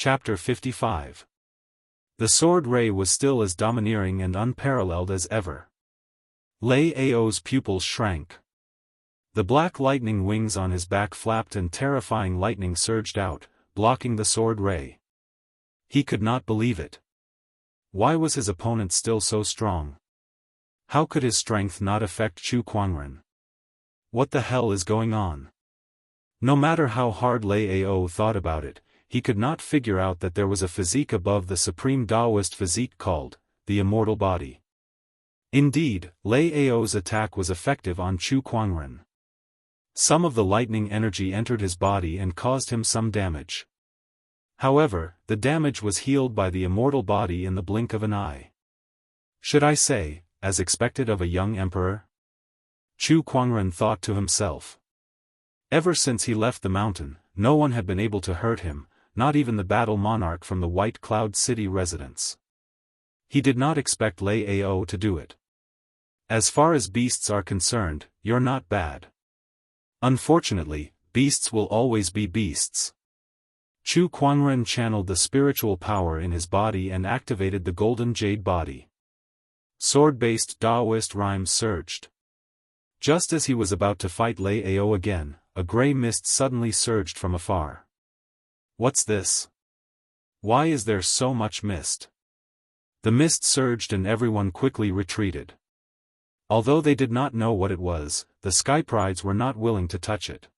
Chapter 55. The sword ray was still as domineering and unparalleled as ever. Lei Ao's pupils shrank. The black lightning wings on his back flapped and terrifying lightning surged out, blocking the sword ray. He could not believe it. Why was his opponent still so strong? How could his strength not affect Chu Kuangren? What the hell is going on? No matter how hard Lei Ao thought about it, he could not figure out that there was a physique above the supreme Daoist physique called the immortal body. Indeed, Lei Ao's attack was effective on Chu Kuangren. Some of the lightning energy entered his body and caused him some damage. However, the damage was healed by the immortal body in the blink of an eye. Should I say, as expected of a young emperor? Chu Kuangren thought to himself. Ever since he left the mountain, no one had been able to hurt him, not even the battle monarch from the White Cloud City residence. He did not expect Lei Ao to do it. As far as beasts are concerned, you're not bad. Unfortunately, beasts will always be beasts. Chu Kuangren channeled the spiritual power in his body and activated the golden jade body. Sword-based Daoist rhymes surged. Just as he was about to fight Lei Ao again, a grey mist suddenly surged from afar. What's this? Why is there so much mist? The mist surged and everyone quickly retreated. Although they did not know what it was, the skyprides were not willing to touch it.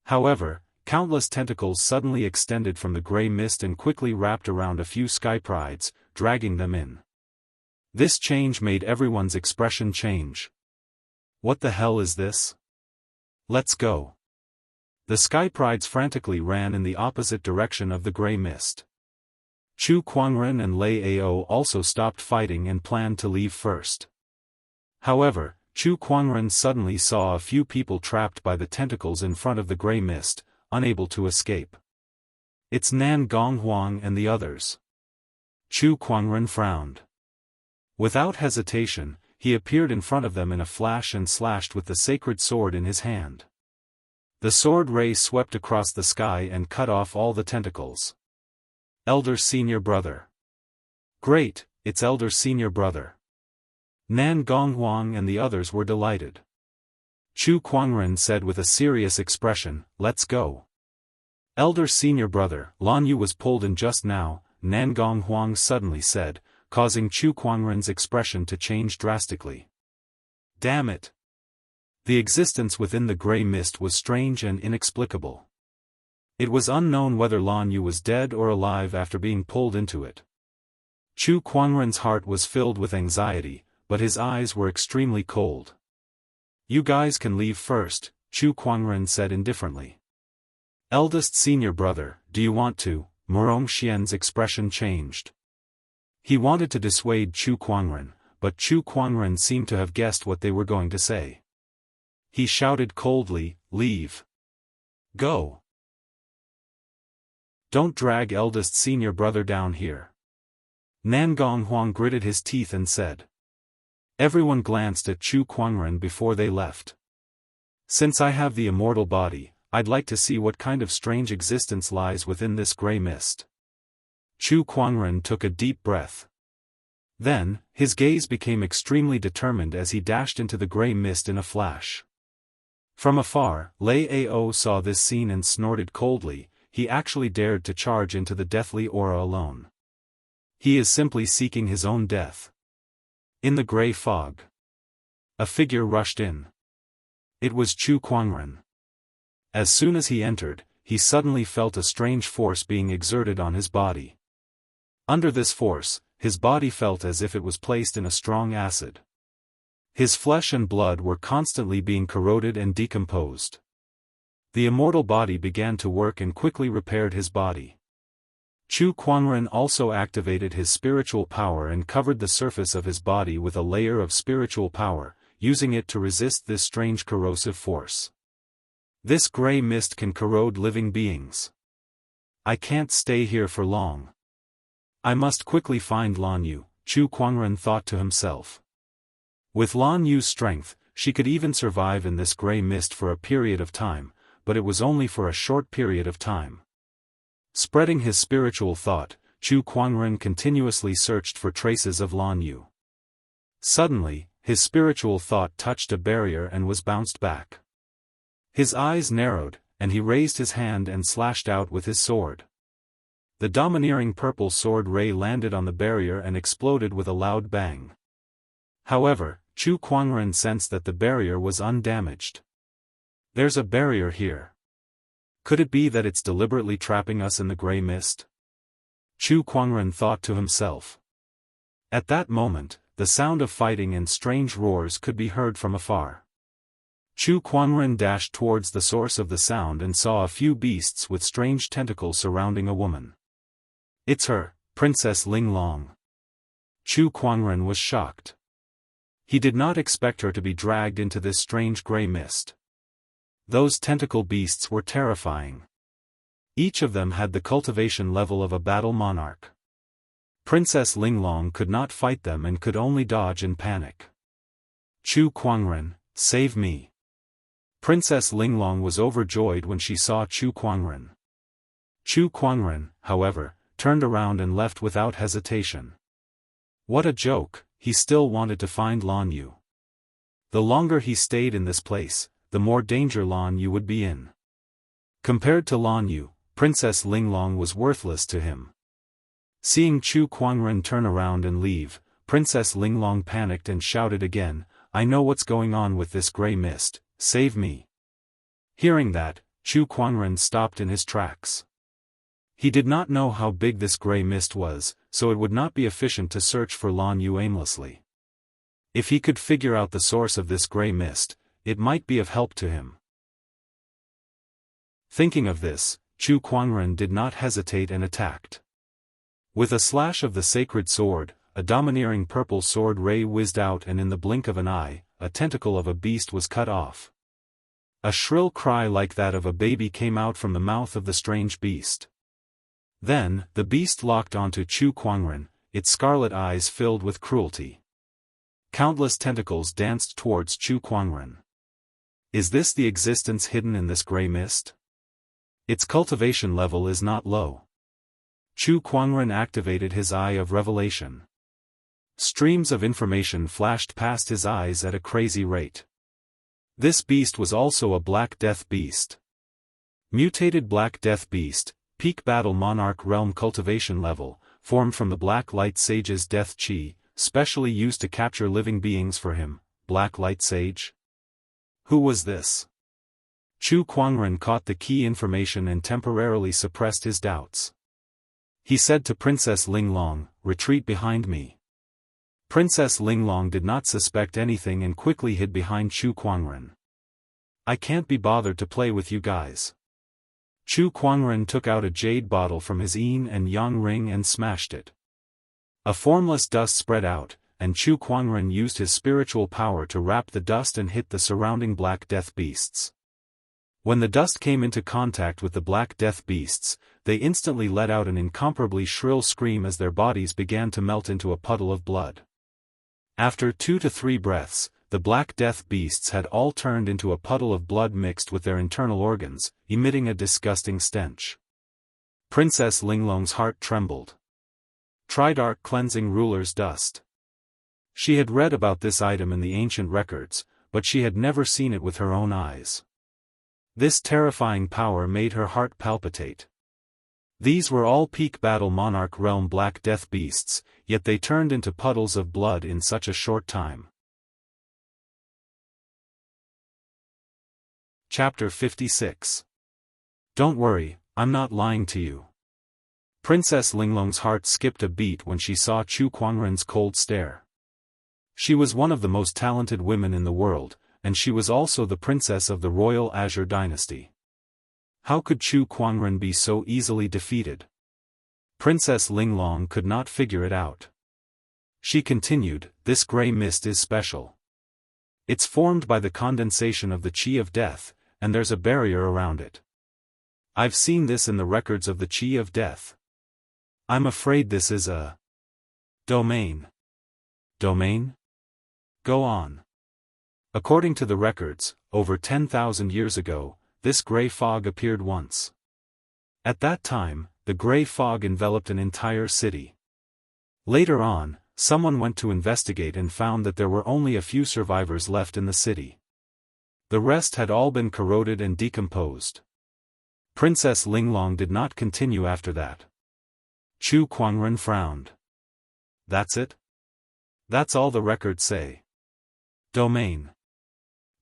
However, countless tentacles suddenly extended from the grey mist and quickly wrapped around a few skyprides, dragging them in. This change made everyone's expression change. What the hell is this? Let's go. The skyprides frantically ran in the opposite direction of the grey mist. Chu Kuangren and Lei Ao also stopped fighting and planned to leave first. However, Chu Kuangren suddenly saw a few people trapped by the tentacles in front of the grey mist, unable to escape. It's Nan Gonghuang and the others. Chu Kuangren frowned. Without hesitation, he appeared in front of them in a flash and slashed with the sacred sword in his hand. The sword ray swept across the sky and cut off all the tentacles. Elder senior brother. Great, it's elder senior brother. Nan Gonghuang and the others were delighted. Chu Kuangren said with a serious expression, let's go. Elder senior brother, Lan Yu was pulled in just now, Nan Gonghuang suddenly said, causing Chu Kuangren's expression to change drastically. Damn it! The existence within the grey mist was strange and inexplicable. It was unknown whether Lan Yu was dead or alive after being pulled into it. Chu Kuangren's heart was filled with anxiety, but his eyes were extremely cold. You guys can leave first, Chu Kuangren said indifferently. Eldest senior brother, do you want to? Murong Xian's expression changed. He wanted to dissuade Chu Kuangren, but Chu Kuangren seemed to have guessed what they were going to say. He shouted coldly, leave. Go. Don't drag eldest senior brother down here. Nan Gonghuang gritted his teeth and said. Everyone glanced at Chu Kuangren before they left. Since I have the immortal body, I'd like to see what kind of strange existence lies within this grey mist. Chu Kuangren took a deep breath. Then, his gaze became extremely determined as he dashed into the grey mist in a flash. From afar, Lei Ao saw this scene and snorted coldly. He actually dared to charge into the deathly aura alone. He is simply seeking his own death. In the grey fog, a figure rushed in. It was Chu Kuangren. As soon as he entered, he suddenly felt a strange force being exerted on his body. Under this force, his body felt as if it was placed in a strong acid. His flesh and blood were constantly being corroded and decomposed. The immortal body began to work and quickly repaired his body. Chu Kuangren also activated his spiritual power and covered the surface of his body with a layer of spiritual power, using it to resist this strange corrosive force. This grey mist can corrode living beings. I can't stay here for long. I must quickly find Lan Yu, Chu Kuangren thought to himself. With Lan Yu's strength, she could even survive in this grey mist for a period of time, but it was only for a short period of time. Spreading his spiritual thought, Chu Kuangren continuously searched for traces of Lan Yu. Suddenly, his spiritual thought touched a barrier and was bounced back. His eyes narrowed, and he raised his hand and slashed out with his sword. The domineering purple sword ray landed on the barrier and exploded with a loud bang. However, Chu Kuangren sensed that the barrier was undamaged. There's a barrier here. Could it be that it's deliberately trapping us in the gray mist? Chu Kuangren thought to himself. At that moment, the sound of fighting and strange roars could be heard from afar. Chu Kuangren dashed towards the source of the sound and saw a few beasts with strange tentacles surrounding a woman. It's her, Princess Ling Long. Chu Kuangren was shocked. He did not expect her to be dragged into this strange gray mist. Those tentacle beasts were terrifying. Each of them had the cultivation level of a battle monarch. Princess Linglong could not fight them and could only dodge and panic. Chu Kuangren, save me. Princess Linglong was overjoyed when she saw Chu Kuangren. Chu Kuangren, however, turned around and left without hesitation. What a joke, he still wanted to find Lan Yu. The longer he stayed in this place, the more danger Lan Yu would be in. Compared to Lan Yu, Princess Linglong was worthless to him. Seeing Chu Kuangren turn around and leave, Princess Linglong panicked and shouted again, I know what's going on with this gray mist, save me. Hearing that, Chu Kuangren stopped in his tracks. He did not know how big this gray mist was, so it would not be efficient to search for Lan Yu aimlessly. If he could figure out the source of this gray mist, it might be of help to him. Thinking of this, Chu Kuangren did not hesitate and attacked. With a slash of the sacred sword, a domineering purple sword ray whizzed out and in the blink of an eye, a tentacle of a beast was cut off. A shrill cry like that of a baby came out from the mouth of the strange beast. Then, the beast locked onto Chu Kuangren, its scarlet eyes filled with cruelty. Countless tentacles danced towards Chu Kuangren. Is this the existence hidden in this gray mist? Its cultivation level is not low. Chu Kuangren activated his eye of revelation. Streams of information flashed past his eyes at a crazy rate. This beast was also a Black Death beast. Mutated Black Death beast, peak battle monarch realm cultivation level, formed from the Black Light Sage's death chi, specially used to capture living beings for him, Black Light Sage? Who was this? Chu Kuangren caught the key information and temporarily suppressed his doubts. He said to Princess Linglong, retreat behind me. Princess Linglong did not suspect anything and quickly hid behind Chu Kuangren. I can't be bothered to play with you guys. Chu Kuangren took out a jade bottle from his yin and yang ring and smashed it. A formless dust spread out, and Chu Kuangren used his spiritual power to wrap the dust and hit the surrounding Black Death beasts. When the dust came into contact with the Black Death beasts, they instantly let out an incomparably shrill scream as their bodies began to melt into a puddle of blood. After 2 to 3 breaths, the Black Death beasts had all turned into a puddle of blood mixed with their internal organs, emitting a disgusting stench. Princess Linglong's heart trembled. Tridarch Cleansing Ruler's Dust. She had read about this item in the ancient records, but she had never seen it with her own eyes. This terrifying power made her heart palpitate. These were all peak battle monarch realm Black Death beasts, yet they turned into puddles of blood in such a short time. Chapter 56. Don't worry, I'm not lying to you. Princess Linglong's heart skipped a beat when she saw Chu Kuangren's cold stare. She was one of the most talented women in the world, and she was also the princess of the royal Azure dynasty. How could Chu Kuangren be so easily defeated? Princess Linglong could not figure it out. She continued, this gray mist is special. It's formed by the condensation of the chi of death, and there's a barrier around it. I've seen this in the records of the chi of death. I'm afraid this is a domain. Domain? Go on. According to the records, over 10,000 years ago, this gray fog appeared once. At that time, the gray fog enveloped an entire city. Later on, someone went to investigate and found that there were only a few survivors left in the city. The rest had all been corroded and decomposed. Princess Linglong did not continue after that. Chu Kuangren frowned. That's it? That's all the records say. Domain.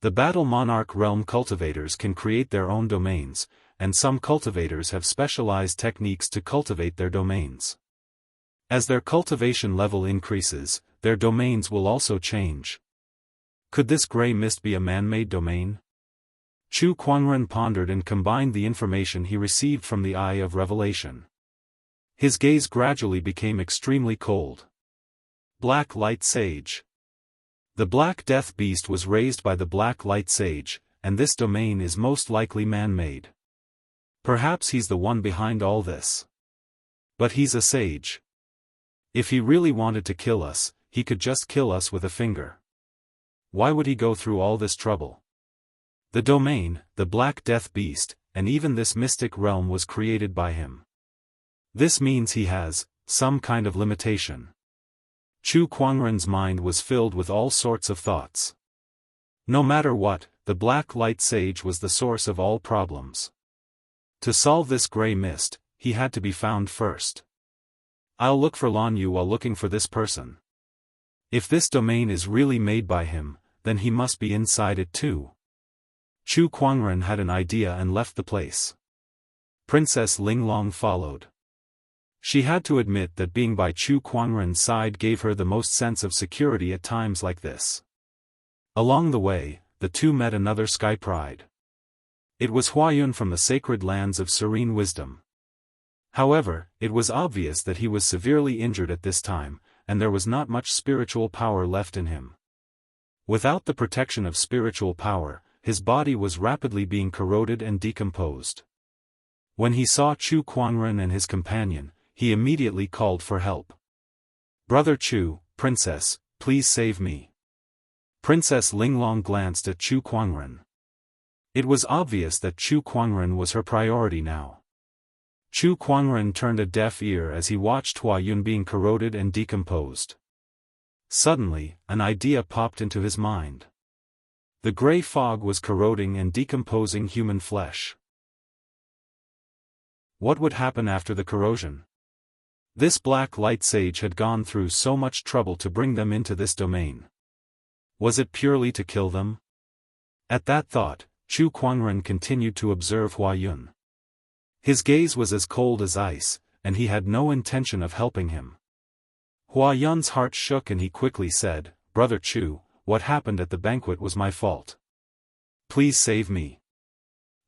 The Battle Monarch realm cultivators can create their own domains, and some cultivators have specialized techniques to cultivate their domains. As their cultivation level increases, their domains will also change. Could this gray mist be a man-made domain? Chu Kuangren pondered and combined the information he received from the Eye of Revelation. His gaze gradually became extremely cold. Black Light Sage. The Black Death Beast was raised by the Black Light Sage, and this domain is most likely man-made. Perhaps he's the one behind all this. But he's a sage. If he really wanted to kill us, he could just kill us with a finger. Why would he go through all this trouble? The domain, the Black Death Beast, and even this mystic realm was created by him. This means he has some kind of limitation. Chu Kuangren's mind was filled with all sorts of thoughts. No matter what, the Black Light Sage was the source of all problems. To solve this gray mist, he had to be found first. I'll look for Lan Yu while looking for this person. If this domain is really made by him, then he must be inside it too. Chu Kuangren had an idea and left the place. Princess Linglong followed. She had to admit that being by Chu Kuangren's side gave her the most sense of security at times like this. Along the way, the two met another Sky Pride. It was Huayun from the sacred lands of serene wisdom. However, it was obvious that he was severely injured at this time, and there was not much spiritual power left in him. Without the protection of spiritual power, his body was rapidly being corroded and decomposed. When he saw Chu Kuangren and his companion, he immediately called for help. Brother Chu, Princess, please save me. Princess Linglong glanced at Chu Kuangren. It was obvious that Chu Kuangren was her priority now. Chu Kuangren turned a deaf ear as he watched Huayun being corroded and decomposed. Suddenly, an idea popped into his mind. The gray fog was corroding and decomposing human flesh. What would happen after the corrosion? This Black Light Sage had gone through so much trouble to bring them into this domain. Was it purely to kill them? At that thought, Chu Kuangren continued to observe Huayun. His gaze was as cold as ice, and he had no intention of helping him. Huayun's heart shook and he quickly said, Brother Chu, what happened at the banquet was my fault. Please save me.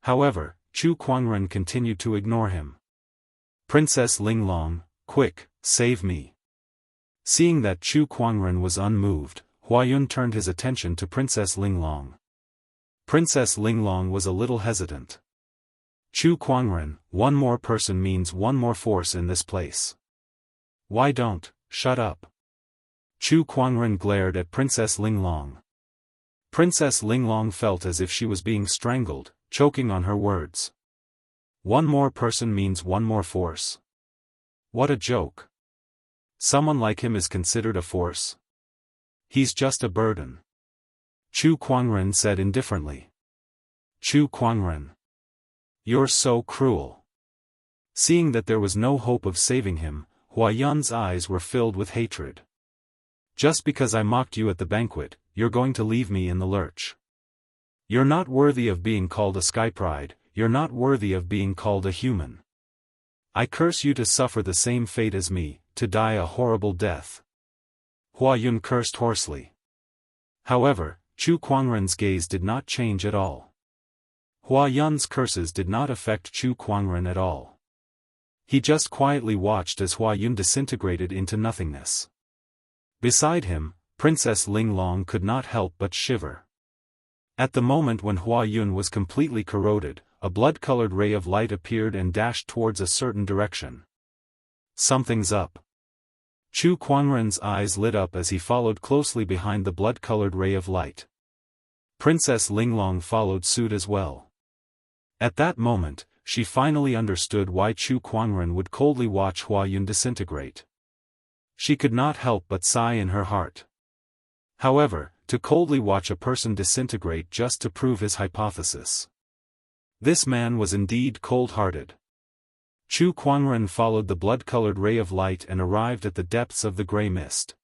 However, Chu Kuangren continued to ignore him. Princess Linglong, quick, save me. Seeing that Chu Kuangren was unmoved, Huayun turned his attention to Princess Linglong. Princess Linglong was a little hesitant. Chu Kuangren, one more person means one more force in this place. Why don't, shut up. Chu Kuangren glared at Princess Linglong. Princess Linglong felt as if she was being strangled, choking on her words. One more person means one more force. What a joke. Someone like him is considered a force. He's just a burden. Chu Kuangren said indifferently. Chu Kuangren. You're so cruel. Seeing that there was no hope of saving him, Huayun's eyes were filled with hatred. Just because I mocked you at the banquet, you're going to leave me in the lurch. You're not worthy of being called a Sky Pride, you're not worthy of being called a human. I curse you to suffer the same fate as me, to die a horrible death. Huayun cursed hoarsely. However, Chu Kuangren's gaze did not change at all. Huayun's curses did not affect Chu Kuangren at all. He just quietly watched as Huayun disintegrated into nothingness. Beside him, Princess Linglong could not help but shiver. At the moment when Huayun was completely corroded, a blood-colored ray of light appeared and dashed towards a certain direction. Something's up. Chu Kuangren's eyes lit up as he followed closely behind the blood-colored ray of light. Princess Linglong followed suit as well. At that moment, she finally understood why Chu Kuangren would coldly watch Hua Yun disintegrate. She could not help but sigh in her heart. However, to coldly watch a person disintegrate just to prove his hypothesis. This man was indeed cold-hearted. Chu Kuangren followed the blood-colored ray of light and arrived at the depths of the grey mist.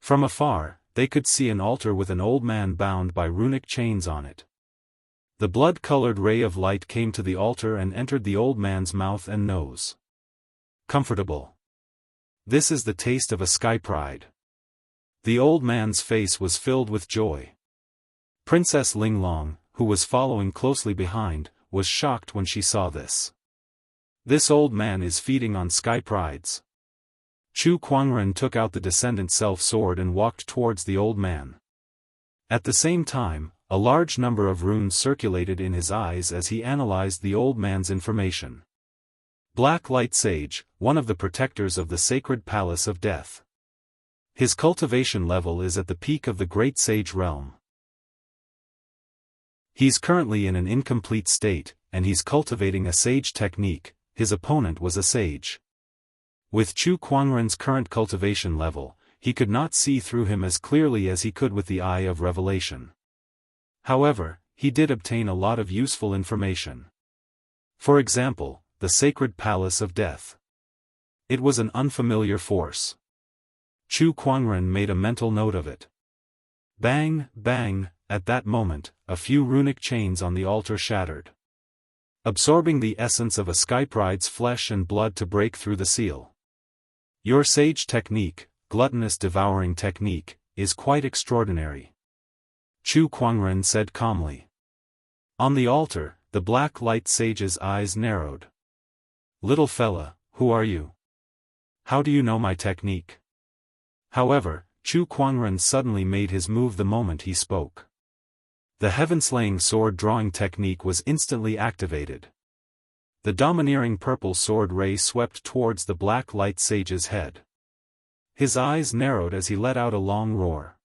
From afar, they could see an altar with an old man bound by runic chains on it. The blood-colored ray of light came to the altar and entered the old man's mouth and nose. Comfortable. This is the taste of a sky pride. The old man's face was filled with joy. Princess Linglong, who was following closely behind, was shocked when she saw this. This old man is feeding on sky prides. Chu Kuangren took out the descendant self-sword and walked towards the old man. At the same time, a large number of runes circulated in his eyes as he analyzed the old man's information. Black Light Sage, one of the protectors of the sacred palace of death. His cultivation level is at the peak of the Great Sage realm. He's currently in an incomplete state, and he's cultivating a sage technique. His opponent was a sage. With Chu Kuangren's current cultivation level, he could not see through him as clearly as he could with the eye of revelation. However, he did obtain a lot of useful information. For example, the sacred palace of death. It was an unfamiliar force. Chu Kuangren made a mental note of it. Bang, bang, at that moment, a few runic chains on the altar shattered, absorbing the essence of a skypride's flesh and blood to break through the seal. Your sage technique, gluttonous devouring technique, is quite extraordinary. Chu Kuangren said calmly. On the altar, the black light sage's eyes narrowed. Little fella, who are you? How do you know my technique? However, Chu Kuangren suddenly made his move the moment he spoke. The heaven-slaying sword-drawing technique was instantly activated. The domineering purple sword ray swept towards the black light sage's head. His eyes narrowed as he let out a long roar.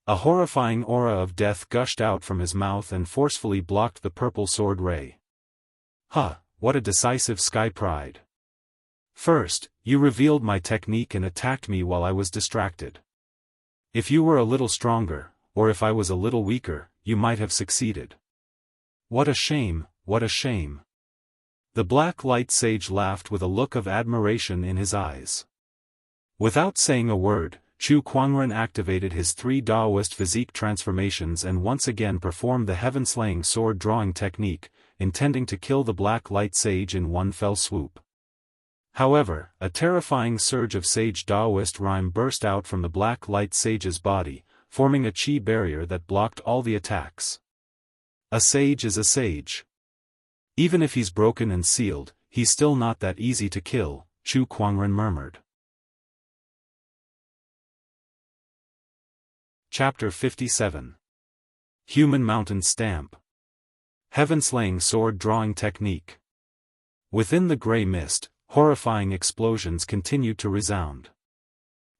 A horrifying aura of death gushed out from his mouth and forcefully blocked the purple sword ray. Huh, what a decisive sky pride. First, you revealed my technique and attacked me while I was distracted. If you were a little stronger, or if I was a little weaker, you might have succeeded. What a shame, what a shame. The black light sage laughed with a look of admiration in his eyes. Without saying a word, Chu Kuangren activated his 3 Daoist physique transformations and once again performed the heaven-slaying sword-drawing technique, intending to kill the black light sage in one fell swoop. However, a terrifying surge of sage Daoist rhyme burst out from the black light sage's body, forming a chi barrier that blocked all the attacks. A sage is a sage. Even if he's broken and sealed, he's still not that easy to kill, Chu Kuangren murmured. Chapter 57. Human Mountain Stamp. Heaven-slaying sword-drawing technique. Within the grey mist, horrifying explosions continued to resound.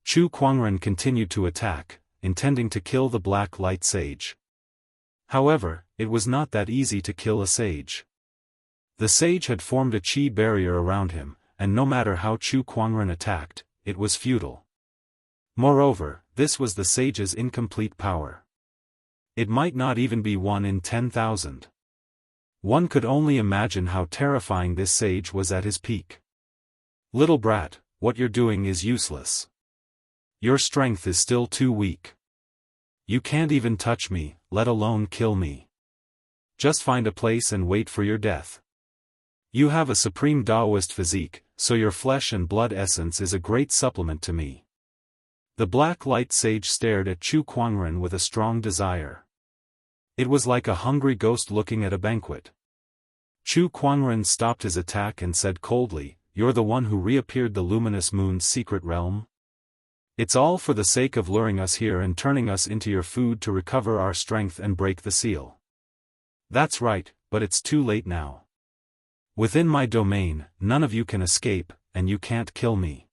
Chu Kuangren continued to attack, intending to kill the black light sage. However, it was not that easy to kill a sage. The sage had formed a chi barrier around him, and no matter how Chu Kuangren attacked, it was futile. Moreover, this was the sage's incomplete power. It might not even be 1 in 10,000. One could only imagine how terrifying this sage was at his peak. Little brat, what you're doing is useless. Your strength is still too weak. You can't even touch me, let alone kill me. Just find a place and wait for your death. You have a supreme Daoist physique, so your flesh and blood essence is a great supplement to me. The black light sage stared at Chu Kuangren with a strong desire. It was like a hungry ghost looking at a banquet. Chu Kuangren stopped his attack and said coldly, "You're the one who reappeared the luminous moon's secret realm? It's all for the sake of luring us here and turning us into your food to recover our strength and break the seal." "That's right, but it's too late now. Within my domain, none of you can escape, and you can't kill me."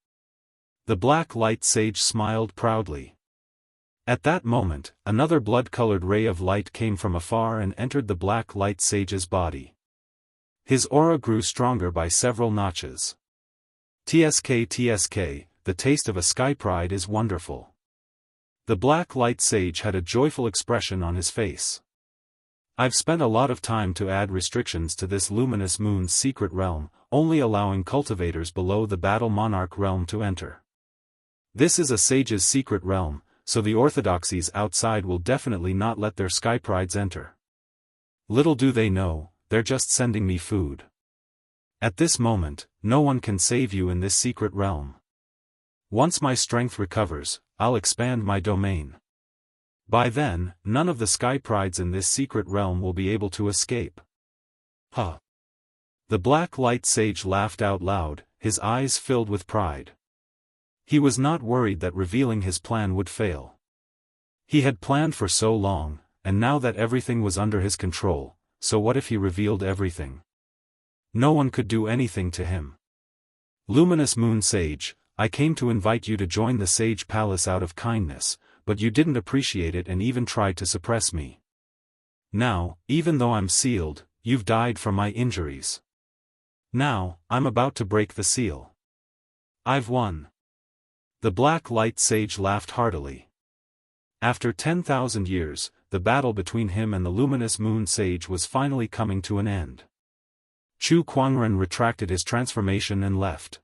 The black light sage smiled proudly. At that moment, another blood-colored ray of light came from afar and entered the black light sage's body. His aura grew stronger by several notches. TSK, the taste of a sky pride is wonderful. The black light sage had a joyful expression on his face. I've spent a lot of time to add restrictions to this luminous moon's secret realm, only allowing cultivators below the battle monarch realm to enter. This is a sage's secret realm, so the orthodoxies outside will definitely not let their sky prides enter. Little do they know, they're just sending me food. At this moment, no one can save you in this secret realm. Once my strength recovers, I'll expand my domain. By then, none of the sky prides in this secret realm will be able to escape. Huh. The black light sage laughed out loud, his eyes filled with pride. He was not worried that revealing his plan would fail. He had planned for so long, and now that everything was under his control, so what if he revealed everything? No one could do anything to him. Luminous Moon Sage, I came to invite you to join the Sage Palace out of kindness, but you didn't appreciate it and even tried to suppress me. Now, even though I'm sealed, you've died from my injuries. Now, I'm about to break the seal. I've won. The black light sage laughed heartily. After 10,000 years, the battle between him and the luminous moon sage was finally coming to an end. Chu Kuangren retracted his transformation and left.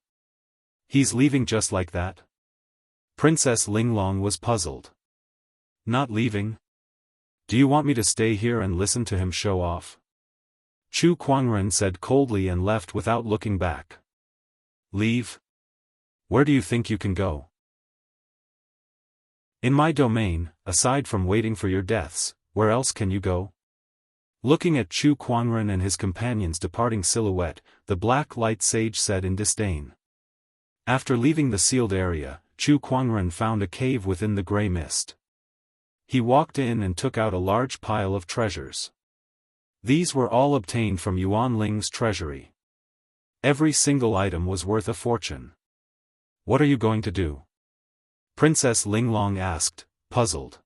He's leaving just like that? Princess Linglong was puzzled. Not leaving? Do you want me to stay here and listen to him show off? Chu Kuangren said coldly and left without looking back. Leave? Where do you think you can go? In my domain, aside from waiting for your deaths, where else can you go? Looking at Chu Kuangren and his companion's departing silhouette, the black light sage said in disdain. After leaving the sealed area, Chu Kuangren found a cave within the grey mist. He walked in and took out a large pile of treasures. These were all obtained from Yuan Ling's treasury. Every single item was worth a fortune. What are you going to do? Princess Linglong asked, puzzled.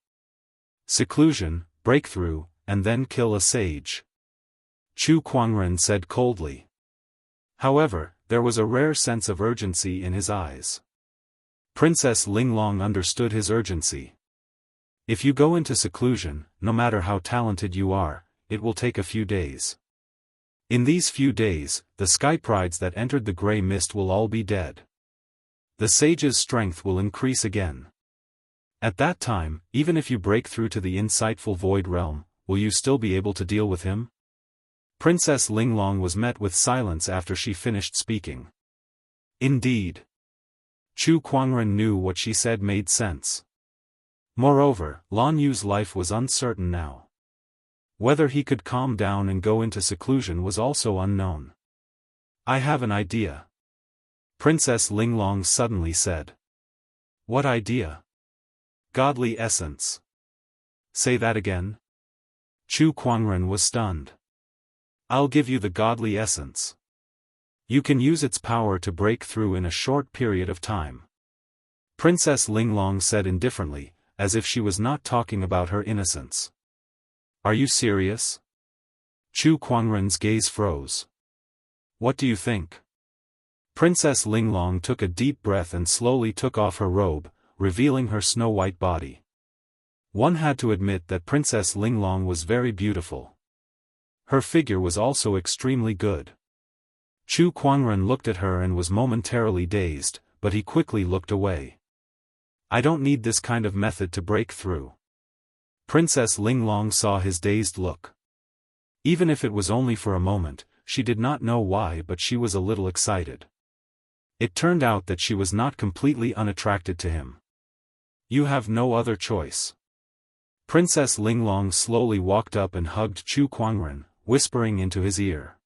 Seclusion, breakthrough, and then kill a sage. Chu Kuangren said coldly. However, there was a rare sense of urgency in his eyes. Princess Linglong understood his urgency. If you go into seclusion, no matter how talented you are, it will take a few days. In these few days, the sky prides that entered the grey mist will all be dead. The sage's strength will increase again. At that time, even if you break through to the insightful void realm, will you still be able to deal with him? Princess Linglong was met with silence after she finished speaking. Indeed. Chu Kuangren knew what she said made sense. Moreover, Lan Yu's life was uncertain now. Whether he could calm down and go into seclusion was also unknown. I have an idea. Princess Linglong suddenly said. What idea? Godly essence. Say that again? Chu Kuangren was stunned. I'll give you the godly essence. You can use its power to break through in a short period of time. Princess Linglong said indifferently, as if she was not talking about her innocence. Are you serious? Chu Kuangren's gaze froze. What do you think? Princess Linglong took a deep breath and slowly took off her robe, revealing her snow-white body. One had to admit that Princess Linglong was very beautiful. Her figure was also extremely good. Chu Kuangren looked at her and was momentarily dazed, but he quickly looked away. I don't need this kind of method to break through. Princess Linglong saw his dazed look. Even if it was only for a moment, she did not know why, but she was a little excited. It turned out that she was not completely unattracted to him. You have no other choice. Princess Linglong slowly walked up and hugged Chu Kuangren, whispering into his ear.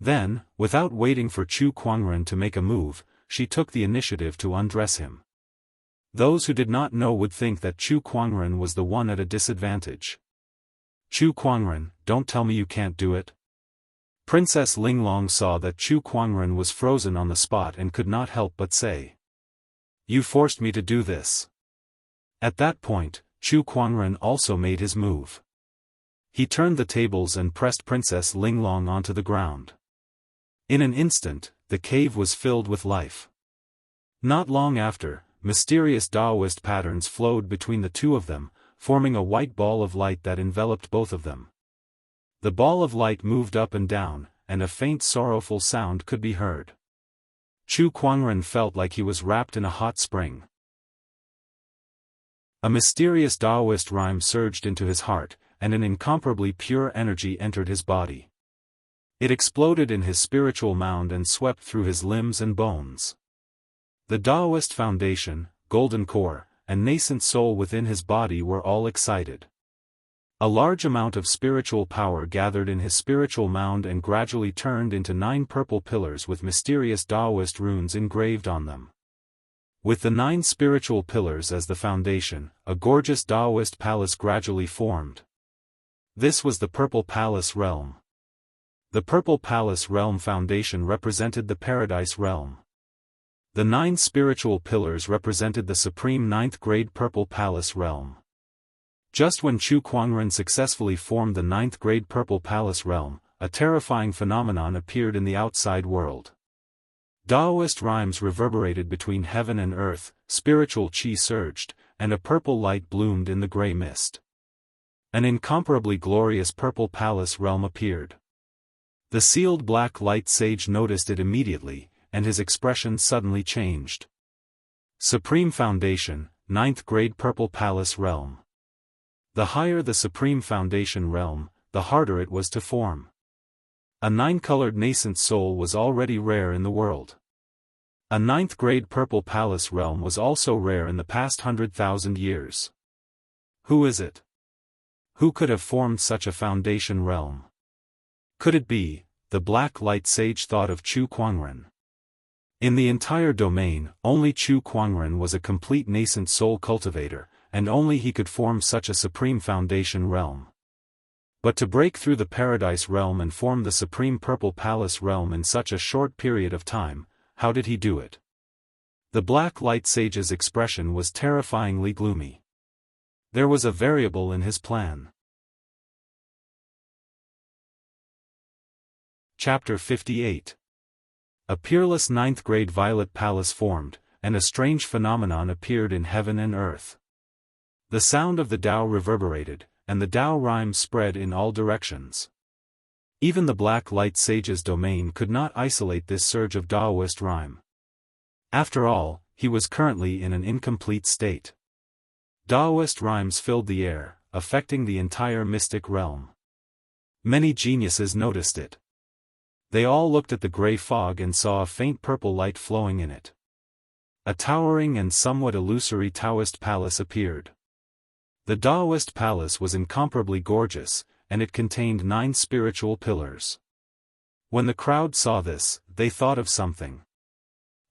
Then, without waiting for Chu Kuangren to make a move, she took the initiative to undress him. Those who did not know would think that Chu Kuangren was the one at a disadvantage. Chu Kuangren, don't tell me you can't do it. Princess Linglong saw that Chu Kuangren was frozen on the spot and could not help but say. You forced me to do this. At that point, Chu Kuangren also made his move. He turned the tables and pressed Princess Linglong onto the ground. In an instant, the cave was filled with life. Not long after, mysterious Daoist patterns flowed between the two of them, forming a white ball of light that enveloped both of them. The ball of light moved up and down, and a faint sorrowful sound could be heard. Chu Kuangren felt like he was wrapped in a hot spring. A mysterious Daoist rhyme surged into his heart, and an incomparably pure energy entered his body. It exploded in his spiritual mound and swept through his limbs and bones. The Daoist foundation, golden core, and nascent soul within his body were all excited. A large amount of spiritual power gathered in his spiritual mound and gradually turned into 9 purple pillars with mysterious Daoist runes engraved on them. With the 9 spiritual pillars as the foundation, a gorgeous Daoist palace gradually formed. This was the Purple Palace Realm. The Purple Palace Realm foundation represented the Paradise Realm. The 9 spiritual pillars represented the supreme 9th grade Purple Palace Realm. Just when Chu Kuangren successfully formed the 9th grade Purple Palace Realm, a terrifying phenomenon appeared in the outside world. Daoist rhymes reverberated between heaven and earth, spiritual qi surged, and a purple light bloomed in the gray mist. An incomparably glorious Purple Palace Realm appeared. The sealed black light sage noticed it immediately, and his expression suddenly changed. Supreme Foundation, 9th grade Purple Palace Realm. The higher the Supreme Foundation Realm, the harder it was to form. A 9-colored nascent soul was already rare in the world. A 9th grade Purple Palace Realm was also rare in the past 100,000 years. Who is it? Who could have formed such a foundation realm? Could it be, the Black Light Sage thought of Chu Kuangren? In the entire domain, only Chu Kuangren was a complete nascent soul cultivator, and only he could form such a supreme foundation realm. But to break through the Paradise Realm and form the supreme Purple Palace Realm in such a short period of time, how did he do it? The Black Light Sage's expression was terrifyingly gloomy. There was a variable in his plan. Chapter 58. A peerless 9th grade Violet Palace formed, and a strange phenomenon appeared in heaven and earth. The sound of the Tao reverberated, and the Tao rhymes spread in all directions. Even the Black Light Sage's domain could not isolate this surge of Daoist rhyme. After all, he was currently in an incomplete state. Daoist rhymes filled the air, affecting the entire mystic realm. Many geniuses noticed it. They all looked at the gray fog and saw a faint purple light flowing in it. A towering and somewhat illusory Taoist palace appeared. The Daoist palace was incomparably gorgeous, and it contained 9 spiritual pillars. When the crowd saw this, they thought of something.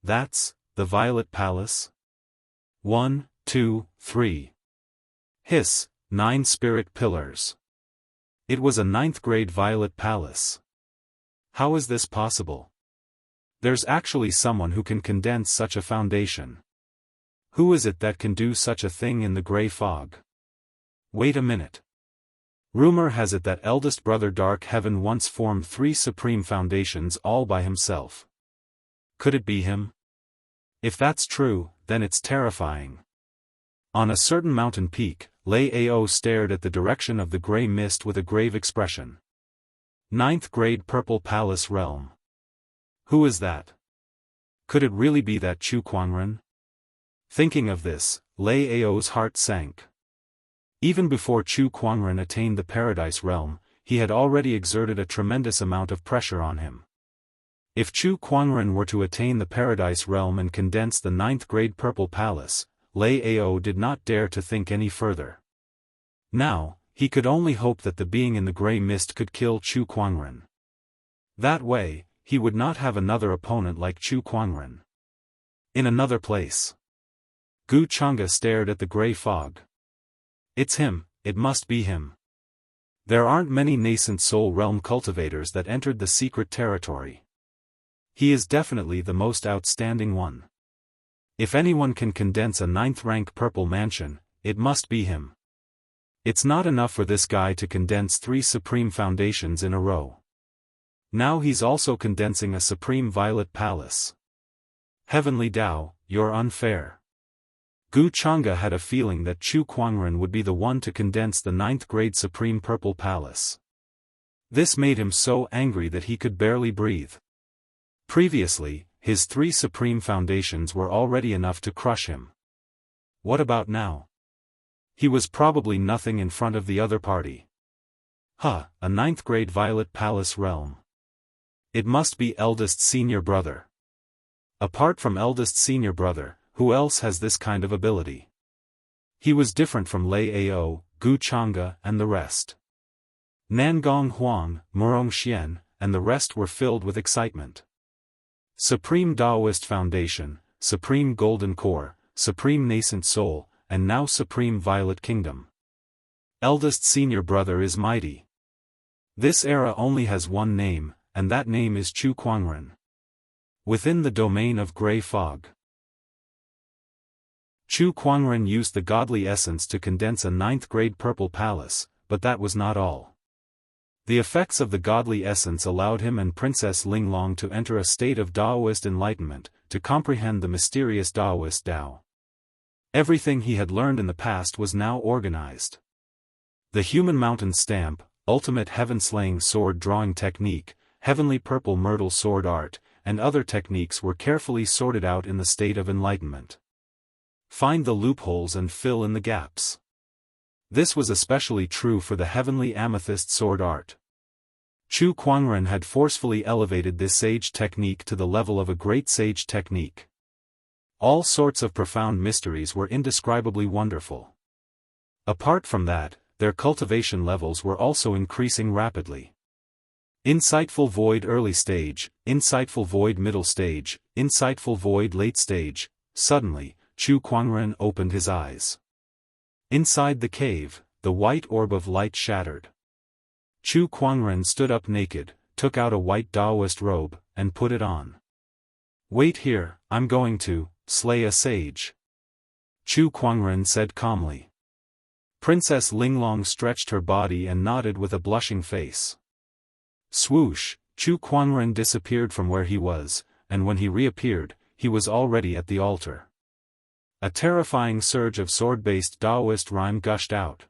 That's the Violet Palace? 1, 2, 3. Hiss, 9 spirit pillars. It was a 9th grade Violet Palace. How is this possible? There's actually someone who can condense such a foundation. Who is it that can do such a thing in the gray fog? Wait a minute. Rumor has it that eldest brother Dark Heaven once formed 3 supreme foundations all by himself. Could it be him? If that's true, then it's terrifying. On a certain mountain peak, Lei Ao stared at the direction of the gray mist with a grave expression. 9th grade Purple Palace Realm. Who is that? Could it really be that Chu Kuangren? Thinking of this, Lei Ao's heart sank. Even before Chu Kuangren attained the Paradise Realm, he had already exerted a tremendous amount of pressure on him. If Chu Kuangren were to attain the Paradise Realm and condense the 9th grade Purple Palace, Lei Ao did not dare to think any further. Now, he could only hope that the being in the gray mist could kill Chu Kuangren. That way, he would not have another opponent like Chu Kuangren. In another place, Gu Chang'e stared at the gray fog. It's him, it must be him. There aren't many nascent soul realm cultivators that entered the secret territory. He is definitely the most outstanding one. If anyone can condense a 9th rank purple mansion, it must be him. It's not enough for this guy to condense 3 supreme foundations in a row. Now he's also condensing a supreme violet palace. Heavenly Tao, you're unfair. Gu Chang'e had a feeling that Chu Kuangren would be the one to condense the 9th grade supreme purple palace. This made him so angry that he could barely breathe. Previously, his 3 supreme foundations were already enough to crush him. What about now? He was probably nothing in front of the other party. A 9th grade violet palace realm. It must be eldest senior brother. Apart from eldest senior brother, who else has this kind of ability? He was different from Lei Ao, Gu Chang'e and the rest. Nangong Huang, Murong Xian, and the rest were filled with excitement. Supreme Daoist Foundation, Supreme Golden Core, Supreme Nascent Soul, and now Supreme Violet Kingdom. Eldest senior brother is mighty. This era only has one name, and that name is Chu Kuangren. Within the domain of Grey Fog, Chu Kuangren used the godly essence to condense a 9th grade purple palace, but that was not all. The effects of the godly essence allowed him and Princess Linglong to enter a state of Daoist enlightenment, to comprehend the mysterious Daoist Tao. Everything he had learned in the past was now organized. The human mountain stamp, ultimate heaven-slaying sword drawing technique, heavenly purple myrtle sword art, and other techniques were carefully sorted out in the state of enlightenment. Find the loopholes and fill in the gaps. This was especially true for the heavenly amethyst sword art. Chu Kuangren had forcefully elevated this sage technique to the level of a great sage technique. All sorts of profound mysteries were indescribably wonderful. Apart from that, their cultivation levels were also increasing rapidly. Insightful void early stage, insightful void middle stage, insightful void late stage. Suddenly, Chu Kuangren opened his eyes. Inside the cave, the white orb of light shattered. Chu Kuangren stood up naked, took out a white Daoist robe, and put it on. Wait here, I'm going to slay a sage. Chu Kuangren said calmly. Princess Linglong stretched her body and nodded with a blushing face. Swoosh, Chu Kuangren disappeared from where he was, and when he reappeared, he was already at the altar. A terrifying surge of sword-based Daoist rhyme gushed out.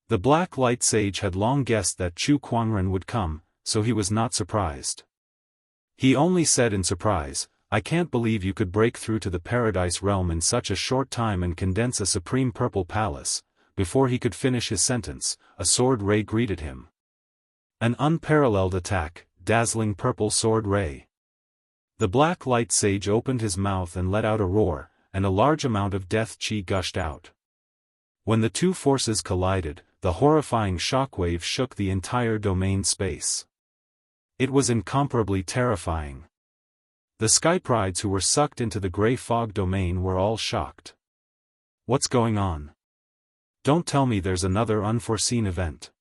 The Black Light Sage had long guessed that Chu Kuangren would come, so he was not surprised. He only said in surprise, I can't believe you could break through to the Paradise Realm in such a short time and condense a supreme purple palace. Before he could finish his sentence, a sword ray greeted him. An unparalleled attack, dazzling purple sword ray. The Black Light Sage opened his mouth and let out a roar, and a large amount of death chi gushed out. When the two forces collided, the horrifying shockwave shook the entire domain space. It was incomparably terrifying. The Skyprides who were sucked into the Grey Fog domain were all shocked. What's going on? Don't tell me there's another unforeseen event.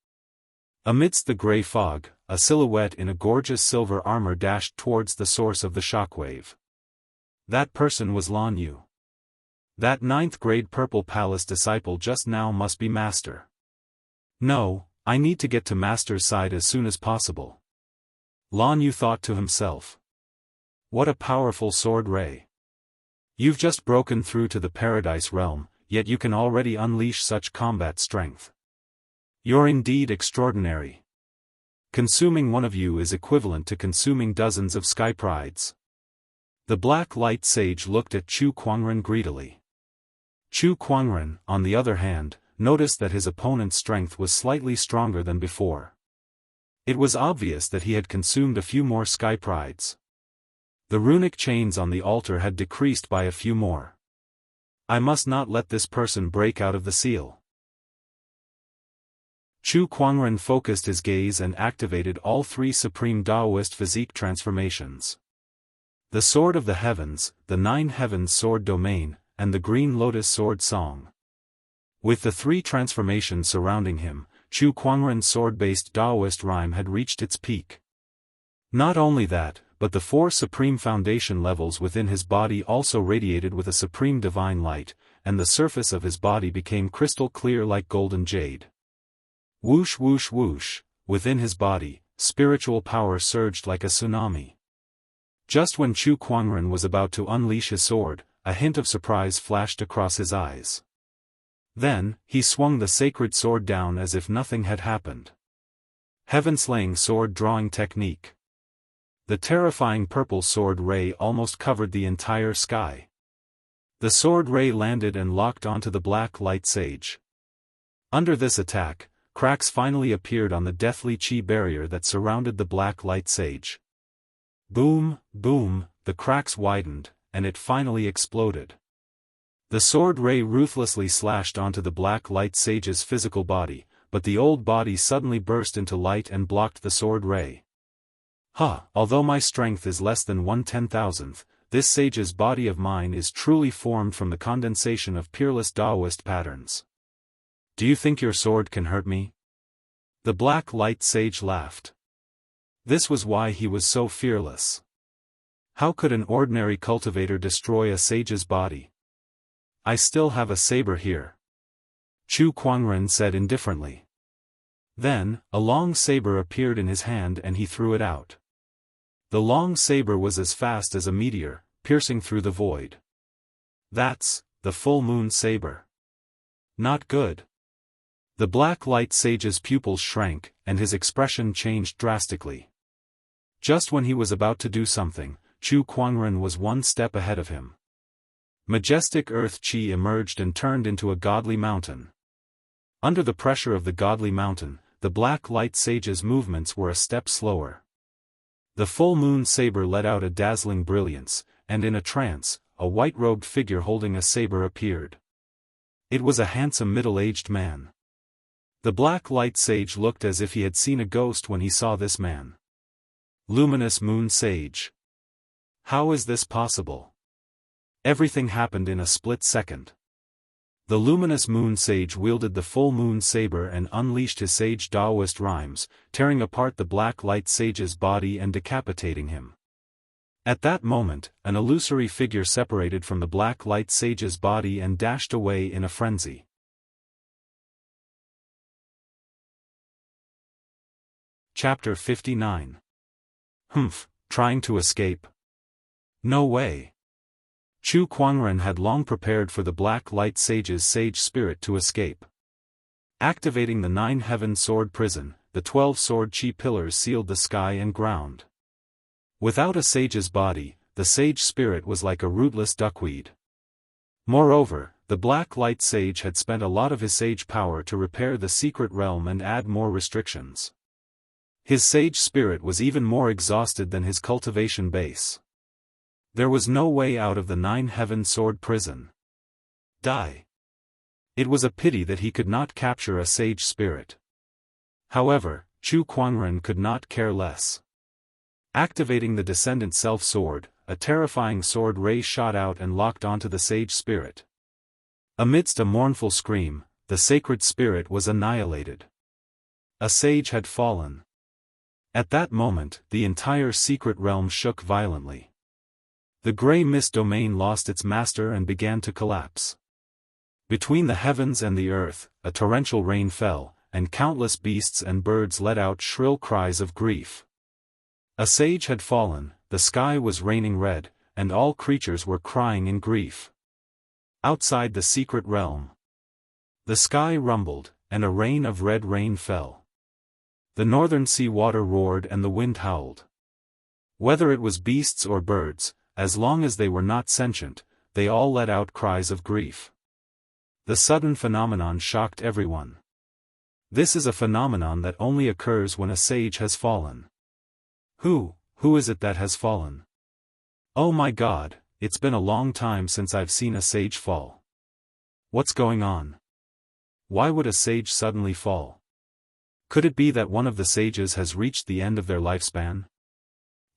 Amidst the grey fog, a silhouette in a gorgeous silver armor dashed towards the source of the shockwave. That person was Lan Yu. That 9th grade Purple Palace disciple just now must be Master. No, I need to get to Master's side as soon as possible. Lan Yu thought to himself. What a powerful sword ray. You've just broken through to the Paradise Realm, yet you can already unleash such combat strength. You're indeed extraordinary. Consuming one of you is equivalent to consuming dozens of Skyprides. The Black Light Sage looked at Chu Kuangren greedily. Chu Kuangren, on the other hand, noticed that his opponent's strength was slightly stronger than before. It was obvious that he had consumed a few more Skyprides. The runic chains on the altar had decreased by a few more. I must not let this person break out of the seal. Chu Kuangren focused his gaze and activated all 3 supreme Daoist physique transformations. The Sword of the Heavens, the 9 Heavens Sword Domain, and the Green Lotus Sword Song. With the 3 transformations surrounding him, Chu Kuangren's sword-based Daoist rhyme had reached its peak. Not only that, but the 4 supreme foundation levels within his body also radiated with a supreme divine light, and the surface of his body became crystal clear like golden jade. Whoosh whoosh whoosh, within his body, spiritual power surged like a tsunami. Just when Chu Kuangren was about to unleash his sword, a hint of surprise flashed across his eyes. Then, he swung the sacred sword down as if nothing had happened. Heaven-slaying sword drawing technique. The terrifying purple sword ray almost covered the entire sky. The sword ray landed and locked onto the black light sage. Under this attack, cracks finally appeared on the deathly chi barrier that surrounded the black light sage. Boom, boom, the cracks widened, and it finally exploded. The sword ray ruthlessly slashed onto the black light sage's physical body, but the old body suddenly burst into light and blocked the sword ray. Although my strength is less than 1/10,000th, this sage's body of mine is truly formed from the condensation of peerless Daoist patterns. Do you think your sword can hurt me? The black light sage laughed. This was why he was so fearless. How could an ordinary cultivator destroy a sage's body? I still have a saber here. Chu Kuangren said indifferently. Then, a long saber appeared in his hand and he threw it out. The long saber was as fast as a meteor, piercing through the void. That's the full moon saber. Not good. The black light sage's pupils shrank, and his expression changed drastically. Just when he was about to do something, Chu Kuangren was one step ahead of him. Majestic earth chi emerged and turned into a godly mountain. Under the pressure of the godly mountain, the black light sage's movements were a step slower. The full moon saber let out a dazzling brilliance, and in a trance, a white-robed figure holding a saber appeared. It was a handsome middle-aged man. The black light sage looked as if he had seen a ghost when he saw this man. Luminous moon sage. How is this possible? Everything happened in a split second. The luminous moon sage wielded the full moon saber and unleashed his sage Daoist rhymes, tearing apart the black light sage's body and decapitating him. At that moment, an illusory figure separated from the black light sage's body and dashed away in a frenzy. Chapter 59. Trying to escape? No way. Chu Kuangren had long prepared for the black light sage's sage spirit to escape. Activating the 9 heaven sword prison, the 12 sword chi pillars sealed the sky and ground. Without a sage's body, the sage spirit was like a rootless duckweed. Moreover, the black light sage had spent a lot of his sage power to repair the secret realm and add more restrictions. His sage spirit was even more exhausted than his cultivation base. There was no way out of the 9 heaven sword prison. Die. It was a pity that he could not capture a sage spirit. However, Chu Kuangren could not care less. Activating the Descendant Self Sword, a terrifying sword ray shot out and locked onto the sage spirit. Amidst a mournful scream, the sacred spirit was annihilated. A sage had fallen. At that moment, the entire secret realm shook violently. The grey mist domain lost its master and began to collapse. Between the heavens and the earth, a torrential rain fell, and countless beasts and birds let out shrill cries of grief. A sage had fallen, the sky was raining red, and all creatures were crying in grief. Outside the secret realm, the sky rumbled, and a rain of red rain fell. The northern sea water roared and the wind howled. Whether it was beasts or birds, as long as they were not sentient, they all let out cries of grief. The sudden phenomenon shocked everyone. This is a phenomenon that only occurs when a sage has fallen. Who is it that has fallen? Oh my God, it's been a long time since I've seen a sage fall. What's going on? Why would a sage suddenly fall? Could it be that one of the sages has reached the end of their lifespan?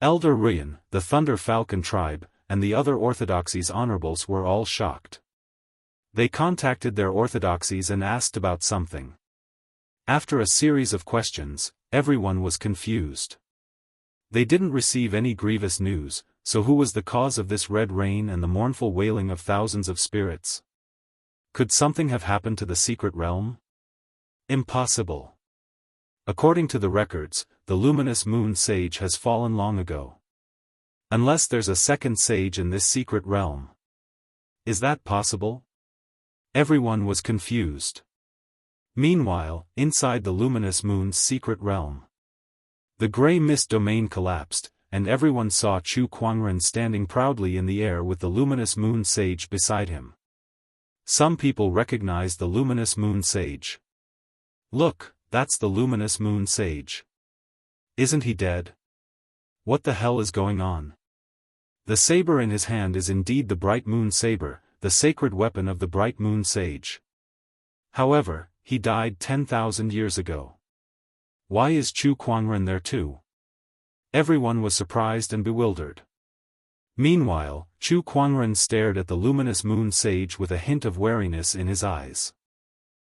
Elder Ruyan, the Thunder Falcon tribe, and the other orthodoxies honorables were all shocked. They contacted their orthodoxies and asked about something. After a series of questions, everyone was confused. They didn't receive any grievous news, so who was the cause of this red rain and the mournful wailing of thousands of spirits? Could something have happened to the secret realm? Impossible. According to the records, the luminous moon sage has fallen long ago. Unless there's a second sage in this secret realm. Is that possible? Everyone was confused. Meanwhile, inside the luminous moon's secret realm, the gray mist domain collapsed, and everyone saw Chu Kuangren standing proudly in the air with the luminous moon sage beside him. Some people recognized the luminous moon sage. Look, that's the luminous moon sage. Isn't he dead? What the hell is going on? The saber in his hand is indeed the bright moon saber, the sacred weapon of the bright moon sage. However, he died 10,000 years ago. Why is Chu Kuangren there too? Everyone was surprised and bewildered. Meanwhile, Chu Kuangren stared at the luminous moon sage with a hint of wariness in his eyes.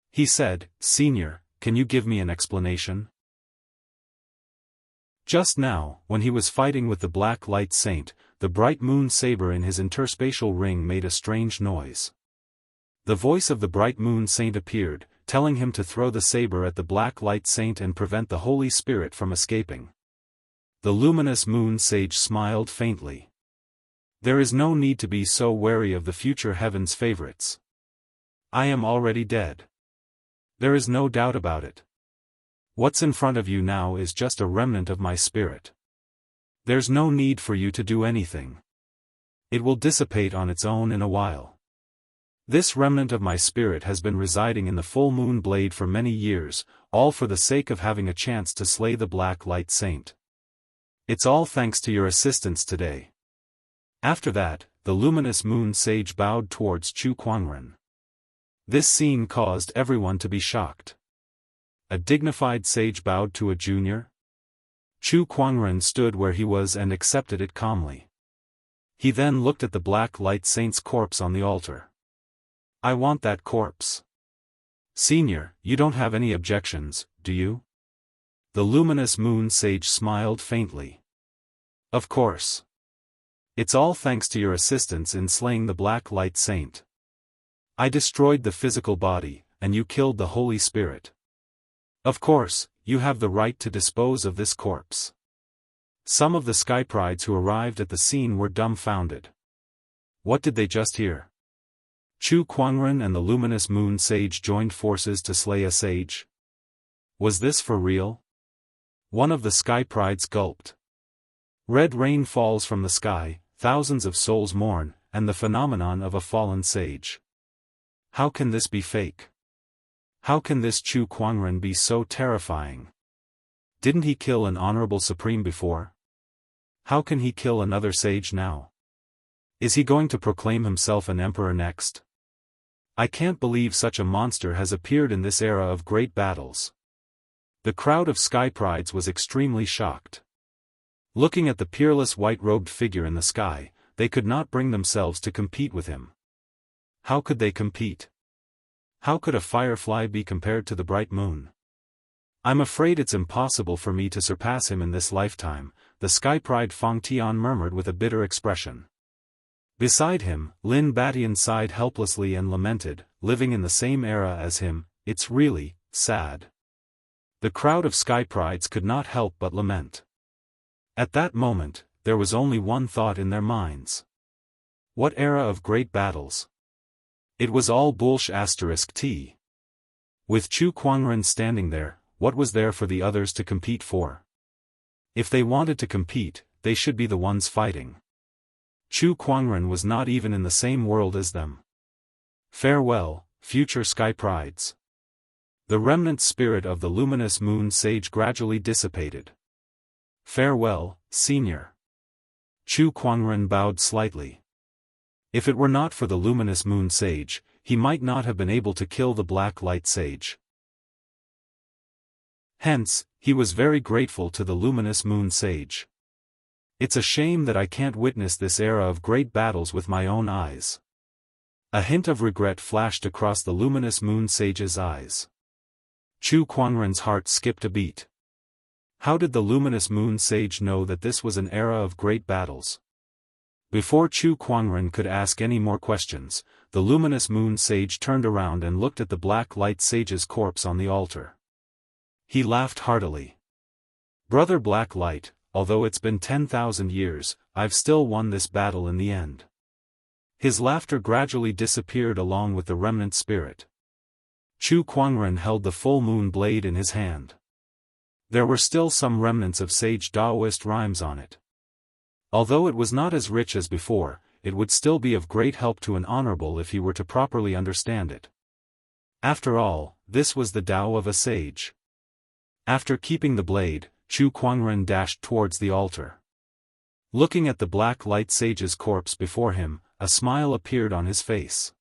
He said, "Senior, can you give me an explanation?" Just now, when he was fighting with the Black Light Saint, the bright moon saber in his interspatial ring made a strange noise. The voice of the bright moon saint appeared, telling him to throw the saber at the Black Light Saint and prevent the Holy Spirit from escaping. The luminous moon sage smiled faintly. There is no need to be so wary of the future heaven's favorites. I am already dead. There is no doubt about it. What's in front of you now is just a remnant of my spirit. There's no need for you to do anything. It will dissipate on its own in a while. This remnant of my spirit has been residing in the full moon blade for many years, all for the sake of having a chance to slay the Black Light Saint. It's all thanks to your assistance today. After that, the luminous moon sage bowed towards Chu Kuangren. This scene caused everyone to be shocked. A dignified sage bowed to a junior? Chu Kuangren stood where he was and accepted it calmly. He then looked at the Black Light Saint's corpse on the altar. I want that corpse. Senior, you don't have any objections, do you? The luminous moon sage smiled faintly. Of course. It's all thanks to your assistance in slaying the Black Light Saint. I destroyed the physical body, and you killed the Holy Spirit. Of course, you have the right to dispose of this corpse. Some of the Sky Prides who arrived at the scene were dumbfounded. What did they just hear? Chu Kuangren and the luminous moon sage joined forces to slay a sage? Was this for real? One of the Sky Prides gulped. Red rain falls from the sky, thousands of souls mourn, and the phenomenon of a fallen sage. How can this be fake? How can this Chu Kuangren be so terrifying? Didn't he kill an honorable supreme before? How can he kill another sage now? Is he going to proclaim himself an emperor next? I can't believe such a monster has appeared in this era of great battles. The crowd of Sky Prides was extremely shocked. Looking at the peerless white-robed figure in the sky, they could not bring themselves to compete with him. How could they compete? How could a firefly be compared to the bright moon? I'm afraid it's impossible for me to surpass him in this lifetime, the Sky Pride Fong Tian murmured with a bitter expression. Beside him, Lin Batian sighed helplessly and lamented, living in the same era as him, it's really sad. The crowd of Sky Prides could not help but lament. At that moment, there was only one thought in their minds. What era of great battles? It was all bullsh*t. With Chu Kuangren standing there, what was there for the others to compete for? If they wanted to compete, they should be the ones fighting. Chu Kuangren was not even in the same world as them. Farewell, future Sky Prides. The remnant spirit of the luminous moon sage gradually dissipated. Farewell, senior. Chu Kuangren bowed slightly. If it were not for the luminous moon sage, he might not have been able to kill the Black Light Sage. Hence, he was very grateful to the luminous moon sage. It's a shame that I can't witness this era of great battles with my own eyes. A hint of regret flashed across the luminous moon sage's eyes. Chu Kuangren's heart skipped a beat. How did the luminous moon sage know that this was an era of great battles? Before Chu Kuangren could ask any more questions, the luminous moon sage turned around and looked at the black light sage's corpse on the altar. He laughed heartily. "Brother Black Light, although it's been 10,000 years, I've still won this battle in the end." His laughter gradually disappeared along with the remnant spirit. Chu Kuangren held the full moon blade in his hand. There were still some remnants of sage Daoist rhymes on it. Although it was not as rich as before, it would still be of great help to an honorable if he were to properly understand it. After all, this was the Tao of a sage. After keeping the blade, Chu Kuangren dashed towards the altar. Looking at the black light sage's corpse before him, a smile appeared on his face.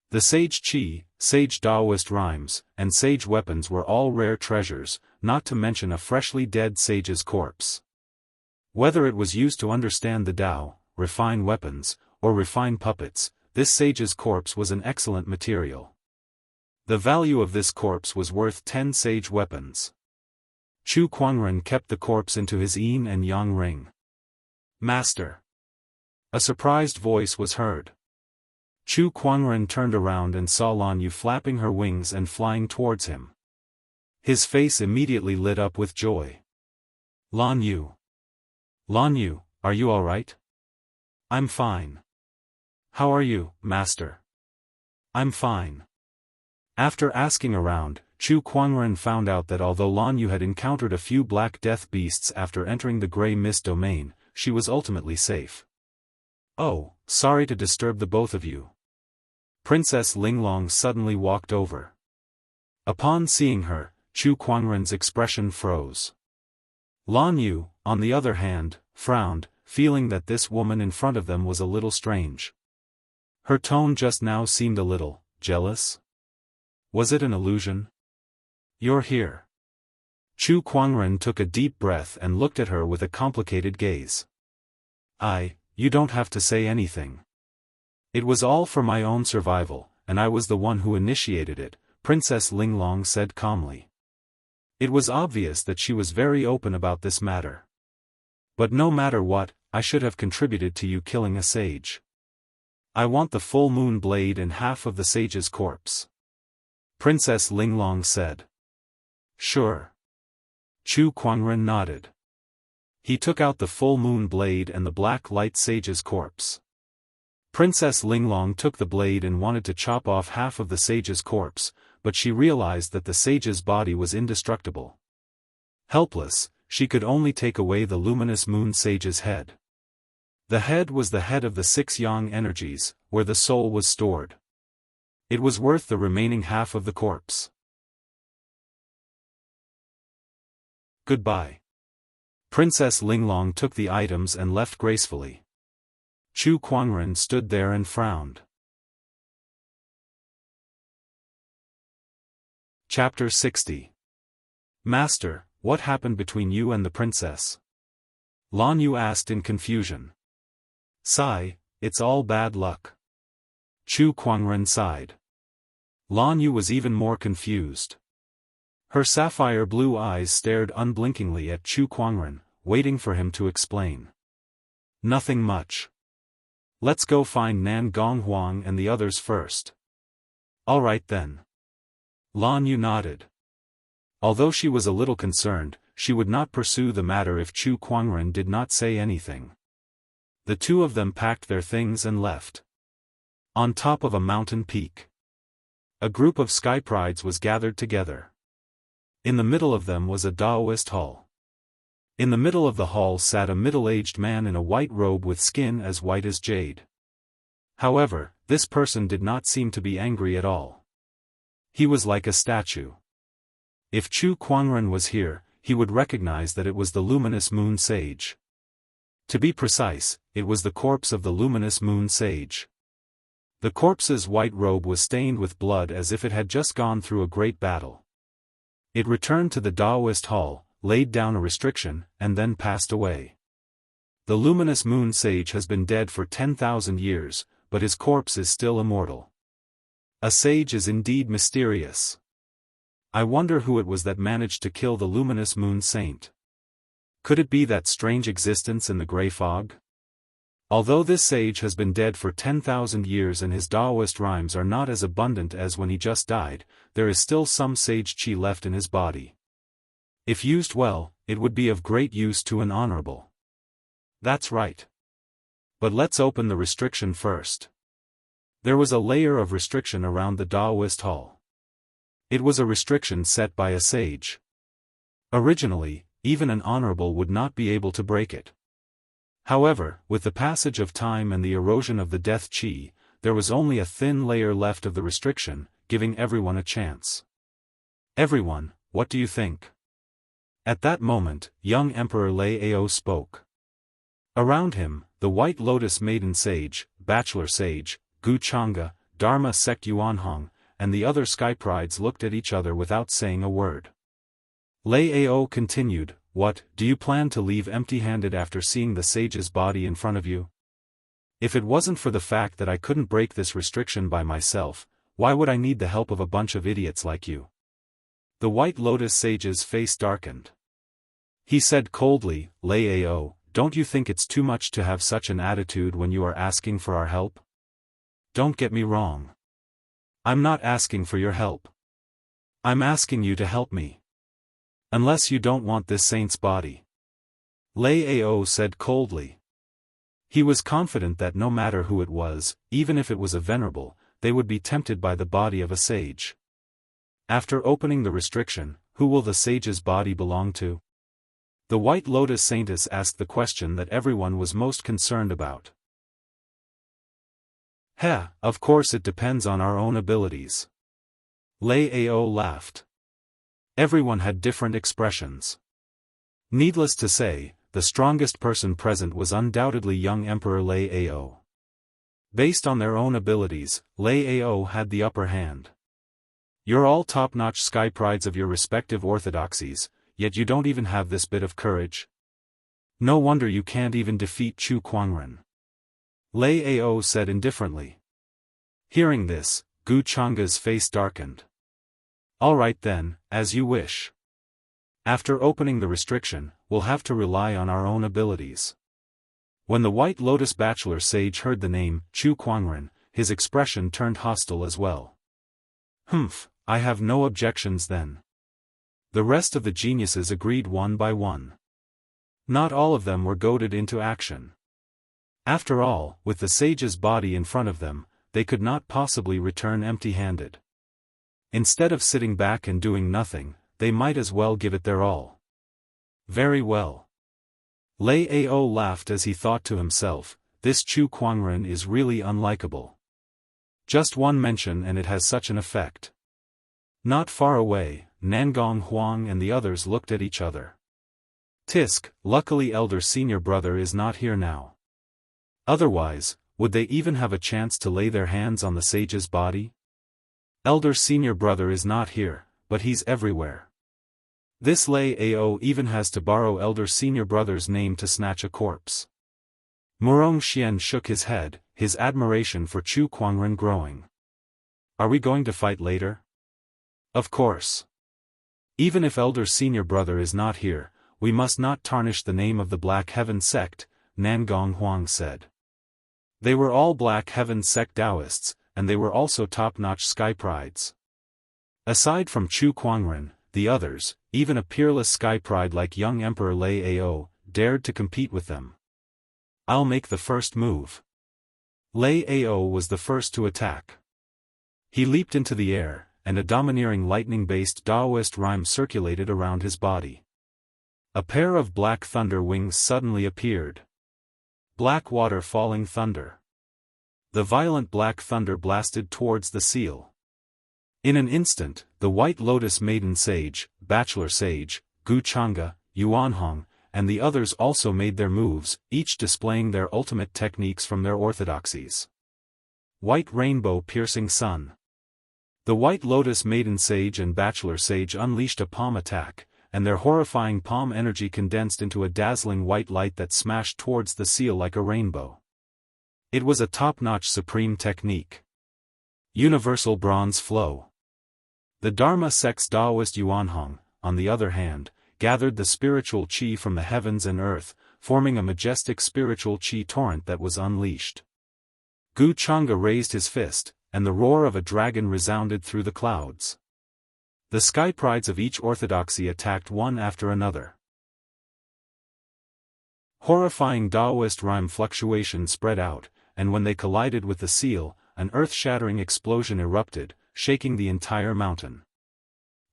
The sage chi, sage Daoist rhymes, and sage weapons were all rare treasures, not to mention a freshly dead sage's corpse. Whether it was used to understand the Tao, refine weapons, or refine puppets, this sage's corpse was an excellent material. The value of this corpse was worth 10 sage weapons. Chu Kuangren kept the corpse into his yin and yang ring. "Master!" A surprised voice was heard. Chu Kuangren turned around and saw Lan Yu flapping her wings and flying towards him. His face immediately lit up with joy. "Lan Yu! Lan Yu, are you all right?" "I'm fine." "How are you, Master?" "I'm fine." After asking around, Chu Kuangren found out that although Lan Yu had encountered a few black death beasts after entering the Grey Mist domain, she was ultimately safe. "Oh, sorry to disturb the both of you." Princess Linglong suddenly walked over. Upon seeing her, Chu Kuangren's expression froze. Lan Yu, on the other hand, frowned, feeling that this woman in front of them was a little strange. Her tone just now seemed a little jealous. Was it an illusion? "You're here." Chu Kuangren took a deep breath and looked at her with a complicated gaze. You don't have to say anything. It was all for my own survival, and I was the one who initiated it," Princess Linglong said calmly. It was obvious that she was very open about this matter. "But no matter what, I should have contributed to you killing a sage. I want the full moon blade and half of the sage's corpse," Princess Linglong said. "Sure." Chu Kuangren nodded. He took out the full moon blade and the black light sage's corpse. Princess Linglong took the blade and wanted to chop off half of the sage's corpse, but she realized that the sage's body was indestructible. Helpless, she could only take away the luminous moon sage's head. The head was the head of the 6 yang energies, where the soul was stored. It was worth the remaining half of the corpse. "Goodbye." Princess Linglong took the items and left gracefully. Chu Kuangren stood there and frowned. Chapter 60. "Master, what happened between you and the princess?" Lan Yu asked in confusion. "Sigh, it's all bad luck." Chu Kuangren sighed. Lan Yu was even more confused. Her sapphire blue eyes stared unblinkingly at Chu Kuangren, waiting for him to explain. "Nothing much. Let's go find Nan Gonghuang and the others first." "All right then." Lan Yu nodded. Although she was a little concerned, she would not pursue the matter if Chu Kuangren did not say anything. The two of them packed their things and left. On top of a mountain peak, a group of sky prides was gathered together. In the middle of them was a Daoist hall. In the middle of the hall sat a middle-aged man in a white robe with skin as white as jade. However, this person did not seem to be angry at all. He was like a statue. If Chu Kuangren was here, he would recognize that it was the luminous moon sage. To be precise, it was the corpse of the luminous moon sage. The corpse's white robe was stained with blood as if it had just gone through a great battle. It returned to the Daoist hall, laid down a restriction, and then passed away. The luminous moon sage has been dead for 10,000 years, but his corpse is still immortal. A sage is indeed mysterious. I wonder who it was that managed to kill the luminous moon saint. Could it be that strange existence in the grey fog? Although this sage has been dead for 10,000 years and his Daoist rhymes are not as abundant as when he just died, there is still some sage qi left in his body. If used well, it would be of great use to an honorable. That's right. But let's open the restriction first. There was a layer of restriction around the Daoist hall. It was a restriction set by a sage. Originally, even an honorable would not be able to break it. However, with the passage of time and the erosion of the death qi, there was only a thin layer left of the restriction, giving everyone a chance. Everyone, what do you think? At that moment, young Emperor Lei Ao spoke. Around him, the White Lotus Maiden Sage, Bachelor Sage, Gu Chang'e, Dharma Sect Yuanhong, and the other Sky Prides looked at each other without saying a word. Lei Ao continued, "What, do you plan to leave empty-handed after seeing the sage's body in front of you? If it wasn't for the fact that I couldn't break this restriction by myself, why would I need the help of a bunch of idiots like you?" The White Lotus Sage's face darkened. He said coldly, "Lei Ao, don't you think it's too much to have such an attitude when you are asking for our help? Don't get me wrong. I'm not asking for your help. I'm asking you to help me. Unless you don't want this saint's body." Lei Ao said coldly. He was confident that no matter who it was, even if it was a venerable, they would be tempted by the body of a sage. After opening the restriction, who will the sage's body belong to? The White Lotus Saintess asked the question that everyone was most concerned about. Of course it depends on our own abilities. Lei Ao laughed. Everyone had different expressions. Needless to say, the strongest person present was undoubtedly young Emperor Lei Ao. Based on their own abilities, Lei Ao had the upper hand. You're all top-notch Sky Prides of your respective orthodoxies, yet you don't even have this bit of courage. No wonder you can't even defeat Chu Kuangren. Lei Ao said indifferently. Hearing this, Gu Chang'e's face darkened. All right then, as you wish. After opening the restriction, we'll have to rely on our own abilities. When the White Lotus Bachelor Sage heard the name, Chu Kuangren, his expression turned hostile as well. I have no objections then. The rest of the geniuses agreed one by one. Not all of them were goaded into action. After all, with the sage's body in front of them, they could not possibly return empty-handed. Instead of sitting back and doing nothing, they might as well give it their all. Very well. Lei Ao laughed as he thought to himself, this Chu Kuangren is really unlikable. Just one mention and it has such an effect. Not far away, Nangong Huang and the others looked at each other. Tisk, luckily elder senior brother is not here now. Otherwise, would they even have a chance to lay their hands on the sage's body? Elder senior brother is not here, but he's everywhere. This Lei Ao even has to borrow elder senior brother's name to snatch a corpse. Murong Xian shook his head, his admiration for Chu Kuangren growing. Are we going to fight later? Of course. Even if elder senior brother is not here, we must not tarnish the name of the Black Heaven sect, Nangong Huang said. They were all Black Heaven sect Daoists, and they were also top-notch Sky Prides. Aside from Chu Kuangren, the others, even a peerless Sky Pride like young Emperor Lei Ao, dared to compete with them. I'll make the first move. Lei Ao was the first to attack. He leaped into the air, and a domineering lightning-based Daoist rhyme circulated around his body. A pair of black thunder wings suddenly appeared. Black water falling thunder. The violent black thunder blasted towards the seal. In an instant, the White Lotus Maiden Sage, Bachelor Sage, Gu Chang'e, Yuanhong, and the others also made their moves, each displaying their ultimate techniques from their orthodoxies. White Rainbow Piercing Sun. The White Lotus Maiden Sage and Bachelor Sage unleashed a palm attack, and their horrifying palm energy condensed into a dazzling white light that smashed towards the seal like a rainbow. It was a top-notch supreme technique. Universal Bronze Flow. The Dharma sect's Daoist Yuanhong, on the other hand, gathered the spiritual qi from the heavens and earth, forming a majestic spiritual chi torrent that was unleashed. Gu Chang'e raised his fist, and the roar of a dragon resounded through the clouds. The sky prides of each orthodoxy attacked one after another. Horrifying Daoist rhyme fluctuation spread out, and when they collided with the seal, an earth-shattering explosion erupted, shaking the entire mountain.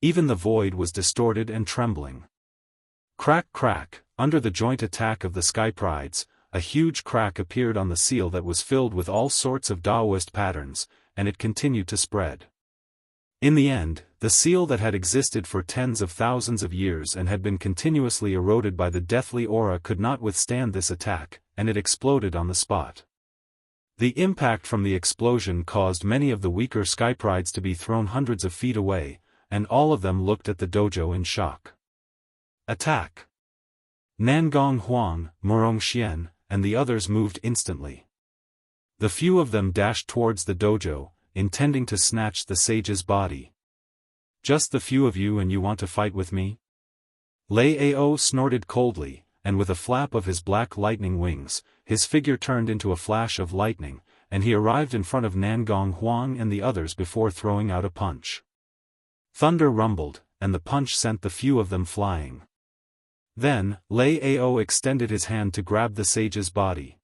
Even the void was distorted and trembling. Crack crack, under the joint attack of the sky prides, a huge crack appeared on the seal that was filled with all sorts of Daoist patterns, and it continued to spread. In the end, the seal that had existed for tens of thousands of years and had been continuously eroded by the deathly aura could not withstand this attack, and it exploded on the spot. The impact from the explosion caused many of the weaker sky prides to be thrown hundreds of feet away, and all of them looked at the dojo in shock. Attack! Nangong Huang, Murong Xian, and the others moved instantly. The few of them dashed towards the dojo, intending to snatch the sage's body. Just the few of you and you want to fight with me? Lei Ao snorted coldly, and with a flap of his black lightning wings, his figure turned into a flash of lightning, and he arrived in front of Nangong Huang and the others before throwing out a punch. Thunder rumbled, and the punch sent the few of them flying. Then, Lei Ao extended his hand to grab the sage's body.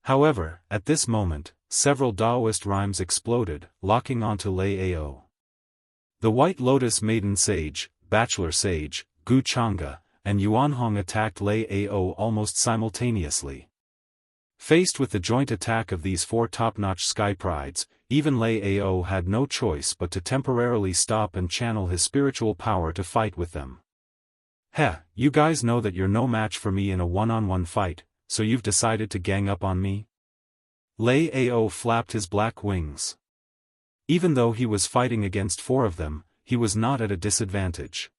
However, at this moment, several Daoist rhymes exploded, locking onto Lei Ao. The White Lotus Maiden Sage, Bachelor Sage, Gu Chang'e, and Yuanhong attacked Lei Ao almost simultaneously. Faced with the joint attack of these four top-notch sky prides, even Lei Ao had no choice but to temporarily stop and channel his spiritual power to fight with them. Heh, you guys know that you're no match for me in a one-on-one fight, so you've decided to gang up on me? Lei Ao flapped his black wings. Even though he was fighting against four of them, he was not at a disadvantage.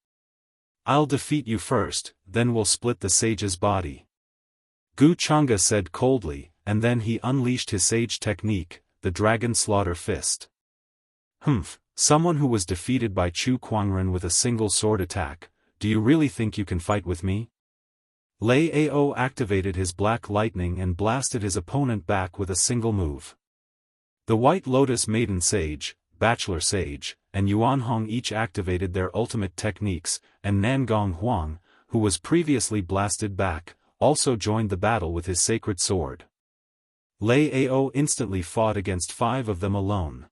I'll defeat you first, then we'll split the sage's body. Gu Chang'e said coldly, and then he unleashed his sage technique, the Dragon Slaughter Fist. Someone who was defeated by Chu Kuangren with a single sword attack, do you really think you can fight with me? Lei Ao activated his black lightning and blasted his opponent back with a single move. The White Lotus Maiden Sage, Bachelor Sage, and Yuanhong each activated their ultimate techniques, and Nangong Huang, who was previously blasted back, also joined the battle with his sacred sword. Lei Ao instantly fought against five of them alone.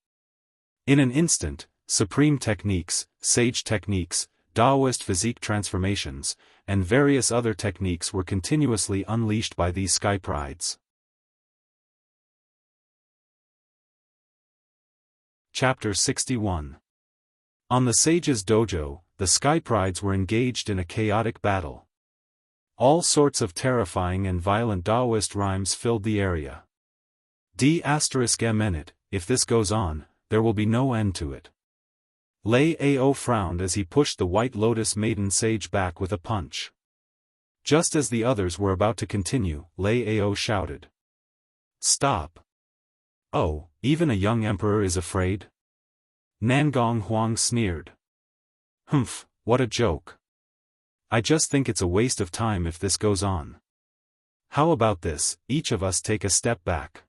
In an instant, supreme techniques, sage techniques, Daoist physique transformations, and various other techniques were continuously unleashed by these sky prides. Chapter 61. On the sage's dojo, the sky prides were engaged in a chaotic battle. All sorts of terrifying and violent Daoist rhymes filled the area. D****, if this goes on, there will be no end to it. Lei Ao frowned as he pushed the White Lotus Maiden Sage back with a punch. Just as the others were about to continue, Lei Ao shouted. Stop! Oh, even a young emperor is afraid? Nangong Huang sneered. What a joke. I just think it's a waste of time if this goes on. How about this, each of us take a step back.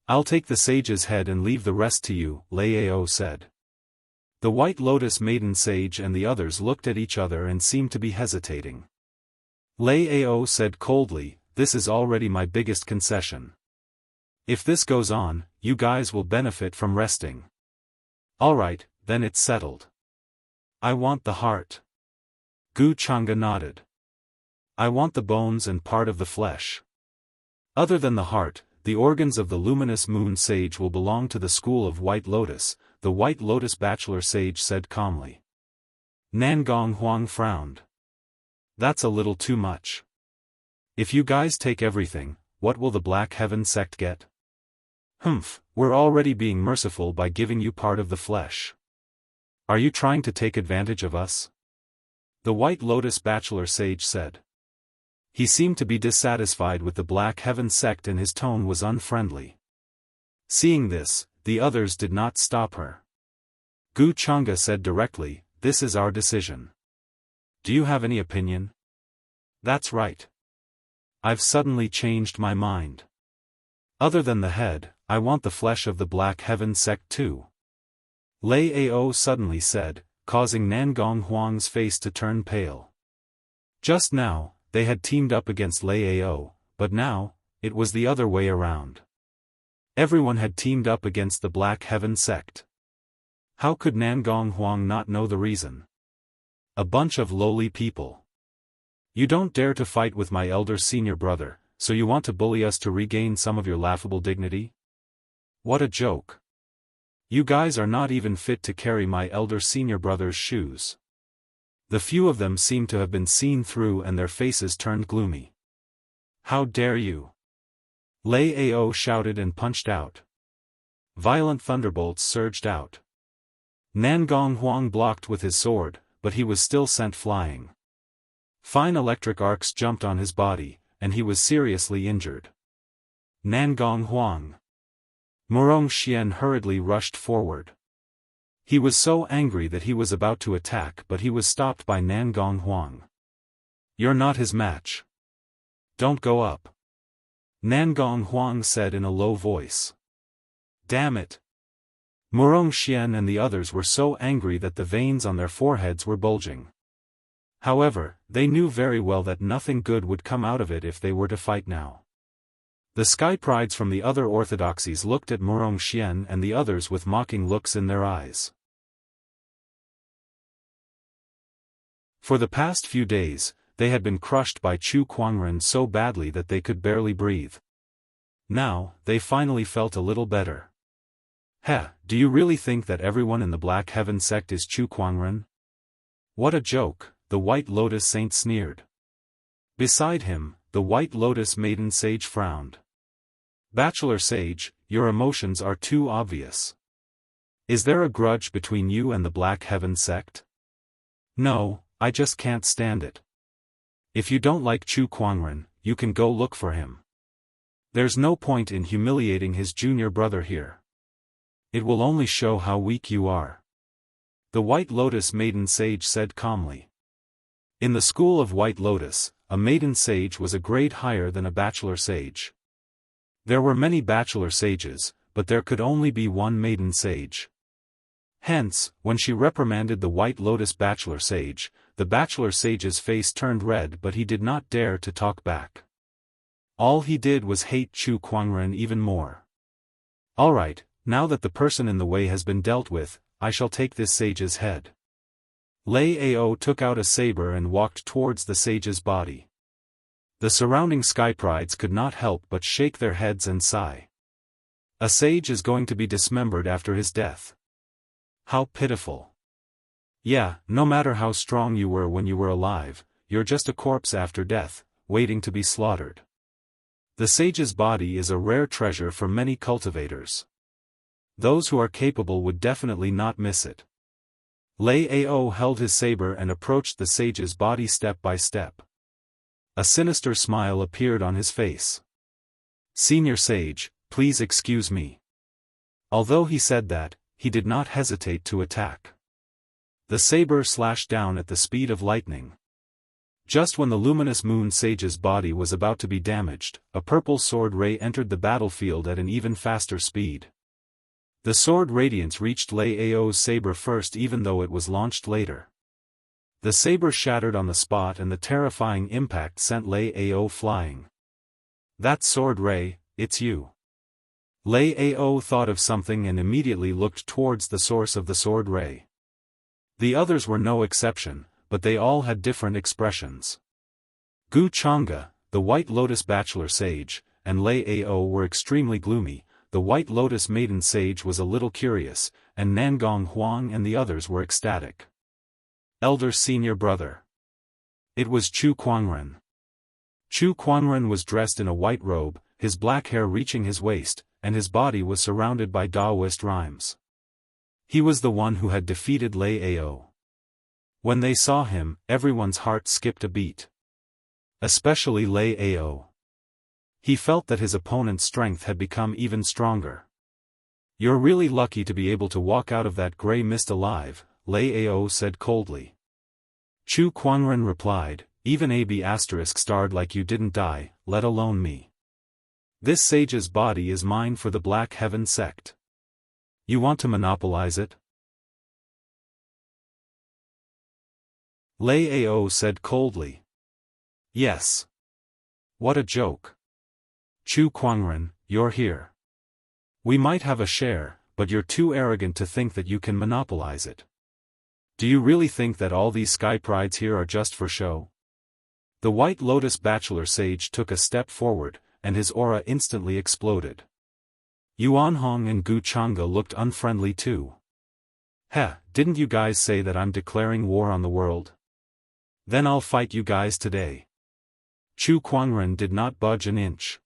I'll take the sage's head and leave the rest to you, Lei Ao said. The White Lotus Maiden Sage and the others looked at each other and seemed to be hesitating. Lei Ao said coldly, this is already my biggest concession. If this goes on, you guys will benefit from resting. Alright, then it's settled. I want the heart. Gu Chang'e nodded. I want the bones and part of the flesh. Other than the heart, the organs of the luminous moon sage will belong to the school of White Lotus, the White Lotus Bachelor Sage said calmly. Nangong Huang frowned. That's a little too much. If you guys take everything, what will the Black Heaven sect get? We're already being merciful by giving you part of the flesh. Are you trying to take advantage of us? The White Lotus Bachelor Sage said. He seemed to be dissatisfied with the Black Heaven sect and his tone was unfriendly. Seeing this, the others did not stop her. Gu Chang'e said directly, this is our decision. Do you have any opinion? That's right. I've suddenly changed my mind. Other than the head, I want the flesh of the Black Heaven sect too. Lei Ao suddenly said, causing Nangong Huang's face to turn pale. Just now, they had teamed up against Lei Ao, but now, it was the other way around. Everyone had teamed up against the Black Heaven sect. How could Nangong Huang not know the reason? A bunch of lowly people. You don't dare to fight with my elder senior brother, so you want to bully us to regain some of your laughable dignity? What a joke. You guys are not even fit to carry my elder senior brother's shoes. The few of them seemed to have been seen through and their faces turned gloomy. How dare you? Lei Ao shouted and punched out. Violent thunderbolts surged out. Nangong Huang blocked with his sword, but he was still sent flying. Fine electric arcs jumped on his body, and he was seriously injured. Nangong Huang. Murong Xian hurriedly rushed forward. He was so angry that he was about to attack, but he was stopped by Nangong Huang. You're not his match. Don't go up. Nangong Huang said in a low voice. Damn it. Murong Xian and the others were so angry that the veins on their foreheads were bulging. However, they knew very well that nothing good would come out of it if they were to fight now. The sky prides from the other orthodoxies looked at Murong Xian and the others with mocking looks in their eyes. For the past few days, they had been crushed by Chu Kuangren so badly that they could barely breathe. Now, they finally felt a little better. Heh, do you really think that everyone in the Black Heaven sect is Chu Kuangren? What a joke, the White Lotus Saint sneered. Beside him, the White Lotus Maiden Sage frowned. Bachelor Sage, your emotions are too obvious. Is there a grudge between you and the Black Heaven sect? No, I just can't stand it. If you don't like Chu Kuangren, you can go look for him. There's no point in humiliating his junior brother here. It will only show how weak you are. The White Lotus Maiden Sage said calmly. In the school of White Lotus, a maiden sage was a grade higher than a bachelor sage. There were many bachelor sages, but there could only be one maiden sage. Hence, when she reprimanded the White Lotus bachelor sage, the bachelor sage's face turned red, but he did not dare to talk back. All he did was hate Chu Kuangren even more. Alright, now that the person in the way has been dealt with, I shall take this sage's head. Lei Ao took out a saber and walked towards the sage's body. The surrounding skyprides could not help but shake their heads and sigh. A sage is going to be dismembered after his death. How pitiful. Yeah, no matter how strong you were when you were alive, you're just a corpse after death, waiting to be slaughtered. The sage's body is a rare treasure for many cultivators. Those who are capable would definitely not miss it. Lei Ao held his saber and approached the sage's body step by step. A sinister smile appeared on his face. Senior Sage, please excuse me. Although he said that, he did not hesitate to attack. The saber slashed down at the speed of lightning. Just when the luminous moon sage's body was about to be damaged, a purple sword ray entered the battlefield at an even faster speed. The sword radiance reached Lei Ao's saber first, even though it was launched later. The saber shattered on the spot and the terrifying impact sent Lei Ao flying. That sword ray, it's you. Lei Ao thought of something and immediately looked towards the source of the sword ray. The others were no exception, but they all had different expressions. Gu Chang'e, the White Lotus Bachelor Sage, and Lei Ao were extremely gloomy. The White Lotus Maiden Sage was a little curious, and Nangong Huang and the others were ecstatic. Elder Senior Brother. It was Chu Kuangren. Chu Kuangren was dressed in a white robe, his black hair reaching his waist, and his body was surrounded by Daoist rhymes. He was the one who had defeated Lei Ao. When they saw him, everyone's heart skipped a beat. Especially Lei Ao. He felt that his opponent's strength had become even stronger. You're really lucky to be able to walk out of that gray mist alive, Lei Ao said coldly. Chu Kuangren replied, even AB asterisk starred like you didn't die, let alone me. This sage's body is mine for the Black Heaven sect. You want to monopolize it? Lei Ao said coldly. Yes. What a joke. Chu Kuangren, you're here. We might have a share, but you're too arrogant to think that you can monopolize it. Do you really think that all these sky prides here are just for show? The White Lotus bachelor sage took a step forward, and his aura instantly exploded. Yuan Hong and Gu Chang'e looked unfriendly too. Heh, didn't you guys say that I'm declaring war on the world? Then I'll fight you guys today. Chu Kuangren did not budge an inch.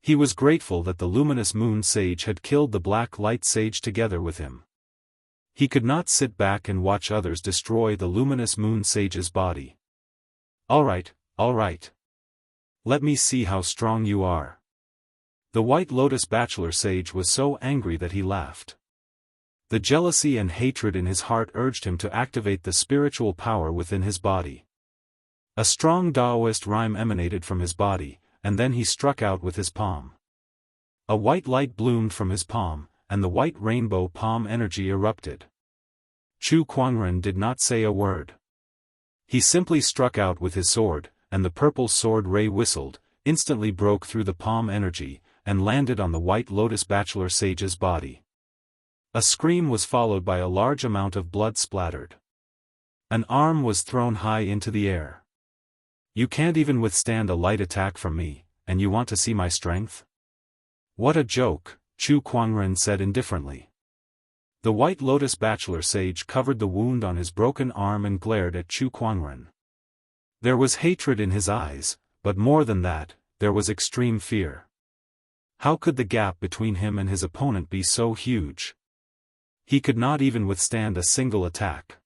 He was grateful that the luminous moon sage had killed the black light sage together with him. He could not sit back and watch others destroy the luminous moon sage's body. All right. Let me see how strong you are. The White Lotus bachelor sage was so angry that he laughed. The jealousy and hatred in his heart urged him to activate the spiritual power within his body. A strong Daoist rhyme emanated from his body, and then he struck out with his palm. A white light bloomed from his palm, and the white rainbow palm energy erupted. Chu Kuangren did not say a word. He simply struck out with his sword, and the purple sword ray whistled, instantly broke through the palm energy, and landed on the White Lotus bachelor sage's body. A scream was followed by a large amount of blood splattered. An arm was thrown high into the air. You can't even withstand a light attack from me, and you want to see my strength? What a joke, Chu Kuangren said indifferently. The White Lotus bachelor sage covered the wound on his broken arm and glared at Chu Kuangren. There was hatred in his eyes, but more than that, there was extreme fear. How could the gap between him and his opponent be so huge? He could not even withstand a single attack.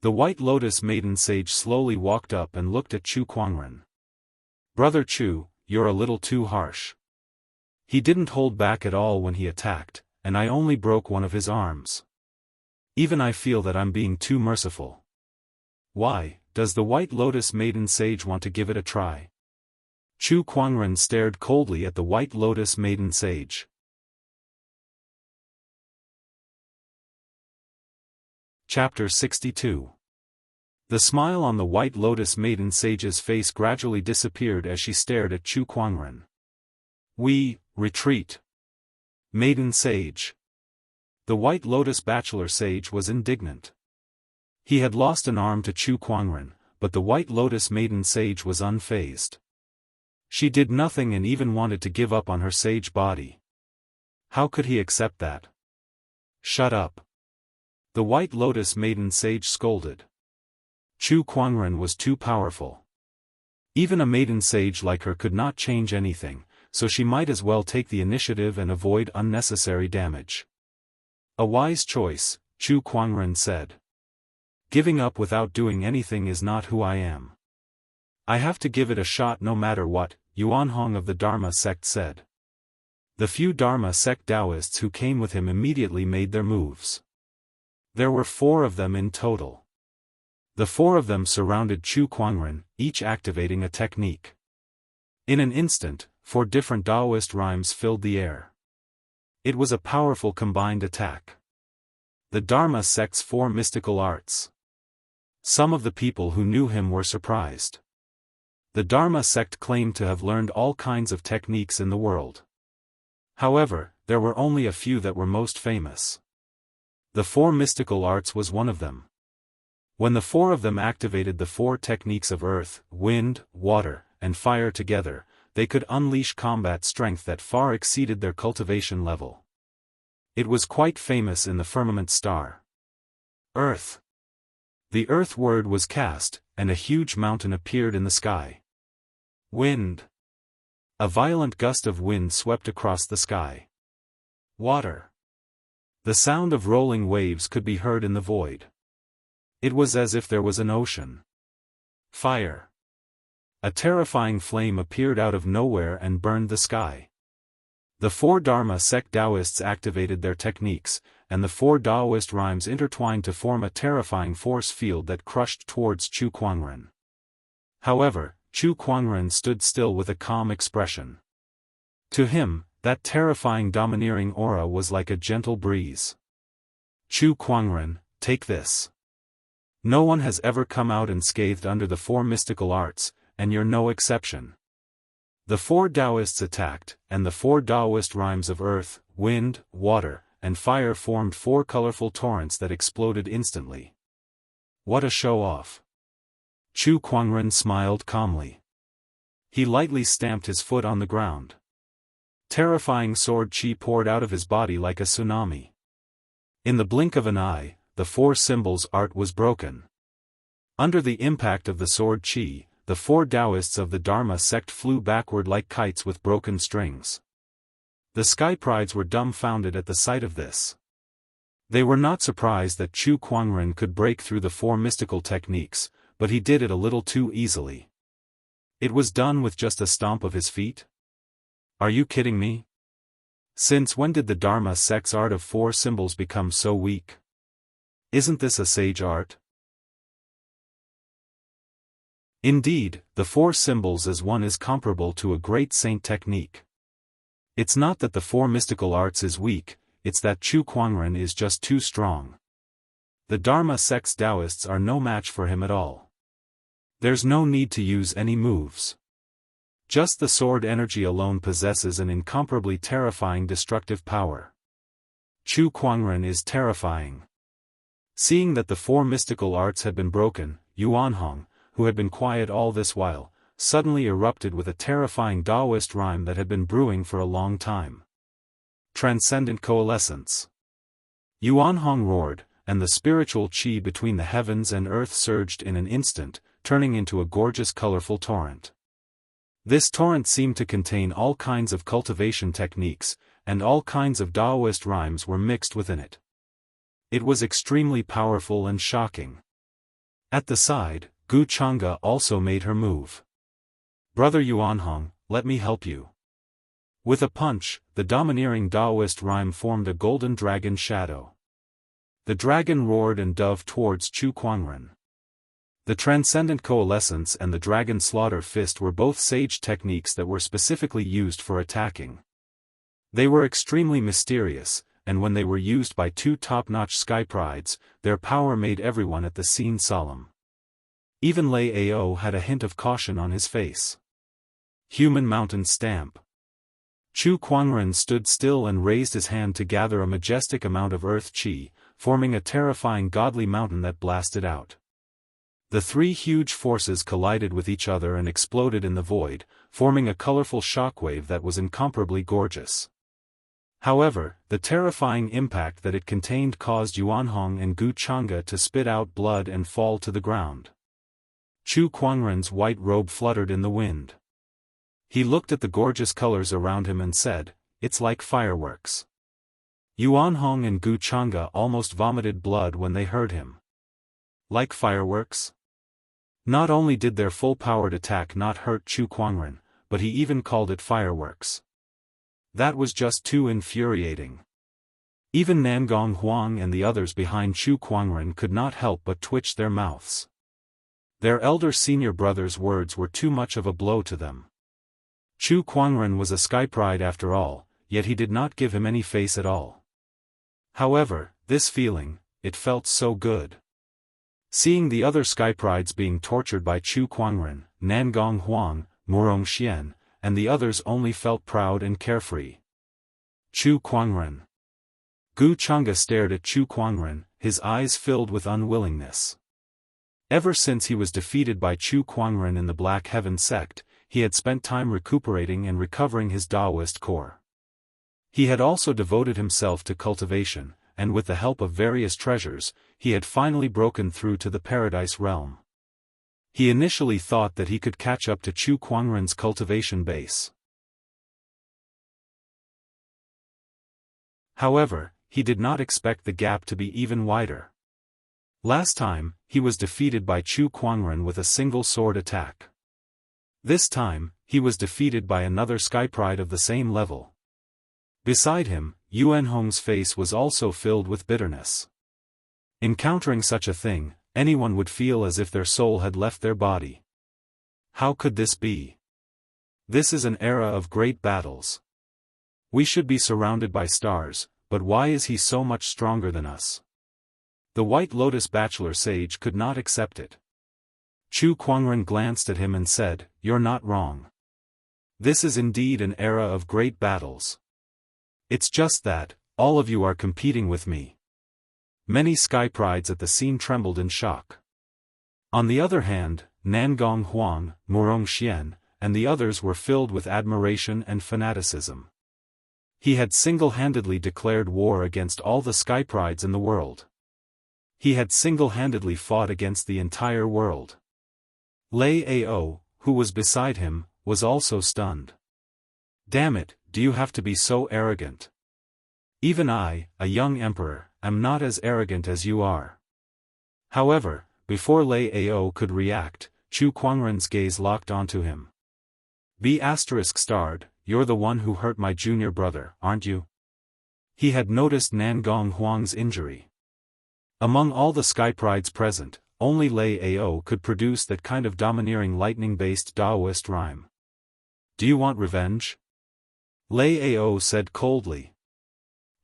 The White Lotus maiden sage slowly walked up and looked at Chu Kuangren. Brother Chu, you're a little too harsh. He didn't hold back at all when he attacked, and I only broke one of his arms. Even I feel that I'm being too merciful. Why, does the White Lotus maiden sage want to give it a try? Chu Kuangren stared coldly at the White Lotus maiden sage. Chapter 62. The smile on the White Lotus maiden sage's face gradually disappeared as she stared at Chu Kuangren. We, retreat. Maiden sage. The White Lotus bachelor sage was indignant. He had lost an arm to Chu Kuangren, but the White Lotus maiden sage was unfazed. She did nothing and even wanted to give up on her sage body. How could he accept that? Shut up. The White Lotus maiden sage scolded. Chu Kuangren was too powerful. Even a maiden sage like her could not change anything, so she might as well take the initiative and avoid unnecessary damage. A wise choice, Chu Kuangren said. Giving up without doing anything is not who I am. I have to give it a shot no matter what, Yuan Hong of the Dharma sect said. The few Dharma sect Daoists who came with him immediately made their moves. There were 4 of them in total. The 4 of them surrounded Chu Kuangren, each activating a technique. In an instant, 4 different Daoist rhymes filled the air. It was a powerful combined attack. The Dharma sect's 4 mystical arts. Some of the people who knew him were surprised. The Dharma sect claimed to have learned all kinds of techniques in the world. However, there were only a few that were most famous. The 4 mystical arts was one of them. When the 4 of them activated the 4 techniques of earth, wind, water, and fire together, they could unleash combat strength that far exceeded their cultivation level. It was quite famous in the firmament star. Earth. The earth word was cast, and a huge mountain appeared in the sky. Wind. A violent gust of wind swept across the sky. Water. The sound of rolling waves could be heard in the void. It was as if there was an ocean. Fire. A terrifying flame appeared out of nowhere and burned the sky. The 4 Dharma sect Daoists activated their techniques, and the 4 Daoist rhymes intertwined to form a terrifying force field that crushed towards Chu Kuangren. However, Chu Kuangren stood still with a calm expression. To him, that terrifying domineering aura was like a gentle breeze. Chu Kuangren, take this. No one has ever come out unscathed under the 4 mystical arts, and you're no exception. The 4 Daoists attacked, and the 4 Daoist rhymes of earth, wind, water, and fire formed 4 colorful torrents that exploded instantly. What a show-off. Chu Kuangren smiled calmly. He lightly stamped his foot on the ground. Terrifying sword chi poured out of his body like a tsunami. In the blink of an eye, the 4 symbols art was broken. Under the impact of the sword chi, the 4 Daoists of the Dharma sect flew backward like kites with broken strings. The sky prides were dumbfounded at the sight of this. They were not surprised that Chu Kuangren could break through the 4 mystical techniques, but he did it a little too easily. It was done with just a stomp of his feet? Are you kidding me? Since when did the Dharma sect's art of 4 symbols become so weak? Isn't this a sage art? Indeed, the 4 symbols as one is comparable to a great saint technique. It's not that the 4 mystical arts is weak, it's that Chu Kuangren is just too strong. The Dharma sect's Daoists are no match for him at all. There's no need to use any moves. Just the sword energy alone possesses an incomparably terrifying destructive power. Chu Kuangren is terrifying. Seeing that the 4 mystical arts had been broken, Yuanhong, who had been quiet all this while, suddenly erupted with a terrifying Daoist rhyme that had been brewing for a long time. Transcendent coalescence. Yuanhong roared, and the spiritual qi between the heavens and earth surged in an instant, turning into a gorgeous colorful torrent. This torrent seemed to contain all kinds of cultivation techniques, and all kinds of Daoist rhymes were mixed within it. It was extremely powerful and shocking. At the side, Gu Chang'e also made her move. Brother Yuanhong, let me help you. With a punch, the domineering Daoist rhyme formed a golden dragon shadow. The dragon roared and dove towards Chu Kuangren. The transcendent coalescence and the dragon slaughter fist were both sage techniques that were specifically used for attacking. They were extremely mysterious, and when they were used by 2 top-notch sky prides, their power made everyone at the scene solemn. Even Lei Ao had a hint of caution on his face. Human mountain stamp. Chu Kuangren stood still and raised his hand to gather a majestic amount of earth qi, forming a terrifying godly mountain that blasted out. The 3 huge forces collided with each other and exploded in the void, forming a colorful shockwave that was incomparably gorgeous. However, the terrifying impact that it contained caused Yuanhong and Gu Chang'e to spit out blood and fall to the ground. Chu Kuangren's white robe fluttered in the wind. He looked at the gorgeous colors around him and said, "It's like fireworks." Yuanhong and Gu Chang'e almost vomited blood when they heard him. Like fireworks? Not only did their full-powered attack not hurt Chu Kuangren, but he even called it fireworks. That was just too infuriating. Even Nangong Huang and the others behind Chu Kuangren could not help but twitch their mouths. Their elder senior brother's words were too much of a blow to them. Chu Kuangren was a sky pride after all, yet he did not give him any face at all. However, this feeling, it felt so good. Seeing the other sky prides being tortured by Chu Kuangren, Nangong Huang, Murong Xian, and the others only felt proud and carefree. Chu Kuangren. Gu Chang'e stared at Chu Kuangren, his eyes filled with unwillingness. Ever since he was defeated by Chu Kuangren in the Black Heaven sect, he had spent time recuperating and recovering his Daoist core. He had also devoted himself to cultivation, and with the help of various treasures, he had finally broken through to the Paradise realm. He initially thought that he could catch up to Chu Kuangren's cultivation base. However, he did not expect the gap to be even wider. Last time, he was defeated by Chu Kuangren with a single sword attack. This time, he was defeated by another sky pride of the same level. Beside him, Yuanhong's face was also filled with bitterness. Encountering such a thing, anyone would feel as if their soul had left their body. How could this be? This is an era of great battles. We should be surrounded by stars, but why is he so much stronger than us? The White Lotus bachelor sage could not accept it. Chu Kuangren glanced at him and said, "You're not wrong. This is indeed an era of great battles. It's just that, all of you are competing with me." Many sky prides at the scene trembled in shock. On the other hand, Nangong Huang, Murong Xian, and the others were filled with admiration and fanaticism. He had single-handedly declared war against all the sky prides in the world. He had single-handedly fought against the entire world. Lei Ao, who was beside him, was also stunned. "Damn it, do you have to be so arrogant? Even I, a young emperor, am not as arrogant as you are." However, before Lei Ao could react, Chu Kuangren's gaze locked onto him. ****, you're the one who hurt my junior brother, aren't you? He had noticed Nangong Huang's injury. Among all the sky prides present, only Lei Ao could produce that kind of domineering lightning-based Daoist rhyme. "Do you want revenge?" Lei Ao said coldly.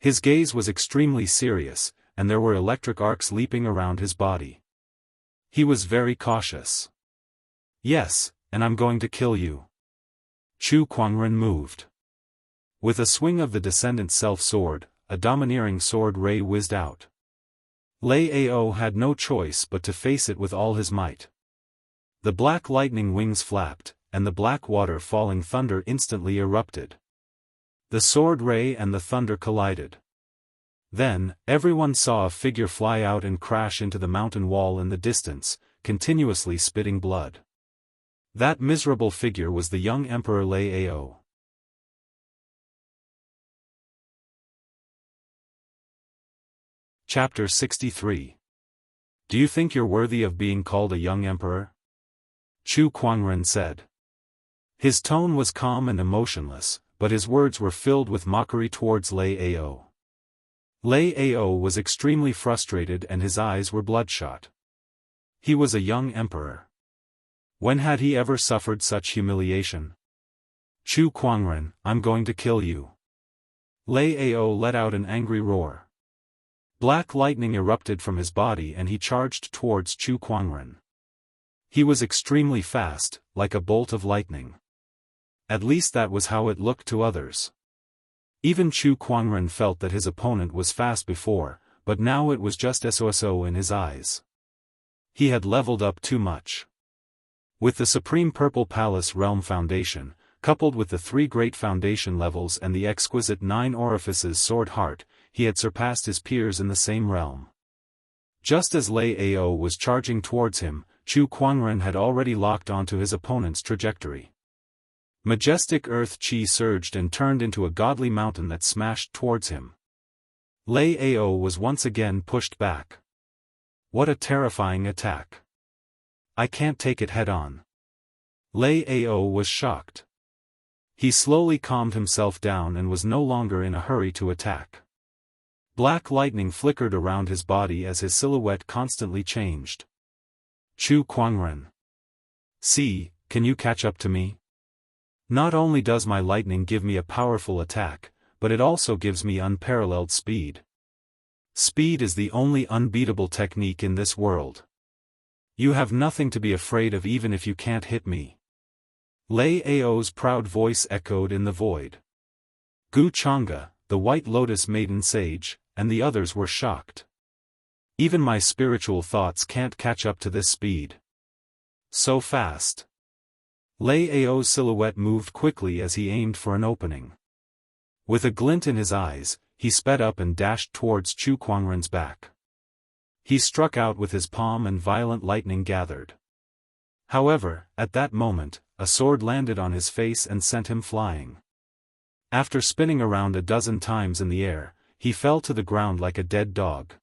His gaze was extremely serious, and there were electric arcs leaping around his body. He was very cautious. "Yes, and I'm going to kill you." Chu Kuangren moved. With a swing of the Descendant self-sword, a domineering sword ray whizzed out. Lei Ao had no choice but to face it with all his might. The black lightning wings flapped, and the black water falling thunder instantly erupted. The sword ray and the thunder collided. Then, everyone saw a figure fly out and crash into the mountain wall in the distance, continuously spitting blood. That miserable figure was the young Emperor Lei Ao. Chapter 63. Do you think you're worthy of being called a young emperor? Chu Kuangren said. His tone was calm and emotionless, but his words were filled with mockery towards Lei Ao. Lei Ao was extremely frustrated and his eyes were bloodshot. He was a young emperor. When had he ever suffered such humiliation? "Chu Kuangren, I'm going to kill you." Lei Ao let out an angry roar. Black lightning erupted from his body and he charged towards Chu Kuangren. He was extremely fast, like a bolt of lightning. At least that was how it looked to others. Even Chu Kuangren felt that his opponent was fast before, but now it was just so in his eyes. He had leveled up too much. With the Supreme Purple Palace Realm Foundation, coupled with the 3 great foundation levels and the exquisite 9 orifices sword heart, he had surpassed his peers in the same realm. Just as Lei Ao was charging towards him, Chu Kuangren had already locked onto his opponent's trajectory. Majestic earth chi surged and turned into a godly mountain that smashed towards him. Lei Ao was once again pushed back. What a terrifying attack. I can't take it head-on. Lei Ao was shocked. He slowly calmed himself down and was no longer in a hurry to attack. Black lightning flickered around his body as his silhouette constantly changed. Chu Kuangren. "See, can you catch up to me? Not only does my lightning give me a powerful attack, but it also gives me unparalleled speed. Speed is the only unbeatable technique in this world. You have nothing to be afraid of even if you can't hit me." Lei Ao's proud voice echoed in the void. Gu Chang'e, the White Lotus Maiden Sage, and the others were shocked. Even my spiritual thoughts can't catch up to this speed. So fast. Lei Ao's silhouette moved quickly as he aimed for an opening. With a glint in his eyes, he sped up and dashed towards Chu Kuangren's back. He struck out with his palm and violent lightning gathered. However, at that moment, a sword landed on his face and sent him flying. After spinning around a dozen times in the air, he fell to the ground like a dead dog.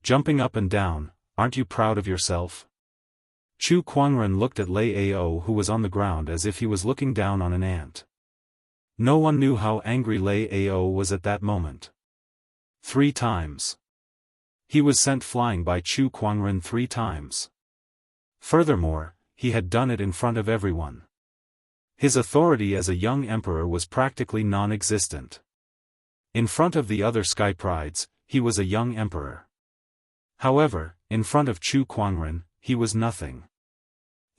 Jumping up and down, "Aren't you proud of yourself?" Chu Kuangren looked at Lei Ao who was on the ground as if he was looking down on an ant. No one knew how angry Lei Ao was at that moment. 3 times. He was sent flying by Chu Kuangren 3 times. Furthermore, he had done it in front of everyone. His authority as a young emperor was practically non-existent. In front of the other sky prides, he was a young emperor. However, in front of Chu Kuangren, he was nothing.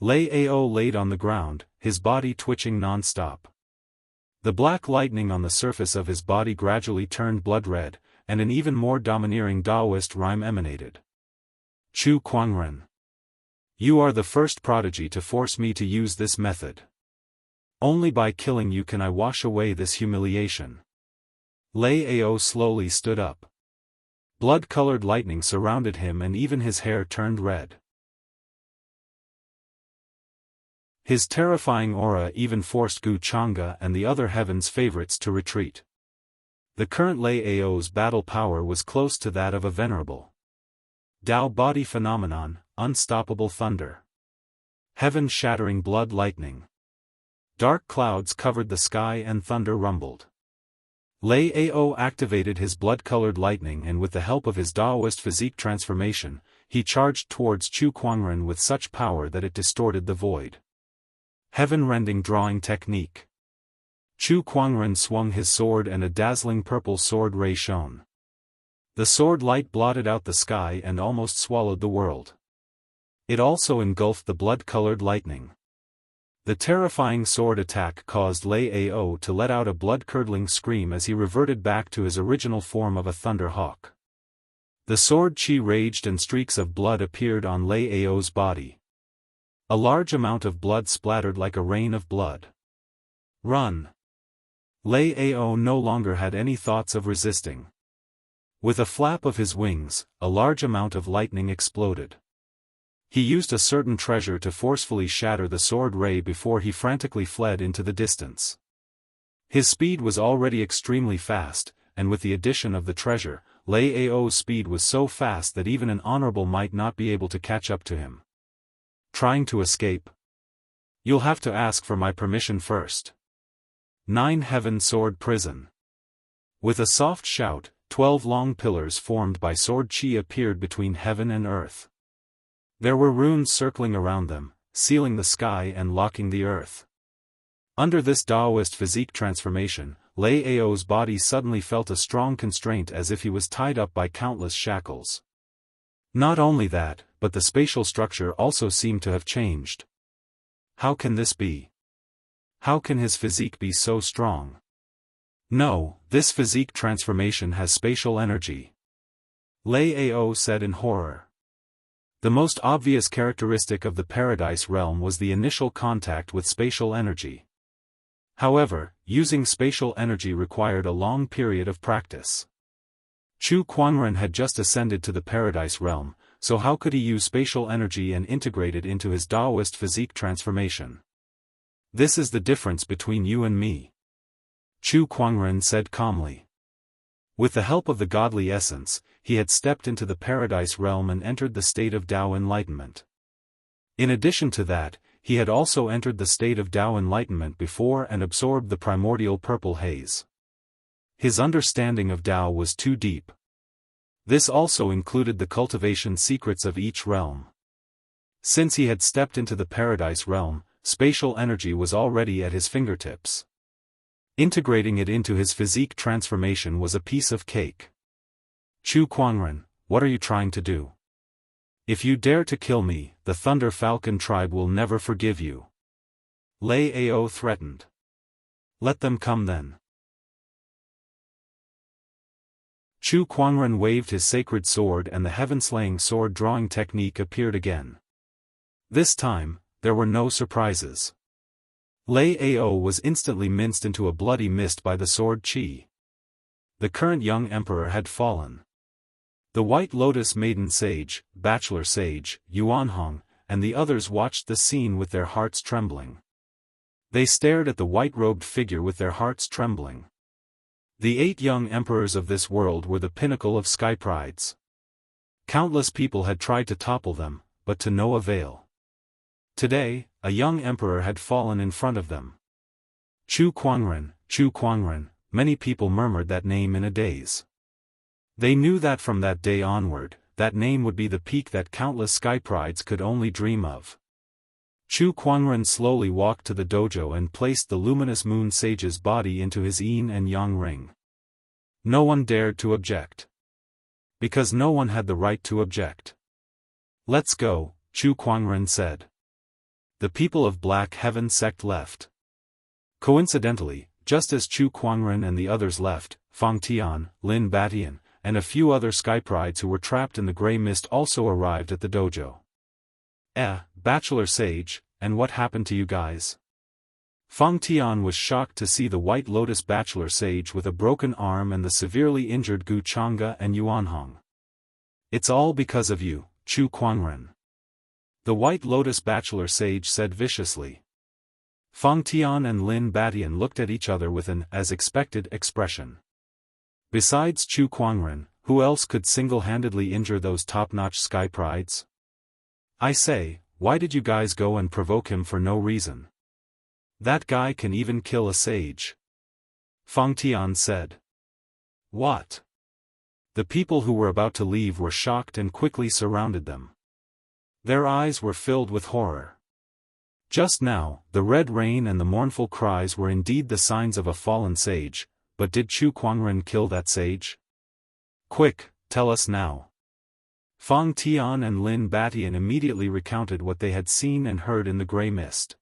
Lei Ao laid on the ground, his body twitching non-stop. The black lightning on the surface of his body gradually turned blood-red, and an even more domineering Daoist rhyme emanated. Chu Kuangren. You are the first prodigy to force me to use this method. Only by killing you can I wash away this humiliation. Lei Ao slowly stood up. Blood-colored lightning surrounded him and even his hair turned red. His terrifying aura even forced Gu Chang'e and the other heaven's favorites to retreat. The current Lei Ao's battle power was close to that of a venerable Dao body phenomenon, unstoppable thunder. Heaven-shattering blood lightning. Dark clouds covered the sky and thunder rumbled. Lei Ao activated his blood-colored lightning and with the help of his Daoist physique transformation, he charged towards Chu Kuangren with such power that it distorted the void. Heaven-rending drawing technique. Chu Kuangren swung his sword and a dazzling purple sword ray shone. The sword light blotted out the sky and almost swallowed the world. It also engulfed the blood-colored lightning. The terrifying sword attack caused Lei Ao to let out a blood-curdling scream as he reverted back to his original form of a thunder hawk. The sword chi raged and streaks of blood appeared on Lei Ao's body. A large amount of blood splattered like a rain of blood. Run! Lei Ao no longer had any thoughts of resisting. With a flap of his wings, a large amount of lightning exploded. He used a certain treasure to forcefully shatter the sword ray before he frantically fled into the distance. His speed was already extremely fast, and with the addition of the treasure, Lei Ao's speed was so fast that even an honorable might not be able to catch up to him. Trying to escape? You'll have to ask for my permission first. 9 Heaven Sword Prison. With a soft shout, 12 long pillars formed by sword chi appeared between heaven and earth. There were runes circling around them, sealing the sky and locking the earth. Under this Daoist physique transformation, Lei Ao's body suddenly felt a strong constraint as if he was tied up by countless shackles. Not only that, but the spatial structure also seemed to have changed. How can this be? How can his physique be so strong? No, this physique transformation has spatial energy. Lei Ao said in horror. The most obvious characteristic of the Paradise realm was the initial contact with spatial energy. However, using spatial energy required a long period of practice. Chu Kuangren had just ascended to the Paradise realm, so how could he use spatial energy and integrate it into his Daoist physique transformation? This is the difference between you and me. Chu Kuangren said calmly. With the help of the godly essence, he had stepped into the Paradise realm and entered the state of Dao enlightenment. In addition to that, he had also entered the state of Dao enlightenment before and absorbed the primordial purple haze. His understanding of Dao was too deep. This also included the cultivation secrets of each realm. Since he had stepped into the Paradise realm, spatial energy was already at his fingertips. Integrating it into his physique transformation was a piece of cake. Chu Kuangren, what are you trying to do? If you dare to kill me, the Thunder Falcon tribe will never forgive you. Lei Ao threatened. Let them come then. Chu Kuangren waved his sacred sword and the heaven-slaying sword-drawing technique appeared again. This time, there were no surprises. Lei Ao was instantly minced into a bloody mist by the sword chi. The current young emperor had fallen. The White Lotus Maiden Sage, Bachelor Sage, Yuanhong, and the others watched the scene with their hearts trembling. They stared at the white-robed figure with their hearts trembling. The 8 young emperors of this world were the pinnacle of sky prides. Countless people had tried to topple them, but to no avail. Today, a young emperor had fallen in front of them. Chu Kuangren, many people murmured that name in a daze. They knew that from that day onward, that name would be the peak that countless sky prides could only dream of. Chu Kuangren slowly walked to the dojo and placed the luminous moon sage's body into his yin and yang ring. No one dared to object. Because no one had the right to object. "Let's go," Chu Kuangren said. The people of Black Heaven sect left. Coincidentally, just as Chu Kuangren and the others left, Fang Tian, Lin Batian, and a few other skyprides who were trapped in the gray mist also arrived at the dojo. Bachelor Sage, and what happened to you guys?" Fang Tian was shocked to see the White Lotus Bachelor Sage with a broken arm and the severely injured Gu Chang'e and Yuanhong. "It's all because of you, Chu Kuangren," the White Lotus Bachelor Sage said viciously. Fang Tian and Lin Batian looked at each other with an as-expected expression. Besides Chu Kuangren, who else could single-handedly injure those top-notch sky prides? "I say, why did you guys go and provoke him for no reason? That guy can even kill a sage," Fang Tian said. "What?" The people who were about to leave were shocked and quickly surrounded them. Their eyes were filled with horror. Just now, the red rain and the mournful cries were indeed the signs of a fallen sage, but did Chu Kuangren kill that sage? "Quick, tell us now." Fang Tian and Lin Batian immediately recounted what they had seen and heard in the gray mist.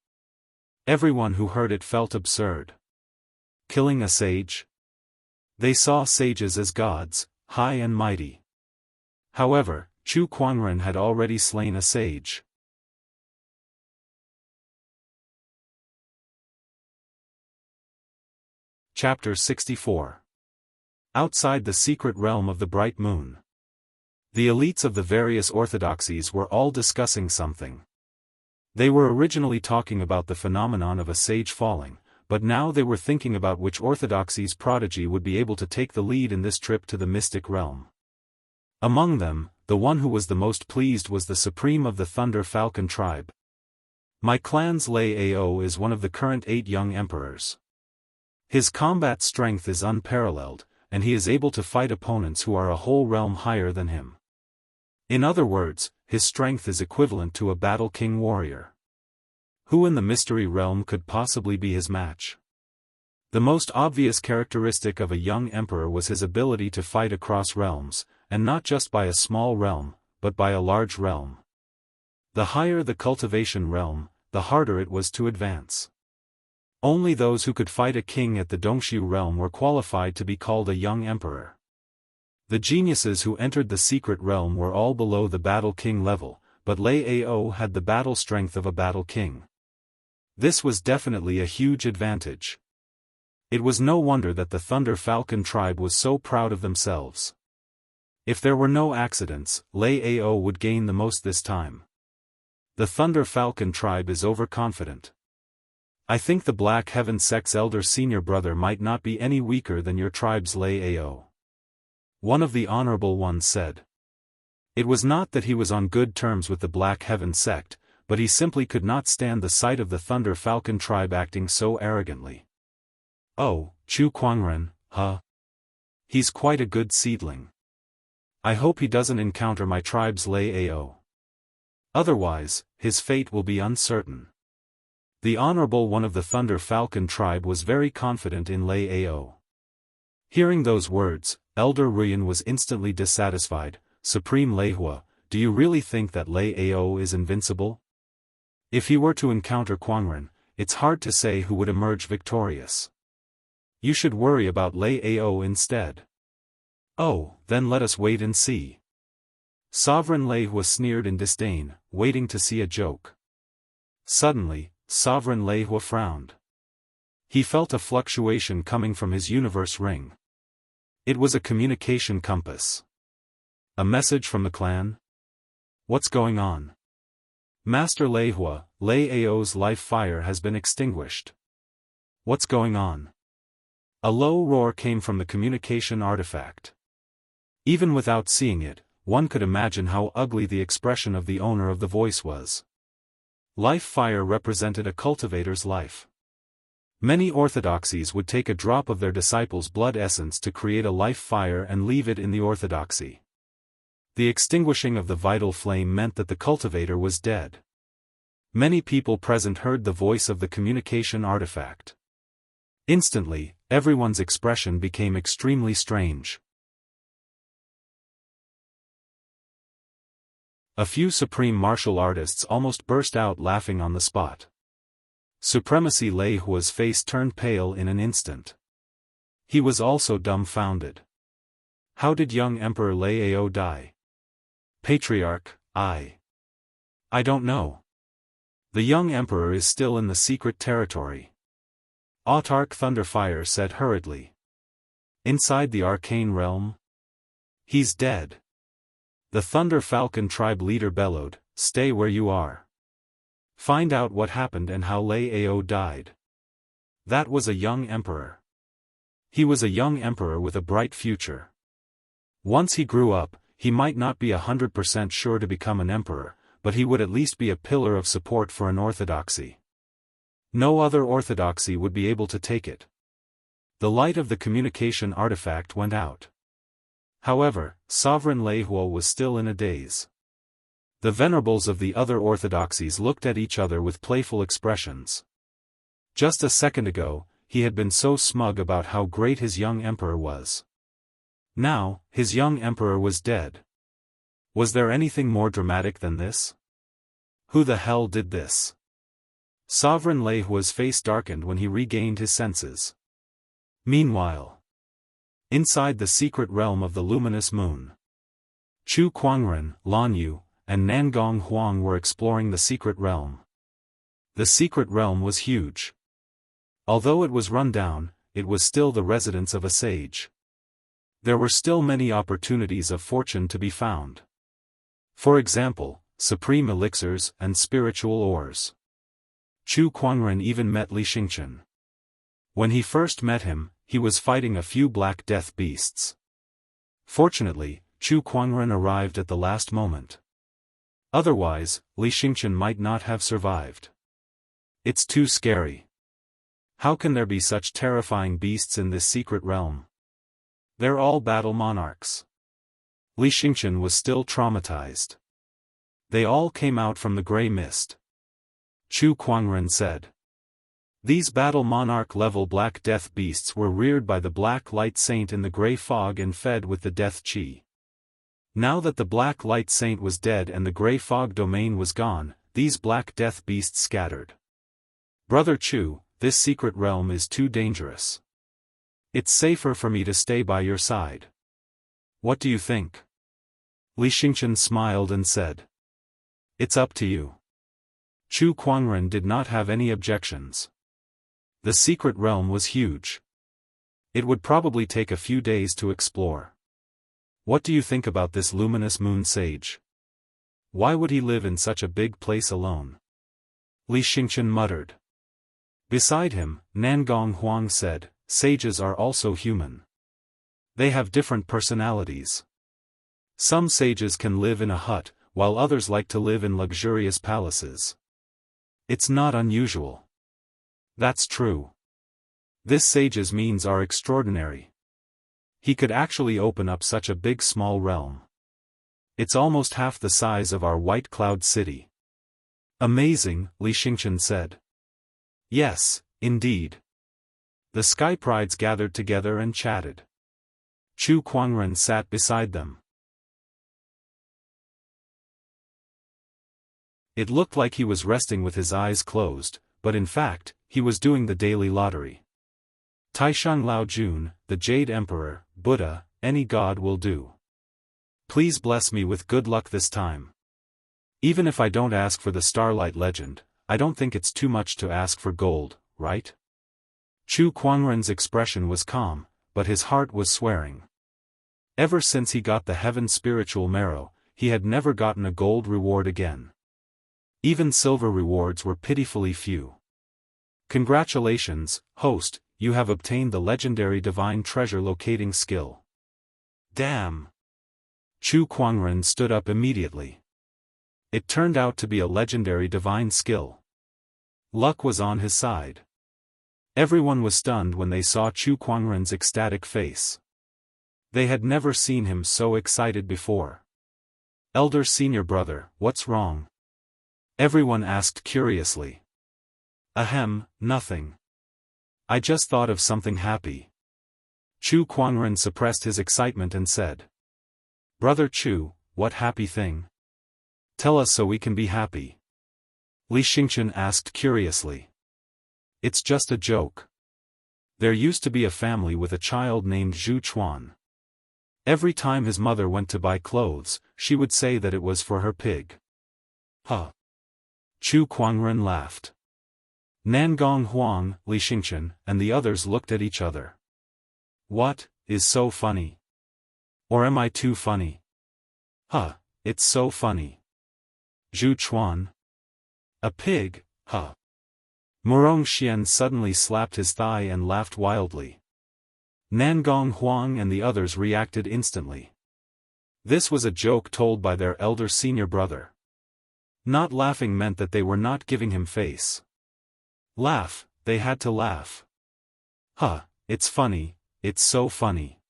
Everyone who heard it felt absurd. Killing a sage? They saw sages as gods, high and mighty. However, Chu Kuangren had already slain a sage. Chapter 64. Outside the secret realm of the bright moon. The elites of the various orthodoxies were all discussing something. They were originally talking about the phenomenon of a sage falling, but now they were thinking about which orthodoxy's prodigy would be able to take the lead in this trip to the mystic realm. Among them, the one who was the most pleased was the supreme of the Thunder Falcon tribe. "My clan's Lei Ao is one of the current 8 young emperors. His combat strength is unparalleled, and he is able to fight opponents who are a whole realm higher than him. In other words, his strength is equivalent to a battle king warrior. Who in the mystery realm could possibly be his match?" The most obvious characteristic of a young emperor was his ability to fight across realms, and not just by a small realm, but by a large realm. The higher the cultivation realm, the harder it was to advance. Only those who could fight a king at the Dongshu realm were qualified to be called a young emperor. The geniuses who entered the secret realm were all below the battle king level, but Lei Ao had the battle strength of a battle king. This was definitely a huge advantage. It was no wonder that the Thunder Falcon tribe was so proud of themselves. If there were no accidents, Lei Ao would gain the most this time. The Thunder Falcon tribe is overconfident. "I think the Black Heaven sect's elder senior brother might not be any weaker than your tribe's Lei Ao," one of the honorable ones said. It was not that he was on good terms with the Black Heaven sect, but he simply could not stand the sight of the Thunder Falcon tribe acting so arrogantly. "Oh, Chu Kuangren, huh? He's quite a good seedling. I hope he doesn't encounter my tribe's Lei Ao. Otherwise, his fate will be uncertain." The honorable one of the Thunder Falcon tribe was very confident in Lei Ao. Hearing those words, Elder Ruyan was instantly dissatisfied. "Supreme Leihua, do you really think that Lei Ao is invincible? If he were to encounter Kuangren, it's hard to say who would emerge victorious. You should worry about Lei Ao instead." "Oh, then let us wait and see." Sovereign Leihua sneered in disdain, waiting to see a joke. Suddenly, Sovereign Leihua frowned. He felt a fluctuation coming from his universe ring. It was a communication compass. A message from the clan? What's going on? "Master Leihua, Lei Ao's life fire has been extinguished." "What's going on?" A low roar came from the communication artifact. Even without seeing it, one could imagine how ugly the expression of the owner of the voice was. Life fire represented a cultivator's life. Many orthodoxies would take a drop of their disciples' blood essence to create a life fire and leave it in the orthodoxy. The extinguishing of the vital flame meant that the cultivator was dead. Many people present heard the voice of the communication artifact. Instantly, everyone's expression became extremely strange. A few supreme martial artists almost burst out laughing on the spot. Supremacy Lei Hua's face turned pale in an instant. He was also dumbfounded. How did young Emperor Lei Ao die? Patriarch, I don't know. The young emperor is still in the secret territory. Autarch Thunderfire said hurriedly. Inside the arcane realm? He's dead. The Thunder Falcon tribe leader bellowed, "Stay where you are. Find out what happened and how Lei Ao died." That was a young emperor. He was a young emperor with a bright future. Once he grew up, he might not be 100% sure to become an emperor, but he would at least be a pillar of support for an orthodoxy. No other orthodoxy would be able to take it. The light of the communication artifact went out. However, Sovereign Lei Hua was still in a daze. The venerables of the other orthodoxies looked at each other with playful expressions. Just a second ago, he had been so smug about how great his young emperor was. Now, his young emperor was dead. Was there anything more dramatic than this? Who the hell did this? Sovereign Lei Hua's face darkened when he regained his senses. Meanwhile, inside the secret realm of the luminous moon, Chu Kuangren, Lan Yu, and Nangong Huang were exploring the secret realm. The secret realm was huge. Although it was run down, it was still the residence of a sage. There were still many opportunities of fortune to be found. For example, supreme elixirs and spiritual ores. Chu Kuangren even met Li Xingchen. When he first met him, he was fighting a few Black Death beasts. Fortunately, Chu Kuangren arrived at the last moment. Otherwise, Li Xingchen might not have survived. It's too scary. How can there be such terrifying beasts in this secret realm? They're all battle monarchs. Li Xingchen was still traumatized. They all came out from the gray mist. Chu Kuangren said. These battle monarch-level Black Death beasts were reared by the Black Light Saint in the Grey Fog and fed with the Death Chi. Now that the Black Light Saint was dead and the Grey Fog domain was gone, these Black Death beasts scattered. Brother Chu, this secret realm is too dangerous. It's safer for me to stay by your side. What do you think? Li Xingchen smiled and said. It's up to you. Chu Kuangren did not have any objections. The secret realm was huge. It would probably take a few days to explore. What do you think about this luminous moon sage? Why would he live in such a big place alone? Li Xingchen muttered. Beside him, Nangong Huang said, sages are also human. They have different personalities. Some sages can live in a hut, while others like to live in luxurious palaces. It's not unusual. That's true. This sage's means are extraordinary. He could actually open up such a big small realm. It's almost half the size of our White Cloud City. Amazing, Li Xingchen said. Yes, indeed. The Sky Prides gathered together and chatted. Chu Kuangren sat beside them. It looked like he was resting with his eyes closed, but in fact, he was doing the daily lottery. Taishang Lao Jun, the Jade Emperor, Buddha, any god will do. Please bless me with good luck this time. Even if I don't ask for the Starlight Legend, I don't think it's too much to ask for gold, right? Chu Kuangren's expression was calm, but his heart was swearing. Ever since he got the Heaven Spiritual Marrow, he had never gotten a gold reward again. Even silver rewards were pitifully few. Congratulations, host, you have obtained the legendary divine treasure locating skill. Damn! Chu Kuangren stood up immediately. It turned out to be a legendary divine skill. Luck was on his side. Everyone was stunned when they saw Chu Kuangren's ecstatic face. They had never seen him so excited before. Elder senior brother, what's wrong? Everyone asked curiously. Ahem, nothing. I just thought of something happy. Chu Kuangren suppressed his excitement and said. Brother Chu, what happy thing? Tell us so we can be happy. Li Xingchen asked curiously. It's just a joke. There used to be a family with a child named Zhu Chuan. Every time his mother went to buy clothes, she would say that it was for her pig. Huh. Chu Kuangren laughed. Nangong Huang, Li Xingchen, and the others looked at each other. What, is so funny? Or am I too funny? Huh, it's so funny. Zhu Chuan? A pig, huh? Murong Xian suddenly slapped his thigh and laughed wildly. Nangong Huang and the others reacted instantly. This was a joke told by their elder senior brother. Not laughing meant that they were not giving him face. Laugh, they had to laugh. Huh, it's funny, it's so funny.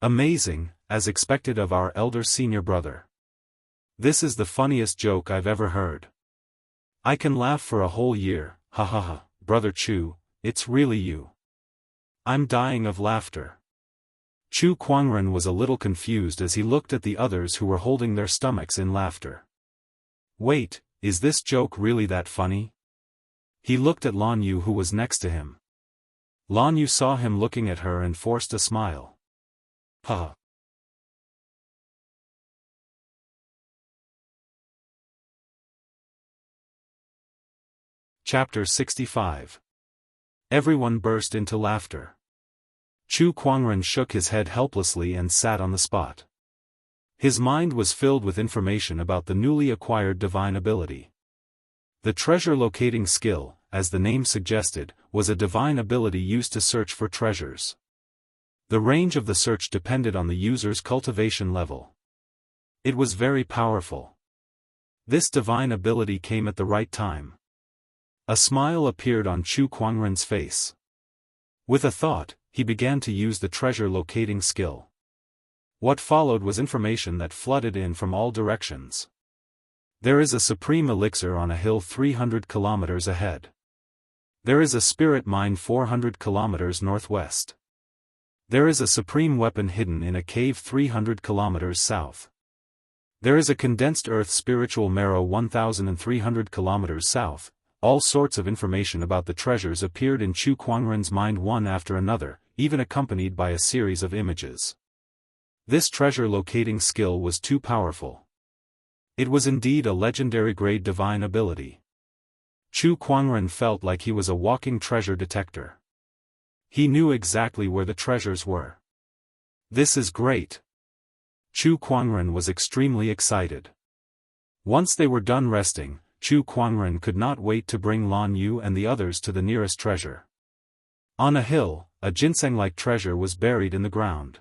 Amazing, as expected of our elder senior brother. This is the funniest joke I've ever heard. I can laugh for a whole year, ha ha ha, Brother Chu, it's really you. I'm dying of laughter. Chu Kuangren was a little confused as he looked at the others who were holding their stomachs in laughter. Wait, is this joke really that funny? He looked at Lan Yu who was next to him. Lan Yu saw him looking at her and forced a smile. Ha. Chapter 65. Everyone burst into laughter. Chu Kuangren shook his head helplessly and sat on the spot. His mind was filled with information about the newly acquired divine ability. The treasure-locating skill, as the name suggested, was a divine ability used to search for treasures. The range of the search depended on the user's cultivation level. It was very powerful. This divine ability came at the right time. A smile appeared on Chu Kuangren's face. With a thought, he began to use the treasure-locating skill. What followed was information that flooded in from all directions. There is a supreme elixir on a hill 300 kilometers ahead. There is a spirit mine 400 kilometers northwest. There is a supreme weapon hidden in a cave 300 kilometers south. There is a condensed earth spiritual marrow 1,300 kilometers south. All sorts of information about the treasures appeared in Chu Kuangren's mind one after another, even accompanied by a series of images. This treasure-locating skill was too powerful. It was indeed a legendary-grade divine ability. Chu Kuangren felt like he was a walking treasure detector. He knew exactly where the treasures were. This is great. Chu Kuangren was extremely excited. Once they were done resting, Chu Kuangren could not wait to bring Lan Yu and the others to the nearest treasure. On a hill, a ginseng-like treasure was buried in the ground.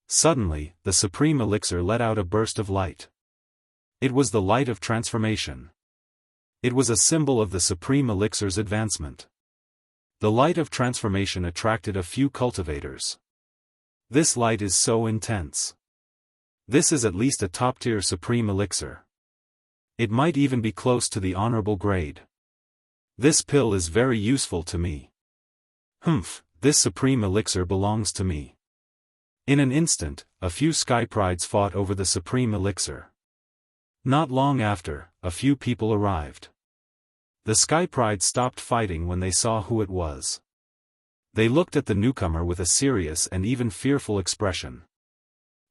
Suddenly, the supreme elixir let out a burst of light. It was the light of transformation. It was a symbol of the supreme elixir's advancement. The light of transformation attracted a few cultivators. This light is so intense. This is at least a top-tier supreme elixir. It might even be close to the honorable grade. This pill is very useful to me. Humph, this supreme elixir belongs to me. In an instant, a few sky prides fought over the supreme elixir. Not long after, a few people arrived. The sky prides stopped fighting when they saw who it was. They looked at the newcomer with a serious and even fearful expression.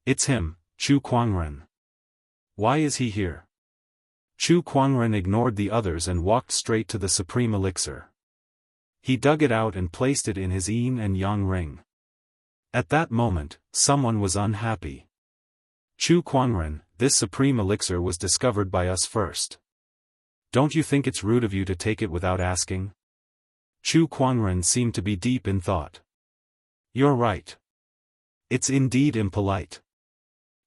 It's him, Chu Kuangren. Why is he here? Chu Kuangren ignored the others and walked straight to the supreme elixir. He dug it out and placed it in his yin and yang ring. At that moment, someone was unhappy. Chu Kuangren, this supreme elixir was discovered by us first. Don't you think it's rude of you to take it without asking? Chu Kuangren seemed to be deep in thought. You're right. It's indeed impolite.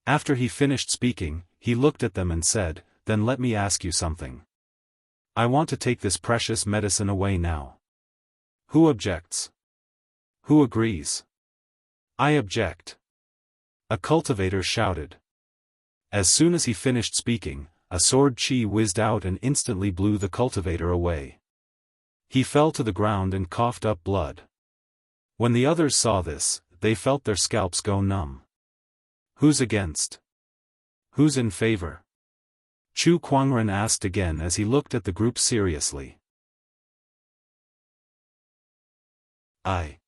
After he finished speaking, he looked at them and said, then let me ask you something. I want to take this precious medicine away now. Who objects? Who agrees? I object. A cultivator shouted. As soon as he finished speaking, a sword chi whizzed out and instantly blew the cultivator away. He fell to the ground and coughed up blood. When the others saw this, they felt their scalps go numb. Who's against? Who's in favor? Chu Kuangren asked again as he looked at the group seriously. I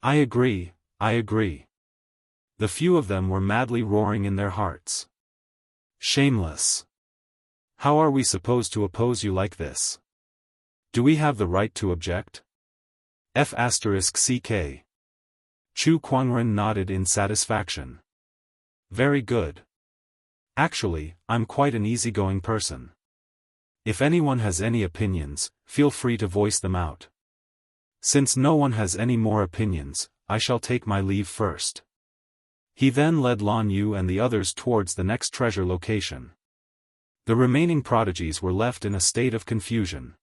agree, I agree. The few of them were madly roaring in their hearts. Shameless. How are we supposed to oppose you like this? Do we have the right to object? F***ck. Chu Kuangren nodded in satisfaction. Very good. Actually, I'm quite an easygoing person. If anyone has any opinions, feel free to voice them out. Since no one has any more opinions, I shall take my leave first. He then led Lan Yu and the others towards the next treasure location. The remaining prodigies were left in a state of confusion.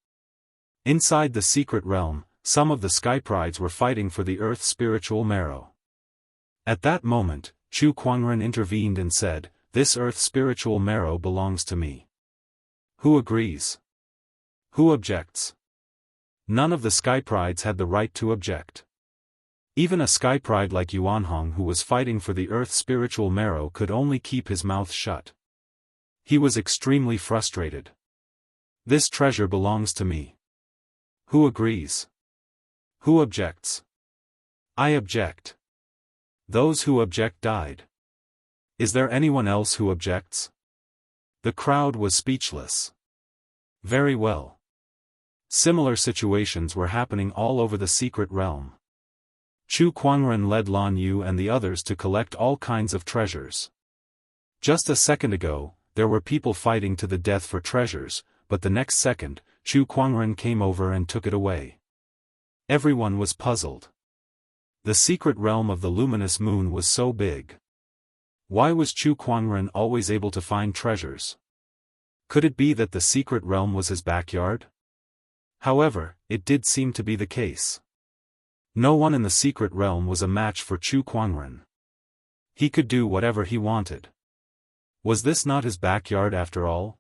Inside the secret realm, some of the sky prides were fighting for the earth's spiritual marrow. At that moment, Chu Kuangren intervened and said, "This earth's spiritual marrow belongs to me." Who agrees? Who objects? None of the sky prides had the right to object. Even a sky pride like Yuanhong who was fighting for the earth's spiritual marrow could only keep his mouth shut. He was extremely frustrated. This treasure belongs to me. Who agrees? Who objects? I object. Those who object died. Is there anyone else who objects? The crowd was speechless. Very well. Similar situations were happening all over the secret realm. Chu Kuangren led Lan Yu and the others to collect all kinds of treasures. Just a second ago, there were people fighting to the death for treasures, but the next second, Chu Kuangren came over and took it away. Everyone was puzzled. The secret realm of the luminous moon was so big. Why was Chu Kuangren always able to find treasures? Could it be that the secret realm was his backyard? However, it did seem to be the case. No one in the secret realm was a match for Chu Kuangren. He could do whatever he wanted. Was this not his backyard after all?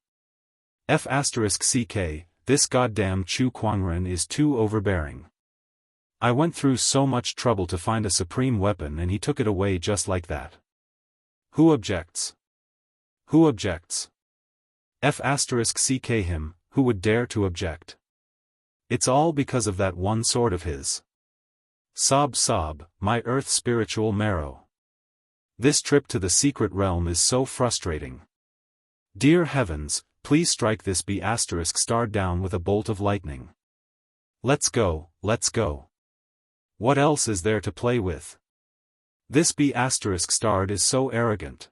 F***ck, this goddamn Chu Kuangren is too overbearing. I went through so much trouble to find a supreme weapon and he took it away just like that. Who objects? Who objects? F***ck him, who would dare to object? It's all because of that one sword of his. Sob sob, my earth spiritual marrow. This trip to the secret realm is so frustrating. Dear heavens, please strike this B** star down with a bolt of lightning. Let's go, let's go. What else is there to play with? This B** starred is so arrogant.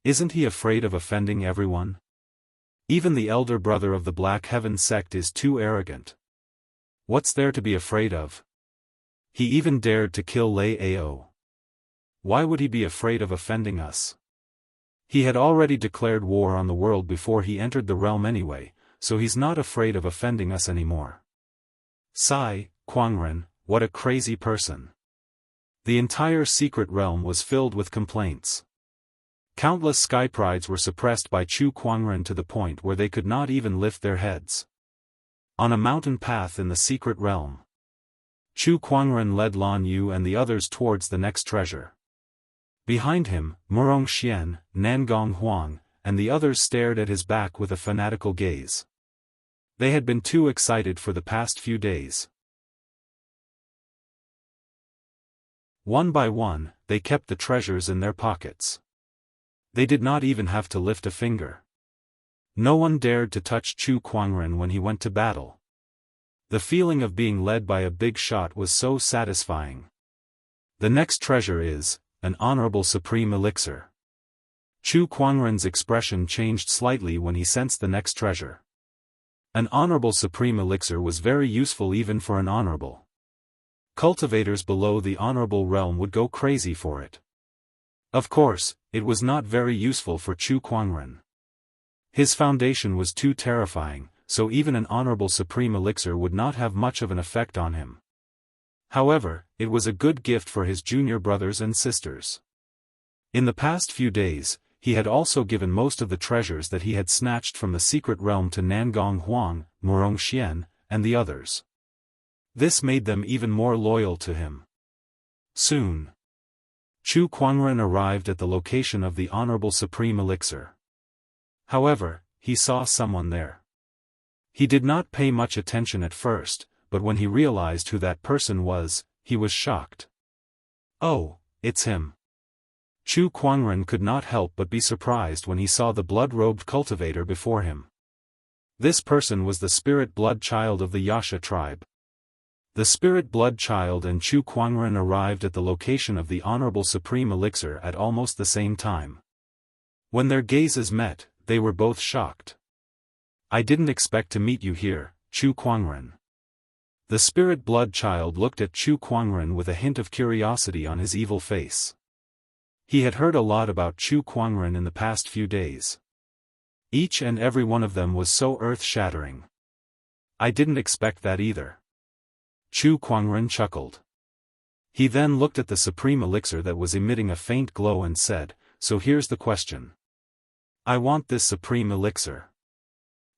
Isn't he afraid of offending everyone? Even the elder brother of the Black Heaven sect is too arrogant. What's there to be afraid of? He even dared to kill Lei Ao. Why would he be afraid of offending us? He had already declared war on the world before he entered the realm anyway, so he's not afraid of offending us anymore. Sigh, Kuangren, what a crazy person. The entire secret realm was filled with complaints. Countless sky prides were suppressed by Chu Kuangren to the point where they could not even lift their heads. On a mountain path in the secret realm, Chu Kuangren led Lan Yu and the others towards the next treasure. Behind him, Murong Xian, Nangong Huang, and the others stared at his back with a fanatical gaze. They had been too excited for the past few days. One by one, they kept the treasures in their pockets. They did not even have to lift a finger. No one dared to touch Chu Kuangren when he went to battle. The feeling of being led by a big shot was so satisfying. The next treasure is an honorable supreme elixir. Chu Kuangren's expression changed slightly when he sensed the next treasure. An honorable supreme elixir was very useful even for an honorable. Cultivators below the honorable realm would go crazy for it. Of course, it was not very useful for Chu Kuangren. His foundation was too terrifying, so even an honorable supreme elixir would not have much of an effect on him. However, it was a good gift for his junior brothers and sisters. In the past few days, he had also given most of the treasures that he had snatched from the secret realm to Nangong Huang, Murong Xian, and the others. This made them even more loyal to him. Soon, Chu Kuangren arrived at the location of the Honorable Supreme Elixir. However, he saw someone there. He did not pay much attention at first, but when he realized who that person was, he was shocked. Oh, it's him. Chu Kuangren could not help but be surprised when he saw the blood-robed cultivator before him. This person was the spirit blood child of the Yasha tribe. The spirit blood child and Chu Kuangren arrived at the location of the Honorable Supreme Elixir at almost the same time. When their gazes met, they were both shocked. I didn't expect to meet you here, Chu Kuangren. The spirit blood child looked at Chu Kuangren with a hint of curiosity on his evil face. He had heard a lot about Chu Kuangren in the past few days. Each and every one of them was so earth-shattering. I didn't expect that either. Chu Kuangren chuckled. He then looked at the supreme elixir that was emitting a faint glow and said, "So here's the question. I want this supreme elixir.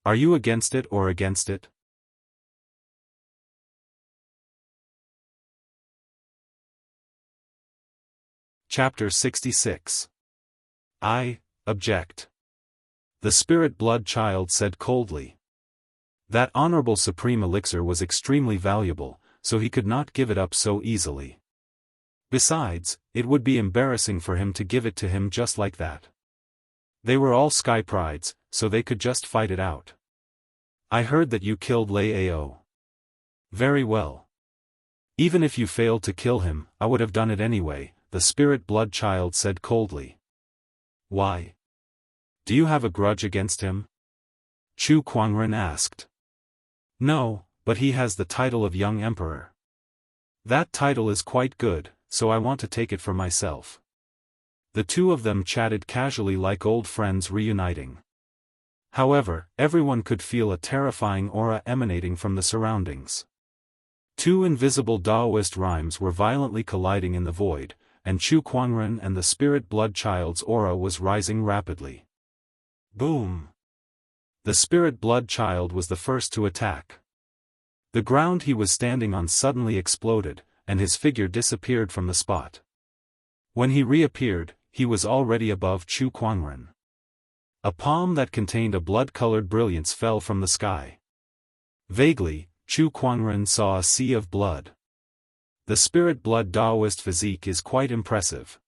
Are you against it or against it?" Chapter 66. I object. The spirit blood child said coldly. That honorable supreme elixir was extremely valuable, so he could not give it up so easily. Besides, it would be embarrassing for him to give it to him just like that. They were all sky prides, so they could just fight it out. I heard that you killed Lei Ao. Very well. Even if you failed to kill him, I would have done it anyway, the spirit blood child said coldly. Why? Do you have a grudge against him? Chu Kuangren asked. No, but he has the title of young emperor. That title is quite good, so I want to take it for myself. The two of them chatted casually like old friends reuniting. However, everyone could feel a terrifying aura emanating from the surroundings. Two invisible Daoist rhymes were violently colliding in the void, and Chu Kuangren and the spirit blood child's aura was rising rapidly. Boom! The spirit blood child was the first to attack. The ground he was standing on suddenly exploded, and his figure disappeared from the spot. When he reappeared, he was already above Chu Kuangren. A palm that contained a blood-colored brilliance fell from the sky. Vaguely, Chu Kuangren saw a sea of blood. The spirit blood Daoist physique is quite impressive.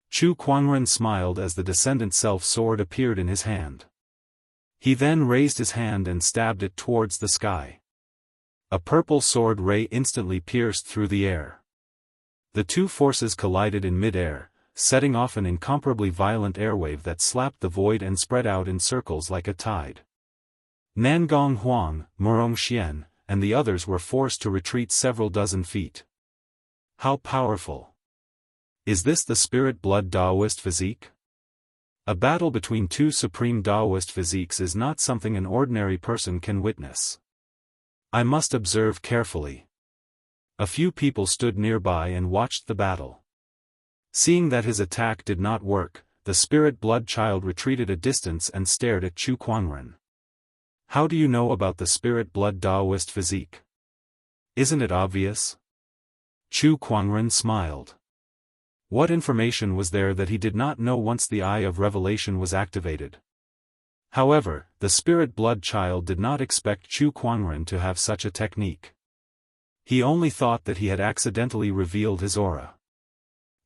Chu Kuangren smiled as the descendant self-sword appeared in his hand. He then raised his hand and stabbed it towards the sky. A purple sword ray instantly pierced through the air. The two forces collided in mid-air, setting off an incomparably violent airwave that slapped the void and spread out in circles like a tide. Nangong Huang, Murong Xian, and the others were forced to retreat several dozen feet. How powerful! Is this the spirit blood Daoist physique? A battle between two supreme Daoist physiques is not something an ordinary person can witness. I must observe carefully. A few people stood nearby and watched the battle. Seeing that his attack did not work, the spirit blood child retreated a distance and stared at Chu Kuangren. How do you know about the spirit blood Daoist physique? Isn't it obvious? Chu Kuangren smiled. What information was there that he did not know once the Eye of Revelation was activated? However, the spirit blood child did not expect Chu Kuangren to have such a technique. He only thought that he had accidentally revealed his aura.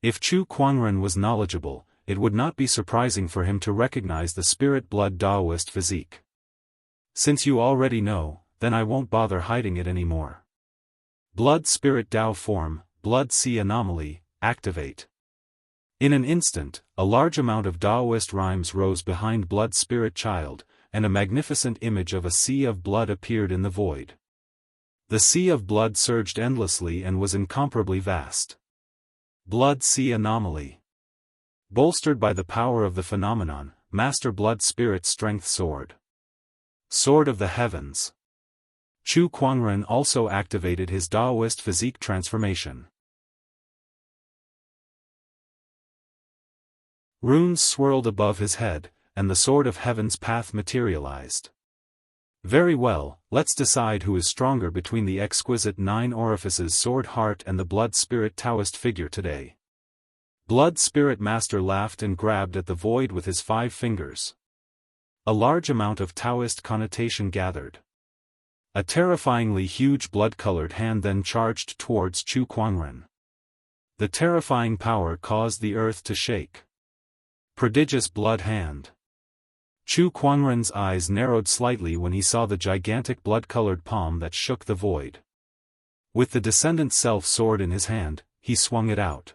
If Chu Kuangren was knowledgeable, it would not be surprising for him to recognize the spirit blood Daoist physique. Since you already know, then I won't bother hiding it anymore. Blood Spirit Dao form, Blood Sea Anomaly, activate. In an instant, a large amount of Daoist rhymes rose behind Blood Spirit Child, and a magnificent image of a sea of blood appeared in the void. The sea of blood surged endlessly and was incomparably vast. Blood Sea Anomaly. Bolstered by the power of the phenomenon, Master Blood Spirit Strength Sword. Sword of the Heavens. Chu Kuangren also activated his Daoist physique transformation. Runes swirled above his head, and the sword of heaven's path materialized. Very well, let's decide who is stronger between the exquisite 9 orifices sword heart and the blood spirit Daoist figure today. Blood Spirit Master laughed and grabbed at the void with his 5 fingers. A large amount of Daoist connotation gathered. A terrifyingly huge blood-colored hand then charged towards Chu Kuangren. The terrifying power caused the earth to shake. Prodigious blood hand. Chu Kuangren's eyes narrowed slightly when he saw the gigantic blood-colored palm that shook the void. With the Descendant Self sword in his hand, he swung it out.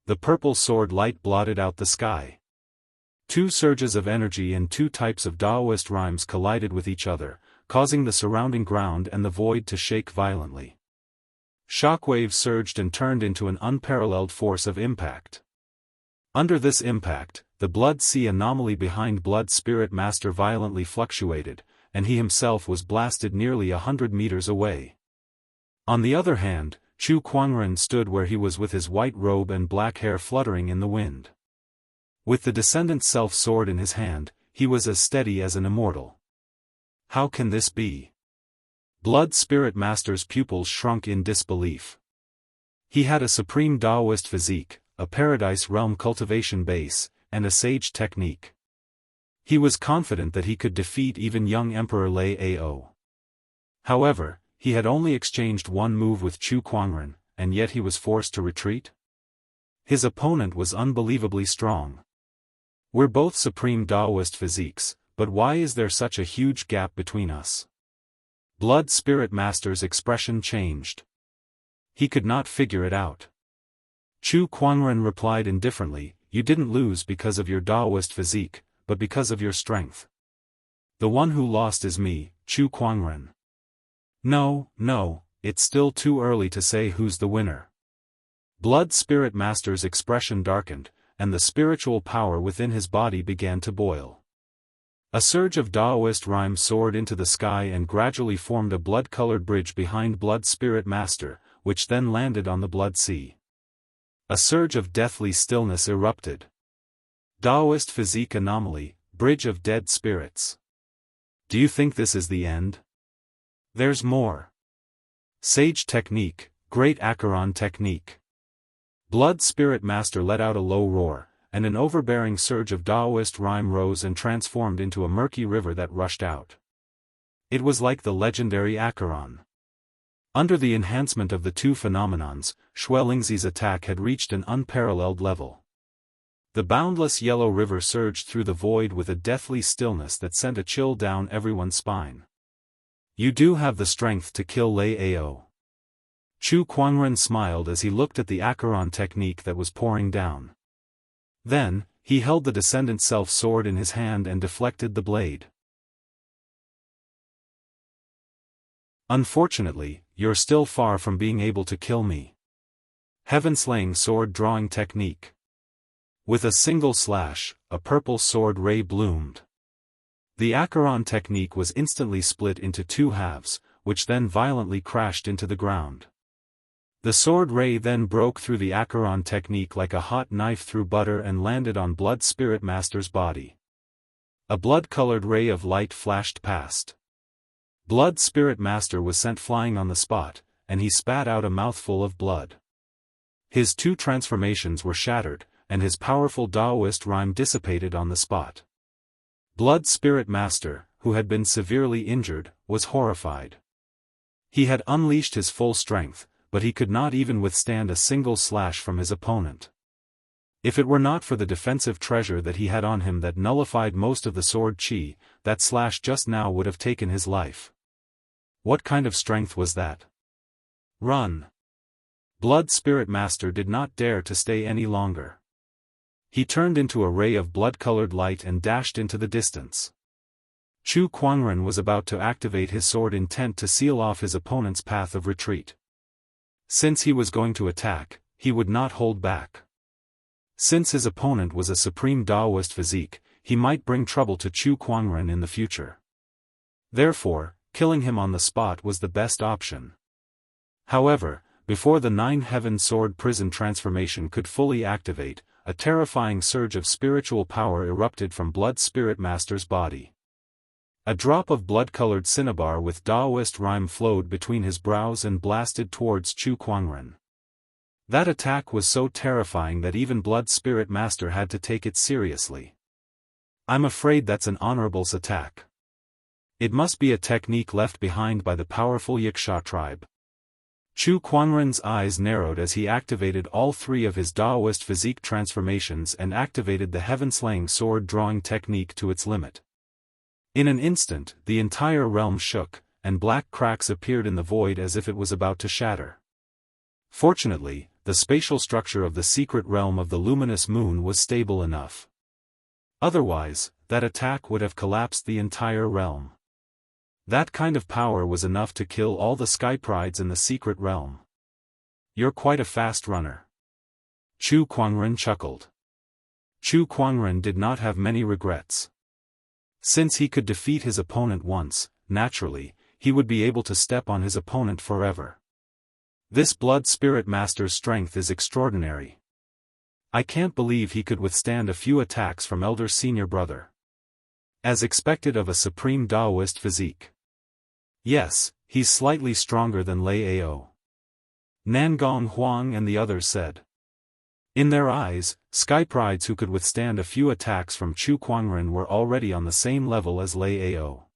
The purple sword light blotted out the sky. 2 surges of energy and 2 types of Daoist rhymes collided with each other, causing the surrounding ground and the void to shake violently. Shockwaves surged and turned into an unparalleled force of impact. Under this impact, the blood sea anomaly behind Blood Spirit Master violently fluctuated, and he himself was blasted nearly 100 meters away. On the other hand, Chu Kuangren stood where he was with his white robe and black hair fluttering in the wind. With the Descendant Self sword in his hand, he was as steady as an immortal. How can this be? Blood Spirit Master's pupils shrunk in disbelief. He had a supreme Daoist physique, a Paradise Realm cultivation base, and a sage technique. He was confident that he could defeat even young Emperor Lei Ao. However, he had only exchanged 1 move with Chu Kuangren, and yet he was forced to retreat? His opponent was unbelievably strong. We're both supreme Daoist physiques, but why is there such a huge gap between us? Blood Spirit Master's expression changed. He could not figure it out. Chu Kuangren replied indifferently, "You didn't lose because of your Daoist physique, but because of your strength. The one who lost is me, Chu Kuangren." No, it's still too early to say who's the winner. Blood Spirit Master's expression darkened, and the spiritual power within his body began to boil. A surge of Daoist rhyme soared into the sky and gradually formed a blood-colored bridge behind Blood Spirit Master, which then landed on the blood sea. A surge of deathly stillness erupted. Daoist physique anomaly, bridge of dead spirits. Do you think this is the end? There's more. Sage technique, great Acheron technique. Blood Spirit Master let out a low roar, and an overbearing surge of Daoist rhyme rose and transformed into a murky river that rushed out. It was like the legendary Acheron. Under the enhancement of the 2 phenomenons, Xuelingzi's attack had reached an unparalleled level. The boundless yellow river surged through the void with a deathly stillness that sent a chill down everyone's spine. You do have the strength to kill Lei Ao. Chu Kuangren smiled as he looked at the Acheron technique that was pouring down. Then, he held the Descendant Self sword in his hand and deflected the blade. Unfortunately, you're still far from being able to kill me. Heaven-slaying sword drawing technique. With a single slash, a purple sword ray bloomed. The Acheron technique was instantly split into 2 halves, which then violently crashed into the ground. The sword ray then broke through the Acheron technique like a hot knife through butter and landed on Blood Spirit Master's body. A blood-colored ray of light flashed past. Blood Spirit Master was sent flying on the spot, and he spat out a mouthful of blood. His 2 transformations were shattered, and his powerful Daoist rhyme dissipated on the spot. Blood Spirit Master, who had been severely injured, was horrified. He had unleashed his full strength, but he could not even withstand a single slash from his opponent. If it were not for the defensive treasure that he had on him that nullified most of the sword chi, that slash just now would have taken his life. What kind of strength was that? Run! Blood Spirit Master did not dare to stay any longer. He turned into a ray of blood-colored light and dashed into the distance. Chu Kuangren was about to activate his sword intent to seal off his opponent's path of retreat. Since he was going to attack, he would not hold back. Since his opponent was a supreme Daoist physique, he might bring trouble to Chu Kuangren in the future. Therefore, killing him on the spot was the best option. However, before the 9 Heaven Sword Prison transformation could fully activate, a terrifying surge of spiritual power erupted from Blood Spirit Master's body. A drop of blood-colored cinnabar with Daoist rhyme flowed between his brows and blasted towards Chu Kuangren. That attack was so terrifying that even Blood Spirit Master had to take it seriously. I'm afraid that's an honorable's attack. It must be a technique left behind by the powerful Wuxia tribe. Chu Kuangren's eyes narrowed as he activated all three of his Daoist physique transformations and activated the heaven-slaying sword-drawing technique to its limit. In an instant, the entire realm shook, and black cracks appeared in the void as if it was about to shatter. Fortunately, the spatial structure of the secret realm of the luminous moon was stable enough. Otherwise, that attack would have collapsed the entire realm. That kind of power was enough to kill all the sky prides in the secret realm. You're quite a fast runner. Chu Kuangren chuckled. Chu Kuangren did not have many regrets. Since he could defeat his opponent once, naturally, he would be able to step on his opponent forever. This Blood Spirit Master's strength is extraordinary. I can't believe he could withstand a few attacks from Elder Senior Brother. As expected of a supreme Daoist physique. Yes, he's slightly stronger than Lei Ao. Nangong Huang and the others said. In their eyes, sky prides who could withstand a few attacks from Chu Kuangren were already on the same level as Lei Ao.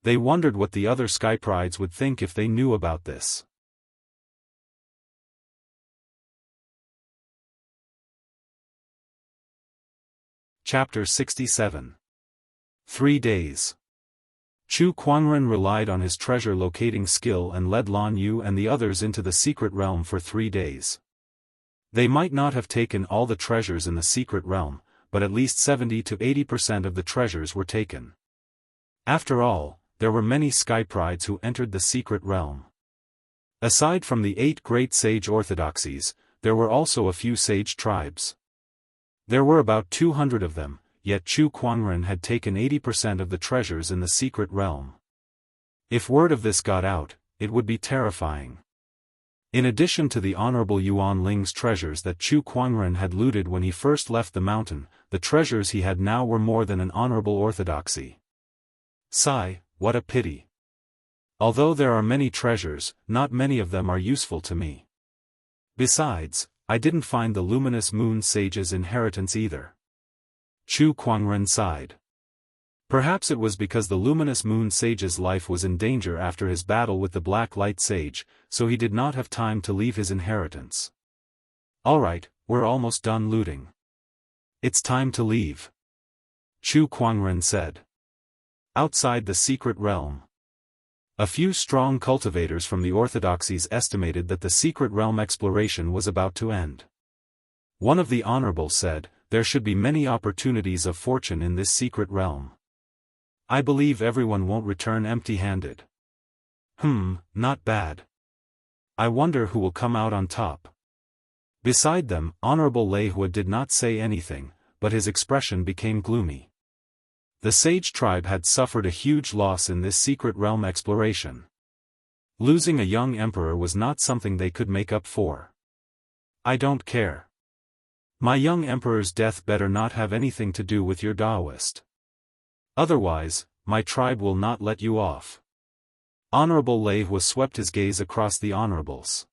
They wondered what the other sky prides would think if they knew about this. Chapter 67. 3 days. Chu Kuangren relied on his treasure-locating skill and led Lan Yu and the others into the secret realm for 3 days. They might not have taken all the treasures in the secret realm, but at least 70 to 80% of the treasures were taken. After all, there were many sky prides who entered the secret realm. Aside from the 8 great sage orthodoxies, there were also a few sage tribes. There were about 200 of them, yet Chu Kuangren had taken 80% of the treasures in the secret realm. If word of this got out, it would be terrifying. In addition to the Honorable Yuan Ling's treasures that Chu Kuangren had looted when he first left the mountain, the treasures he had now were more than an honorable orthodoxy. Sigh, what a pity. Although there are many treasures, not many of them are useful to me. Besides, I didn't find the luminous moon sage's inheritance either. Chu Kuangren sighed. Perhaps it was because the luminous moon sage's life was in danger after his battle with the black light sage, so he did not have time to leave his inheritance. Alright, we're almost done looting. It's time to leave. Chu Kuangren said. Outside the secret realm. A few strong cultivators from the orthodoxies estimated that the secret realm exploration was about to end. One of the honorables said, there should be many opportunities of fortune in this secret realm. I believe everyone won't return empty-handed. Not bad. I wonder who will come out on top. Beside them, Honorable Lei Hua did not say anything, but his expression became gloomy. The sage tribe had suffered a huge loss in this secret realm exploration. Losing a young emperor was not something they could make up for. I don't care. My young emperor's death better not have anything to do with your Daoist. Otherwise, my tribe will not let you off. Honorable Lei Hua swept his gaze across the honorables.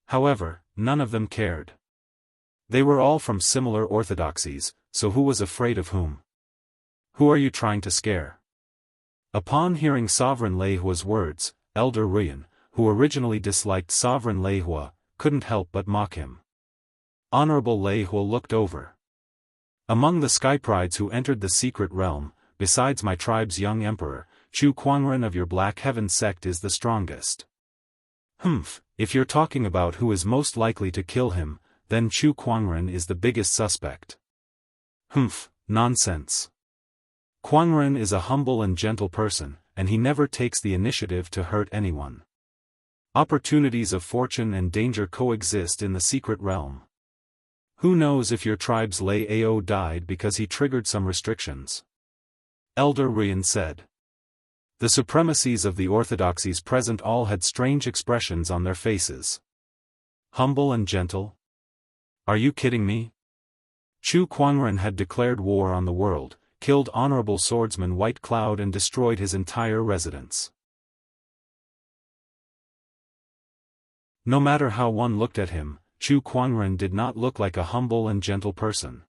However, none of them cared. They were all from similar orthodoxies, so who was afraid of whom? Who are you trying to scare? Upon hearing Sovereign Lei Hua's words, Elder Ruyan, who originally disliked Sovereign Lei Hua, couldn't help but mock him. Honorable Lei Hua looked over. Among the sky prides who entered the secret realm, besides my tribe's young emperor, Chu Kuangren of your Black Heaven sect is the strongest. If you're talking about who is most likely to kill him, then Chu Kuangren is the biggest suspect. Nonsense. Kuangren is a humble and gentle person, and he never takes the initiative to hurt anyone. Opportunities of fortune and danger coexist in the secret realm. Who knows if your tribe's Lei Ao died because he triggered some restrictions? Elder Ruyan said. The supremacies of the orthodoxies present all had strange expressions on their faces. Humble and gentle? Are you kidding me? Chu Kuangren had declared war on the world, killed honorable swordsman White Cloud and destroyed his entire residence. No matter how one looked at him, Chu Kuangren did not look like a humble and gentle person.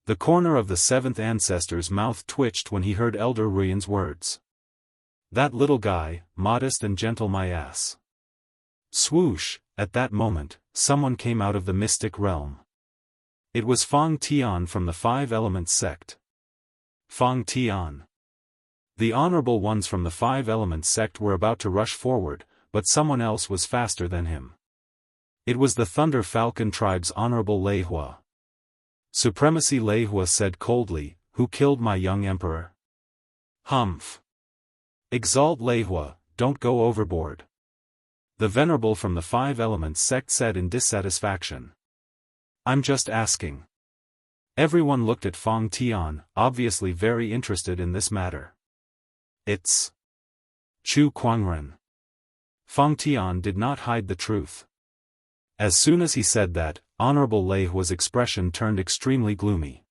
The corner of the seventh ancestor's mouth twitched when he heard Elder Ruyan's words. That little guy, modest and gentle my ass. Swoosh, at that moment, someone came out of the mystic realm. It was Fang Tian from the Five Elements sect. Fang Tian. The honorable ones from the Five Elements sect were about to rush forward, but someone else was faster than him. It was the Thunder Falcon tribe's honorable Lei Hua. Supremacy Lei Hua said coldly, who killed my young emperor? Humph. Exalt Lei Hua, don't go overboard. The venerable from the Five Elements sect said in dissatisfaction. I'm just asking. Everyone looked at Fang Tian, obviously very interested in this matter. It's Chu Kuangren. Fang Tian did not hide the truth. As soon as he said that, Honorable Lei Hua's expression turned extremely gloomy.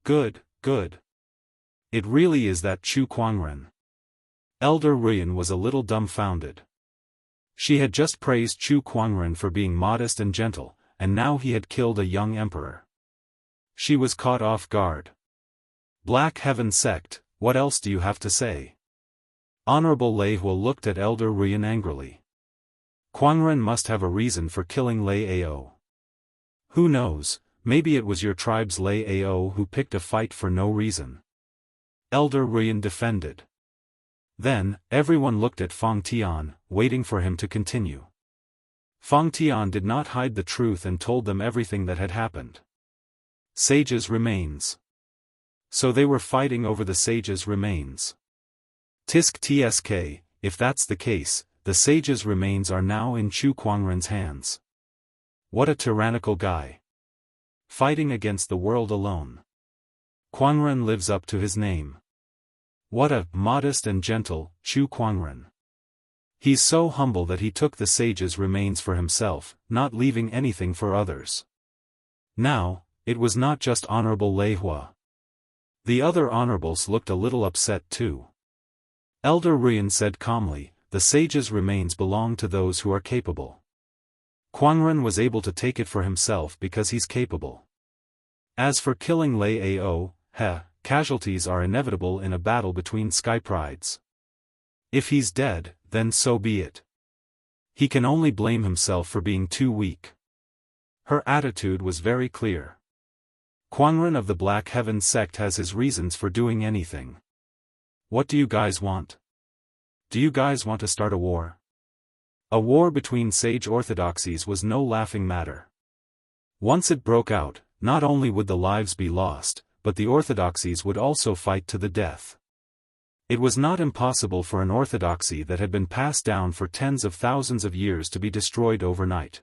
Good, good. It really is that Chu Kuangren. Elder Ruyan was a little dumbfounded. She had just praised Chu Kuangren for being modest and gentle, and now he had killed a young emperor. She was caught off guard. Black Heaven sect, what else do you have to say? Honorable Lei Hua looked at Elder Ruyan angrily. Kuangren must have a reason for killing Lei Ao. Who knows, maybe it was your tribe's Lei Ao who picked a fight for no reason. Elder Ruyan defended. Then, everyone looked at Fang Tian, waiting for him to continue. Fang Tian did not hide the truth and told them everything that had happened. Sage's remains. So they were fighting over the sage's remains. Tisk tsk, if that's the case, the sage's remains are now in Chu Kuangren's hands. What a tyrannical guy. Fighting against the world alone. Kuangren lives up to his name. What a modest and gentle Chu Kuangren. He's so humble that he took the sage's remains for himself, not leaving anything for others. Now, it was not just Honorable Lei Hua. The other honorables looked a little upset too. Elder Ruyan said calmly, the sage's remains belong to those who are capable. Kuangren was able to take it for himself because he's capable. As for killing Lei Ao, casualties are inevitable in a battle between sky prides. If he's dead, then so be it. He can only blame himself for being too weak. Her attitude was very clear. Kuangren of the Black Heaven sect has his reasons for doing anything. What do you guys want? Do you guys want to start a war? A war between sage orthodoxies was no laughing matter. Once it broke out, not only would the lives be lost, but the orthodoxies would also fight to the death. It was not impossible for an orthodoxy that had been passed down for tens of thousands of years to be destroyed overnight.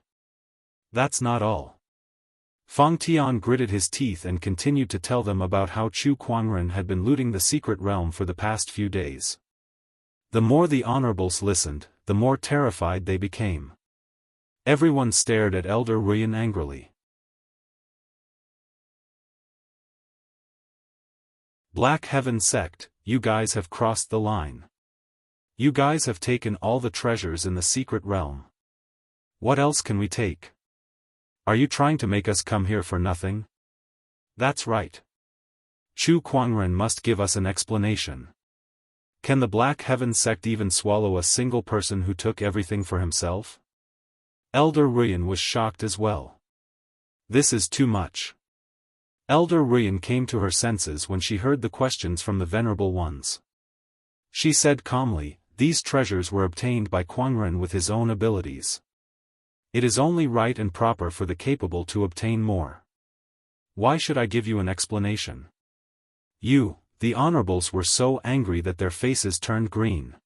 That's not all. Fang Tian gritted his teeth and continued to tell them about how Chu Kuangren had been looting the secret realm for the past few days. The more the honorables listened, the more terrified they became. Everyone stared at Elder Ruyan angrily. Black Heaven sect, you guys have crossed the line. You guys have taken all the treasures in the secret realm. What else can we take? Are you trying to make us come here for nothing? That's right. Chu Kuangren must give us an explanation. Can the Black Heaven sect even swallow a single person who took everything for himself? Elder Ruyan was shocked as well. This is too much. Elder Ruyan came to her senses when she heard the questions from the Venerable Ones. She said calmly, these treasures were obtained by Kuangren with his own abilities. It is only right and proper for the capable to obtain more. Why should I give you an explanation? The honorables were so angry that their faces turned green.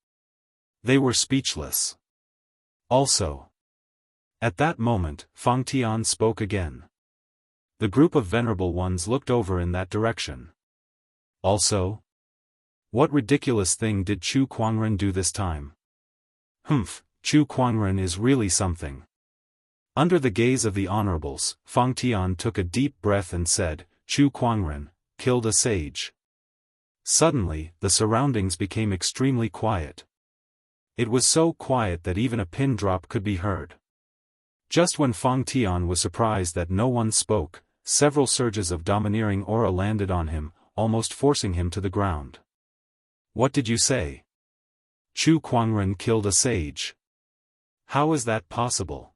They were speechless. Also. At that moment, Fang Tian spoke again. The group of Venerable Ones looked over in that direction. Also? What ridiculous thing did Chu Kuangren do this time? Chu Kuangren is really something. Under the gaze of the honorables, Fang Tian took a deep breath and said, Chu Kuangren, killed a sage. Suddenly, the surroundings became extremely quiet. It was so quiet that even a pin drop could be heard. Just when Fang Tian was surprised that no one spoke, several surges of domineering aura landed on him, almost forcing him to the ground. What did you say? Chu Kuangren killed a sage. How is that possible?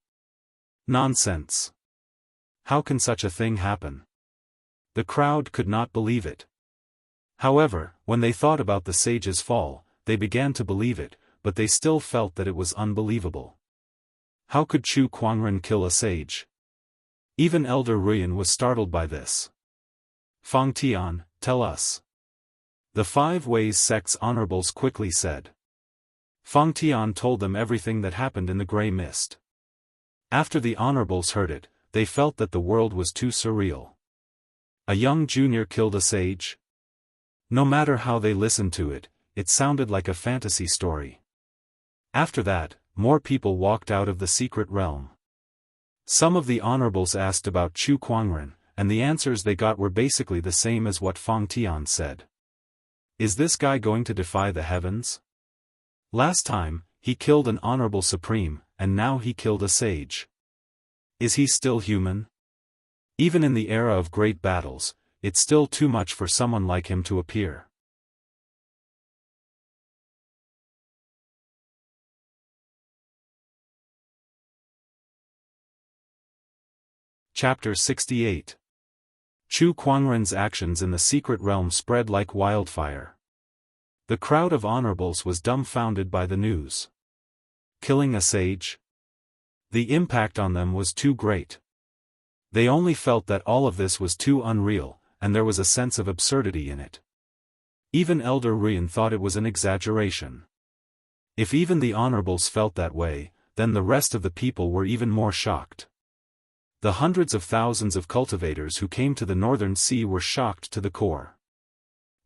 Nonsense. How can such a thing happen? The crowd could not believe it. However, when they thought about the sage's fall, they began to believe it, but they still felt that it was unbelievable. How could Chu Kuangren kill a sage? Even Elder Ruyan was startled by this. Fang Tian, tell us. The 5 Ways sect's honorables quickly said. Fang Tian told them everything that happened in the grey mist. After the honorables heard it, they felt that the world was too surreal. A young junior killed a sage? No matter how they listened to it, it sounded like a fantasy story. After that, more people walked out of the secret realm. Some of the honorables asked about Chu Kuangren, and the answers they got were basically the same as what Fang Tian said. Is this guy going to defy the heavens? Last time, he killed an honorable supreme, and now he killed a sage. Is he still human? Even in the era of great battles, it's still too much for someone like him to appear. Chapter 68. Chu Kuangren's actions in the secret realm spread like wildfire. The crowd of honorables was dumbfounded by the news. Killing a sage? The impact on them was too great. They only felt that all of this was too unreal, and there was a sense of absurdity in it. Even Elder Ruyan thought it was an exaggeration. If even the honorables felt that way, then the rest of the people were even more shocked. The hundreds of thousands of cultivators who came to the northern sea were shocked to the core.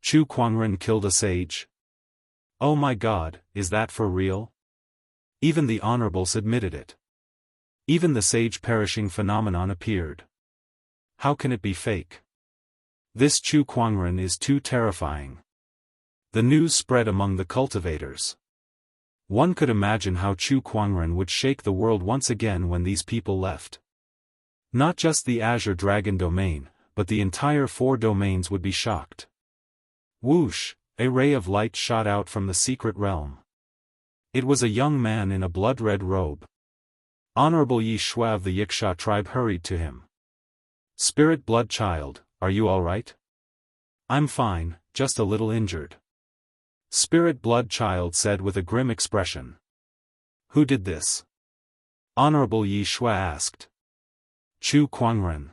Chu Kuangren killed a sage? Oh my god, is that for real? Even the honorables admitted it. Even the sage perishing phenomenon appeared. How can it be fake? This Chu Kuangren is too terrifying. The news spread among the cultivators. One could imagine how Chu Kuangren would shake the world once again when these people left. Not just the Azure Dragon domain, but the entire 4 domains would be shocked. Whoosh, a ray of light shot out from the secret realm. It was a young man in a blood-red robe. Honorable Yi Shua of the Yiksha tribe hurried to him. Spirit Blood Child, are you alright? I'm fine, just a little injured. Spirit Blood Child said with a grim expression. Who did this? Honorable Yi Shua asked. Chu Kuangren.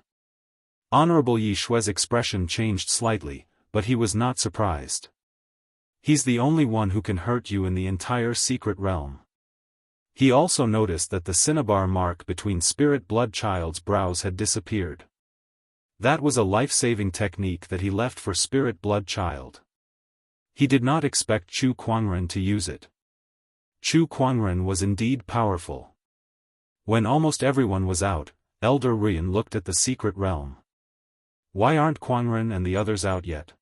Honorable Yi Shua's expression changed slightly, but he was not surprised. He's the only one who can hurt you in the entire secret realm. He also noticed that the cinnabar mark between Spirit Blood Child's brows had disappeared. That was a life-saving technique that he left for Spirit Blood Child. He did not expect Chu Kuangren to use it. Chu Kuangren was indeed powerful. When almost everyone was out, Elder Ruyan looked at the secret realm. Why aren't Kuangren and the others out yet?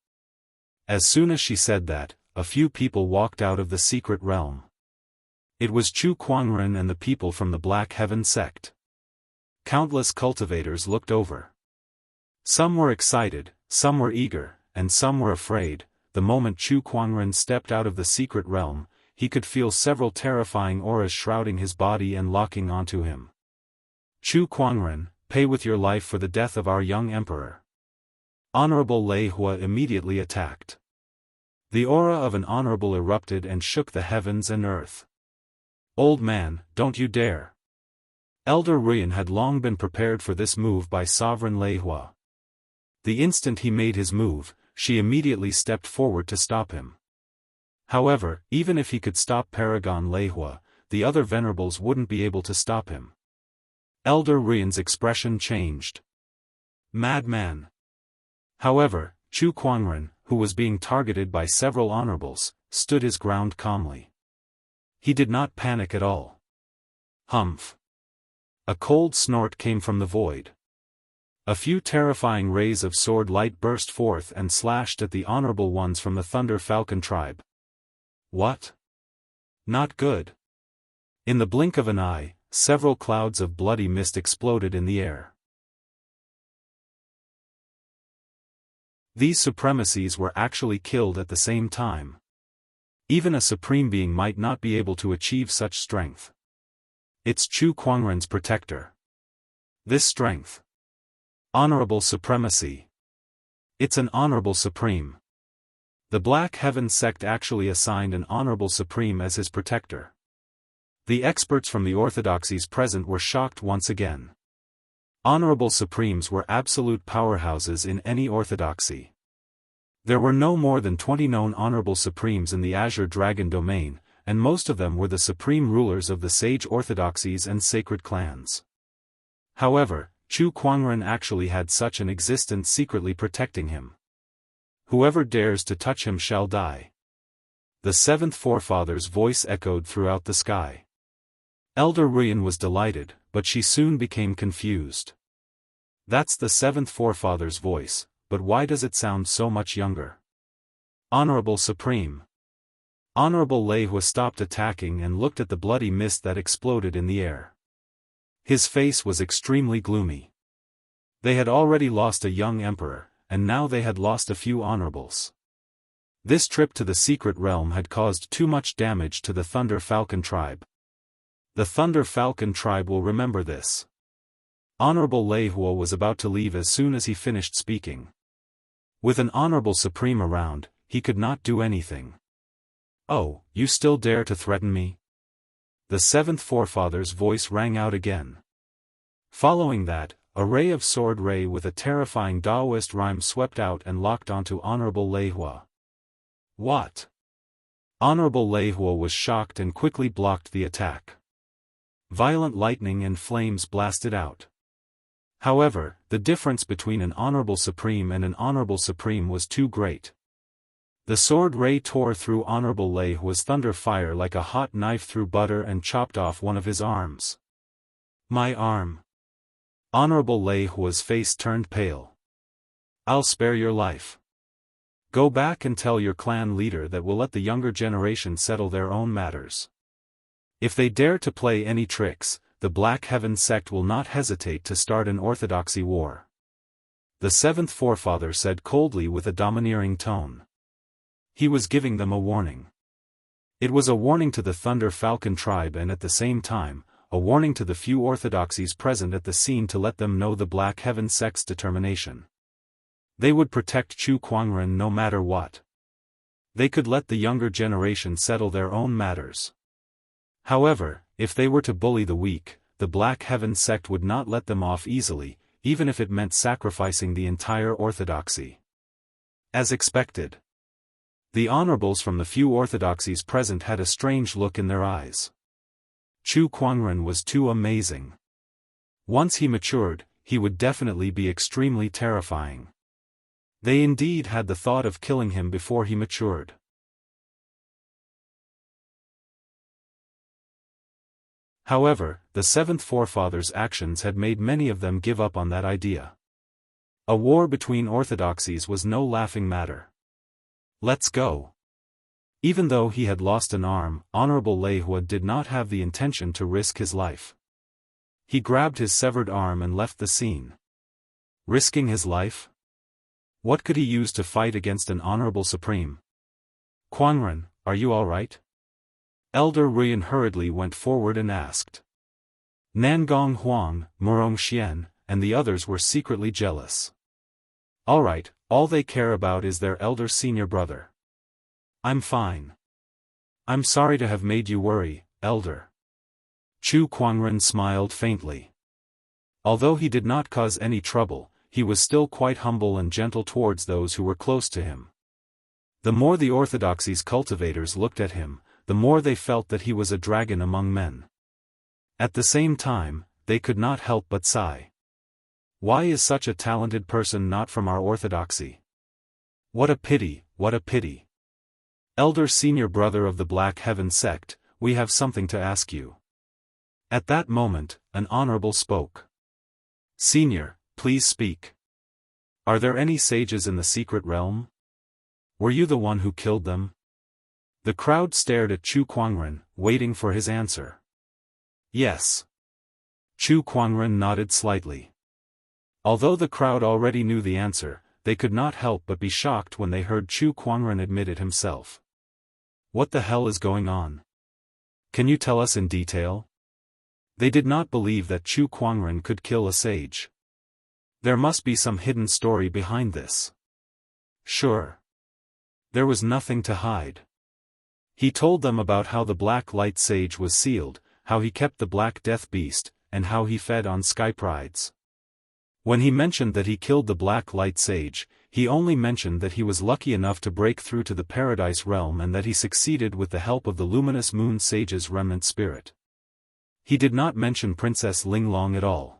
As soon as she said that, a few people walked out of the secret realm. It was Chu Kuangren and the people from the Black Heaven sect. Countless cultivators looked over. Some were excited, some were eager, and some were afraid. The moment Chu Kuangren stepped out of the secret realm, he could feel several terrifying auras shrouding his body and locking onto him. Chu Kuangren, pay with your life for the death of our young emperor. Honorable Lei Hua immediately attacked. The aura of an honorable erupted and shook the heavens and earth. Old man, don't you dare. Elder Ruyan had long been prepared for this move by Sovereign Lei Hua. The instant he made his move, she immediately stepped forward to stop him. However, even if he could stop Paragon Lei Hua, the other venerables wouldn't be able to stop him. Elder Ruyan's expression changed. Madman. However, Chu Kuangren, who was being targeted by several honorables, stood his ground calmly. He did not panic at all. Humph. A cold snort came from the void. A few terrifying rays of sword light burst forth and slashed at the honorable ones from the Thunder Falcon tribe. What? Not good. In the blink of an eye, several clouds of bloody mist exploded in the air. These supremacies were actually killed at the same time. Even a supreme being might not be able to achieve such strength. It's Chu Kuangren's protector. This strength. Honorable supremacy. It's an honorable supreme. The Black Heaven sect actually assigned an honorable supreme as his protector. The experts from the orthodoxies present were shocked once again. Honorable supremes were absolute powerhouses in any orthodoxy. There were no more than 20 known honorable supremes in the Azure Dragon domain, and most of them were the supreme rulers of the sage orthodoxies and sacred clans. However, Chu Kuangren actually had such an existence secretly protecting him. Whoever dares to touch him shall die. The seventh forefather's voice echoed throughout the sky. Elder Ruyan was delighted, but she soon became confused. That's the seventh forefather's voice, but why does it sound so much younger? Honorable Supreme. Honorable Leihua stopped attacking and looked at the bloody mist that exploded in the air. His face was extremely gloomy. They had already lost a young emperor, and now they had lost a few honorables. This trip to the secret realm had caused too much damage to the Thunder Falcon tribe. The Thunder Falcon tribe will remember this. Honorable Leihua was about to leave as soon as he finished speaking. With an honorable supreme around, he could not do anything. Oh, you still dare to threaten me? The seventh forefather's voice rang out again. Following that, a ray of sword ray with a terrifying Daoist rhyme swept out and locked onto Honorable Leihua. What? Honorable Leihua was shocked and quickly blocked the attack. Violent lightning and flames blasted out. However, the difference between an honorable supreme and an honorable supreme was too great. The sword ray tore through Honorable Leihua's thunder fire like a hot knife through butter and chopped off one of his arms. My arm. Honorable Leihua's face turned pale. I'll spare your life. Go back and tell your clan leader that we'll let the younger generation settle their own matters. If they dare to play any tricks, the Black Heaven sect will not hesitate to start an orthodoxy war. The seventh forefather said coldly with a domineering tone. He was giving them a warning. It was a warning to the Thunder Falcon tribe and at the same time, a warning to the few orthodoxies present at the scene to let them know the Black Heaven sect's determination. They would protect Chu Kuangren no matter what. They could let the younger generation settle their own matters. However, if they were to bully the weak, the Black Heaven sect would not let them off easily, even if it meant sacrificing the entire orthodoxy. As expected. The honorables from the few orthodoxies present had a strange look in their eyes. Chu Kuangren was too amazing. Once he matured, he would definitely be extremely terrifying. They indeed had the thought of killing him before he matured. However, the seventh forefather's actions had made many of them give up on that idea. A war between orthodoxies was no laughing matter. Let's go. Even though he had lost an arm, Honorable Leihua did not have the intention to risk his life. He grabbed his severed arm and left the scene. Risking his life? What could he use to fight against an honorable supreme? Kuangren, are you all right? Elder Ruyan hurriedly went forward and asked. Nangong Huang, Murong Xian, and the others were secretly jealous. All right, all they care about is their elder senior brother. I'm fine. I'm sorry to have made you worry, Elder. Chu Kuangren smiled faintly. Although he did not cause any trouble, he was still quite humble and gentle towards those who were close to him. The more the orthodoxy's cultivators looked at him, the more they felt that he was a dragon among men. At the same time, they could not help but sigh. Why is such a talented person not from our orthodoxy? What a pity, what a pity. Elder senior brother of the Black Heaven sect, we have something to ask you. At that moment, an honorable spoke. Senior, please speak. Are there any sages in the secret realm? Were you the one who killed them? The crowd stared at Chu Kuangren, waiting for his answer. Yes. Chu Kuangren nodded slightly. Although the crowd already knew the answer, they could not help but be shocked when they heard Chu Kuangren admit it himself. What the hell is going on? Can you tell us in detail? They did not believe that Chu Kuangren could kill a sage. There must be some hidden story behind this. Sure. There was nothing to hide. He told them about how the Black Light Sage was sealed, how he kept the Black Death Beast, and how he fed on sky prides. When he mentioned that he killed the Black Light Sage, he only mentioned that he was lucky enough to break through to the Paradise Realm and that he succeeded with the help of the Luminous Moon Sage's remnant spirit. He did not mention Princess Linglong at all.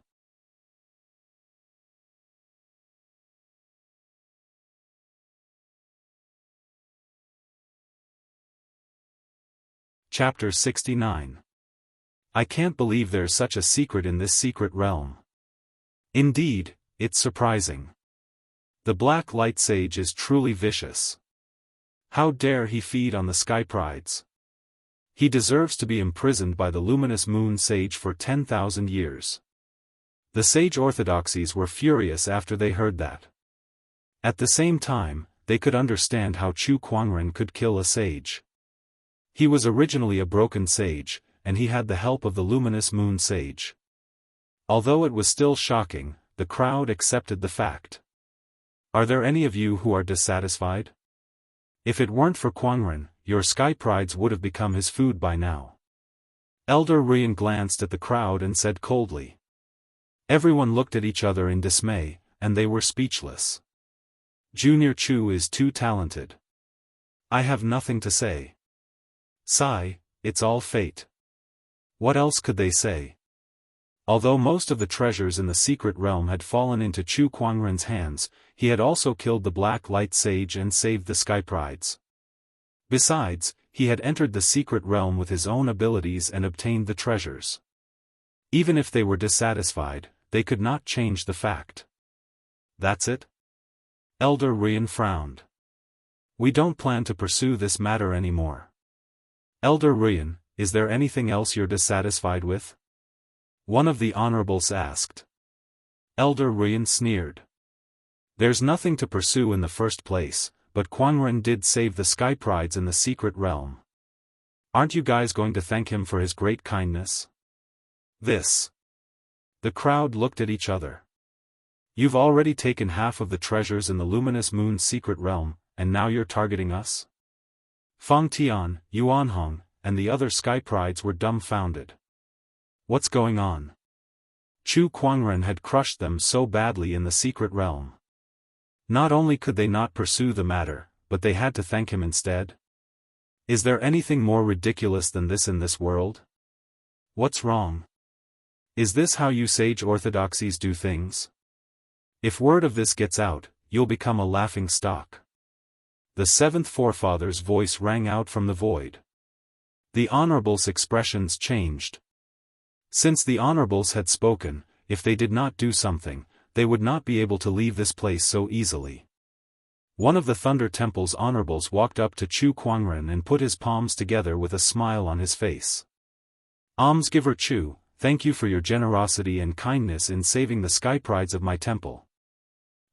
Chapter 69. I can't believe there's such a secret in this secret realm. Indeed, it's surprising. The Black Light Sage is truly vicious. How dare he feed on the sky prides? He deserves to be imprisoned by the Luminous Moon Sage for 10,000 years. The sage orthodoxies were furious after they heard that. At the same time, they could understand how Chu Kuangren could kill a sage. He was originally a broken sage, and he had the help of the Luminous Moon Sage. Although it was still shocking, the crowd accepted the fact. Are there any of you who are dissatisfied? If it weren't for Kuangren, your sky prides would have become his food by now. Elder Ruyan glanced at the crowd and said coldly. Everyone looked at each other in dismay, and they were speechless. Junior Chu is too talented. I have nothing to say. Sigh, it's all fate. What else could they say? Although most of the treasures in the secret realm had fallen into Chu Kuangren's hands, he had also killed the Black Light Sage and saved the sky prides. Besides, he had entered the secret realm with his own abilities and obtained the treasures. Even if they were dissatisfied, they could not change the fact. That's it? Elder Ruyan frowned. We don't plan to pursue this matter anymore. Elder Ruyan, is there anything else you're dissatisfied with? One of the honorables asked. Elder Ruyan sneered. There's nothing to pursue in the first place, but Kuangren did save the sky prides in the secret realm. Aren't you guys going to thank him for his great kindness? This. The crowd looked at each other. You've already taken half of the treasures in the Luminous Moon secret realm, and now you're targeting us? Fang Tian, Yuan Hong, and the other sky prides were dumbfounded. What's going on? Chu Kuangren had crushed them so badly in the secret realm. Not only could they not pursue the matter, but they had to thank him instead? Is there anything more ridiculous than this in this world? What's wrong? Is this how you sage orthodoxies do things? If word of this gets out, you'll become a laughing stock. The seventh forefather's voice rang out from the void. The honorable's expressions changed. Since the honorables had spoken, if they did not do something, they would not be able to leave this place so easily. One of the Thunder Temple's honorables walked up to Chu Kuangren and put his palms together with a smile on his face. Almsgiver Chu, thank you for your generosity and kindness in saving the sky prides of my temple.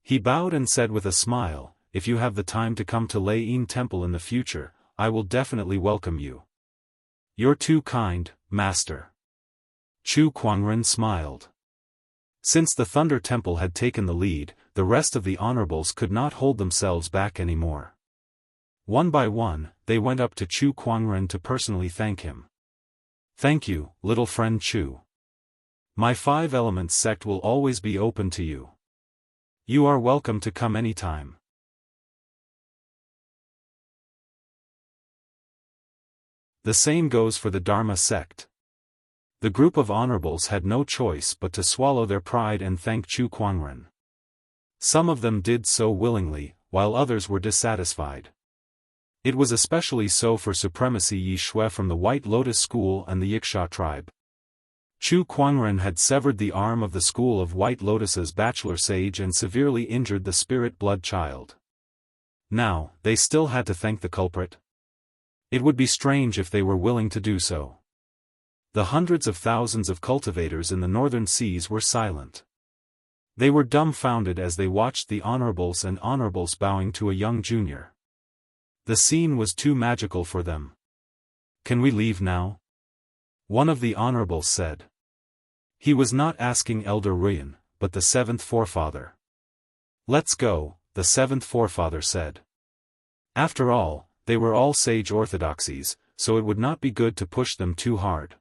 He bowed and said with a smile, if you have the time to come to Lei Yin Temple in the future, I will definitely welcome you. You're too kind, Master. Chu Kuangren smiled. Since the Thunder Temple had taken the lead, the rest of the honorables could not hold themselves back anymore. One by one, they went up to Chu Kuangren to personally thank him. Thank you, little friend Chu. My 5 Elements sect will always be open to you. You are welcome to come anytime. The same goes for the Dharma sect. The group of honorables had no choice but to swallow their pride and thank Chu Kuangren. Some of them did so willingly, while others were dissatisfied. It was especially so for Supremacy Yi Shui from the White Lotus School and the Yiksha tribe. Chu Kuangren had severed the arm of the School of White Lotus's bachelor sage and severely injured the spirit blood child. Now, they still had to thank the culprit. It would be strange if they were willing to do so. The hundreds of thousands of cultivators in the northern seas were silent. They were dumbfounded as they watched the honorables and honorables bowing to a young junior. The scene was too magical for them. "Can we leave now?" one of the honorables said. He was not asking Elder Ruyan, but the seventh forefather. "Let's go," the seventh forefather said. After all, they were all sage orthodoxies, so it would not be good to push them too hard.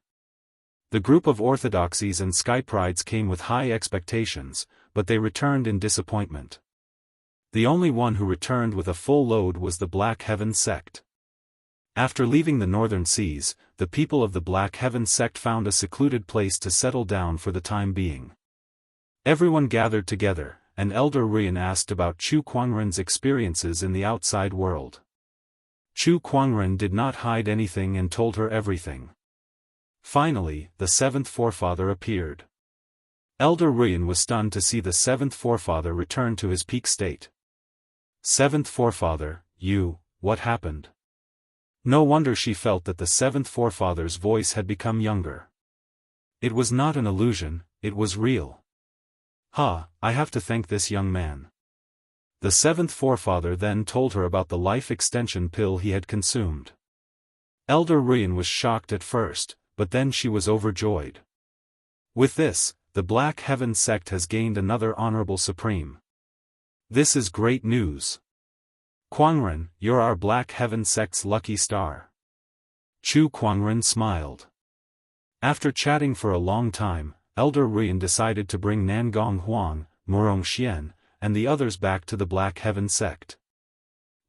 The group of orthodoxies and sky prides came with high expectations, but they returned in disappointment. The only one who returned with a full load was the Black Heaven sect. After leaving the northern seas, the people of the Black Heaven sect found a secluded place to settle down for the time being. Everyone gathered together, and Elder Ruyan asked about Chu Kuangren's experiences in the outside world. Chu Kuangren did not hide anything and told her everything. Finally, the seventh forefather appeared. Elder Ruyan was stunned to see the seventh forefather return to his peak state. "Seventh forefather, what happened?" No wonder she felt that the seventh forefather's voice had become younger. It was not an illusion, it was real. "I have to thank this young man." The seventh forefather then told her about the life extension pill he had consumed. Elder Ruyan was shocked at first, but then she was overjoyed. With this, the Black Heaven sect has gained another honorable supreme. This is great news. "Kuangren, you're our Black Heaven sect's lucky star." Chu Kuangren smiled. After chatting for a long time, Elder Ruyan decided to bring Nangong Huang, Murong Xian, and the others back to the Black Heaven sect.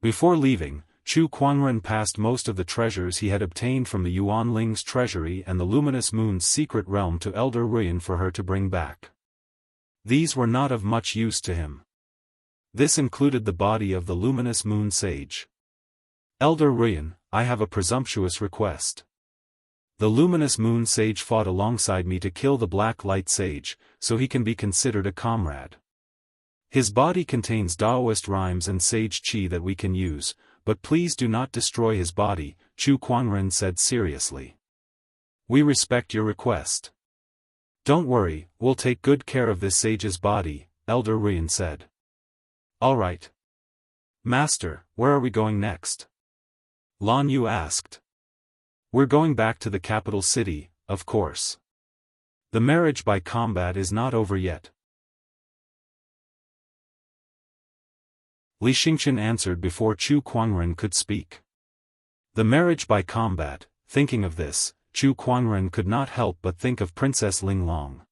Before leaving, Chu Kuangren passed most of the treasures he had obtained from the Yuan Ling's treasury and the Luminous Moon's secret realm to Elder Ruyan for her to bring back. These were not of much use to him. This included the body of the Luminous Moon sage. "Elder Ruyan, I have a presumptuous request. The Luminous Moon sage fought alongside me to kill the Black Light sage, so he can be considered a comrade. His body contains Daoist rhymes and sage chi that we can use, but please do not destroy his body," Chu Kuangren said seriously. "We respect your request. Don't worry, we'll take good care of this sage's body," Elder Ruyan said. "All right. Master, where are we going next?" Lan Yu asked. "We're going back to the capital city, of course. The marriage by combat is not over yet." Li Xingqian answered before Chu Kuangren could speak. The marriage by combat. Thinking of this, Chu Kuangren could not help but think of Princess Linglong.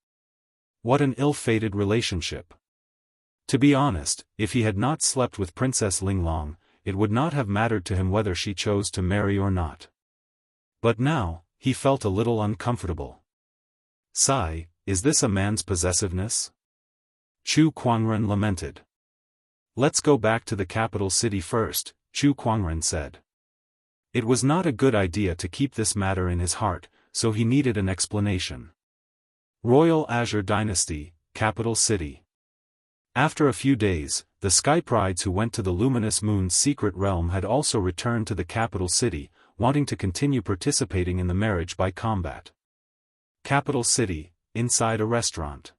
What an ill-fated relationship. To be honest, if he had not slept with Princess Linglong, it would not have mattered to him whether she chose to marry or not. But now, he felt a little uncomfortable. "Sigh, is this a man's possessiveness?" Chu Kuangren lamented. "Let's go back to the capital city first," Chu Kuangren said. It was not a good idea to keep this matter in his heart, so he needed an explanation. Royal Azure Dynasty, Capital City. After a few days, the Sky Prides who went to the Luminous Moon's secret realm had also returned to the capital city, wanting to continue participating in the marriage by combat. Capital City, inside a restaurant.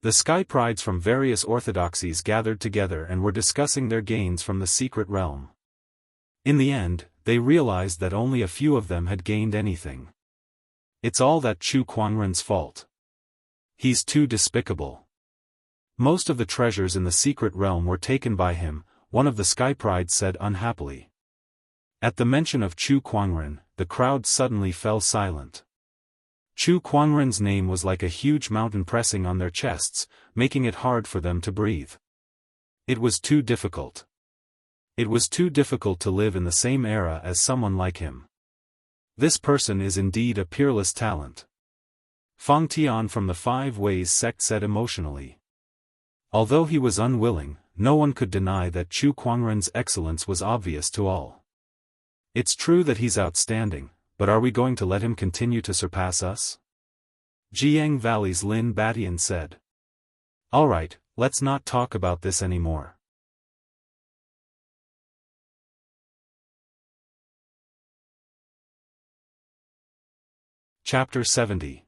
The Sky Prides from various orthodoxies gathered together and were discussing their gains from the secret realm. In the end, they realized that only a few of them had gained anything. It's all that Chu Kuangren's fault. He's too despicable. Most of the treasures in the secret realm were taken by him, one of the Sky Prides said unhappily. At the mention of Chu Kuangren, the crowd suddenly fell silent. Chu Kuangren's name was like a huge mountain pressing on their chests, making it hard for them to breathe. It was too difficult. It was too difficult to live in the same era as someone like him. This person is indeed a peerless talent. Fang Tian from the Five Ways sect said emotionally. Although he was unwilling, no one could deny that Chu Kuangren's excellence was obvious to all. It's true that he's outstanding, but are we going to let him continue to surpass us? Jiang Valley's Lin Batian said. Alright, let's not talk about this anymore. Chapter 70.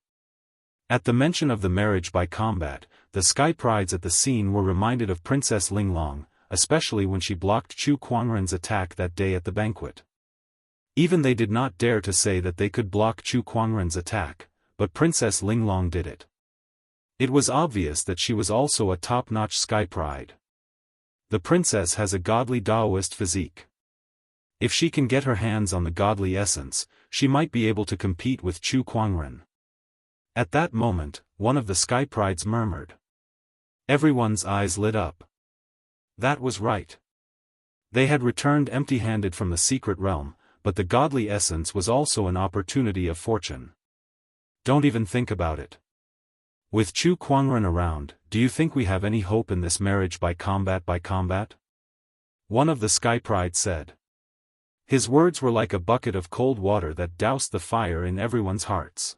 At the mention of the marriage by combat, the Sky Prides at the scene were reminded of Princess Linglong, especially when she blocked Chu Kuangren's attack that day at the banquet. Even they did not dare to say that they could block Chu Kuangren's attack, but Princess Linglong did it. It was obvious that she was also a top-notch Sky Pride. The princess has a godly Daoist physique. If she can get her hands on the godly essence, she might be able to compete with Chu Kuangren. At that moment, one of the Sky Prides murmured. Everyone's eyes lit up. That was right. They had returned empty-handed from the secret realm, but the godly essence was also an opportunity of fortune. Don't even think about it. With Chu Kuangren around, do you think we have any hope in this marriage by combat? One of the Sky Prides said. His words were like a bucket of cold water that doused the fire in everyone's hearts.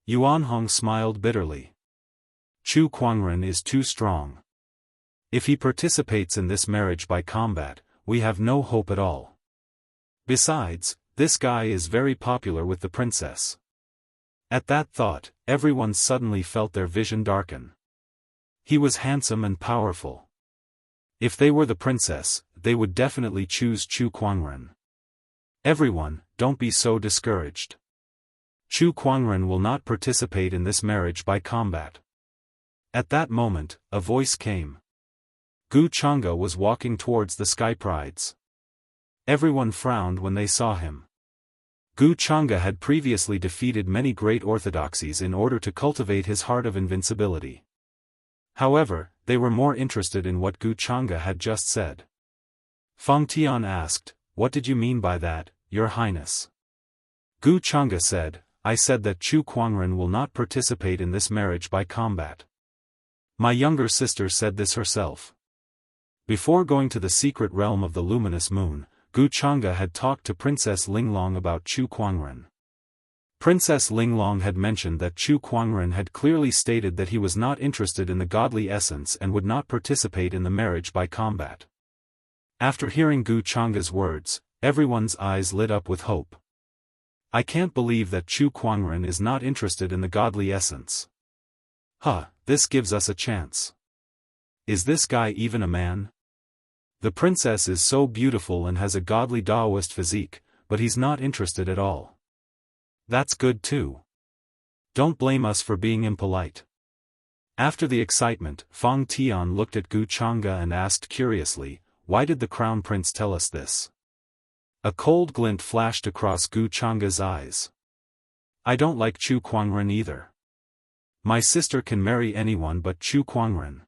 Yuan Hong smiled bitterly. Chu Kuangren is too strong. If he participates in this marriage by combat, we have no hope at all. Besides, this guy is very popular with the princess. At that thought, everyone suddenly felt their vision darken. He was handsome and powerful. If they were the princess, they would definitely choose Chu Kuangren. Everyone, don't be so discouraged. Chu Kuangren will not participate in this marriage by combat. At that moment, a voice came. Gu Chang'e was walking towards the Sky Prides. Everyone frowned when they saw him. Gu Chang'e had previously defeated many great orthodoxies in order to cultivate his heart of invincibility. However, they were more interested in what Gu Chang'e had just said. Feng Tian asked, "What did you mean by that, Your Highness?" Gu Chang'e said, "I said that Chu Kuangren will not participate in this marriage by combat. My younger sister said this herself." Before going to the secret realm of the luminous moon, Gu Chang'e had talked to Princess Linglong about Chu Kuangren. Princess Linglong had mentioned that Chu Kuangren had clearly stated that he was not interested in the godly essence and would not participate in the marriage by combat. After hearing Gu Chang'e's words, everyone's eyes lit up with hope. I can't believe that Chu Kuangren is not interested in the godly essence. This gives us a chance. Is this guy even a man? The princess is so beautiful and has a godly Daoist physique, but he's not interested at all. That's good too. Don't blame us for being impolite. After the excitement, Feng Tian looked at Gu Chang'e and asked curiously, "Why did the crown prince tell us this?" A cold glint flashed across Gu Chang'e's eyes. I don't like Chu Kuangren either. My sister can marry anyone but Chu Kuangren.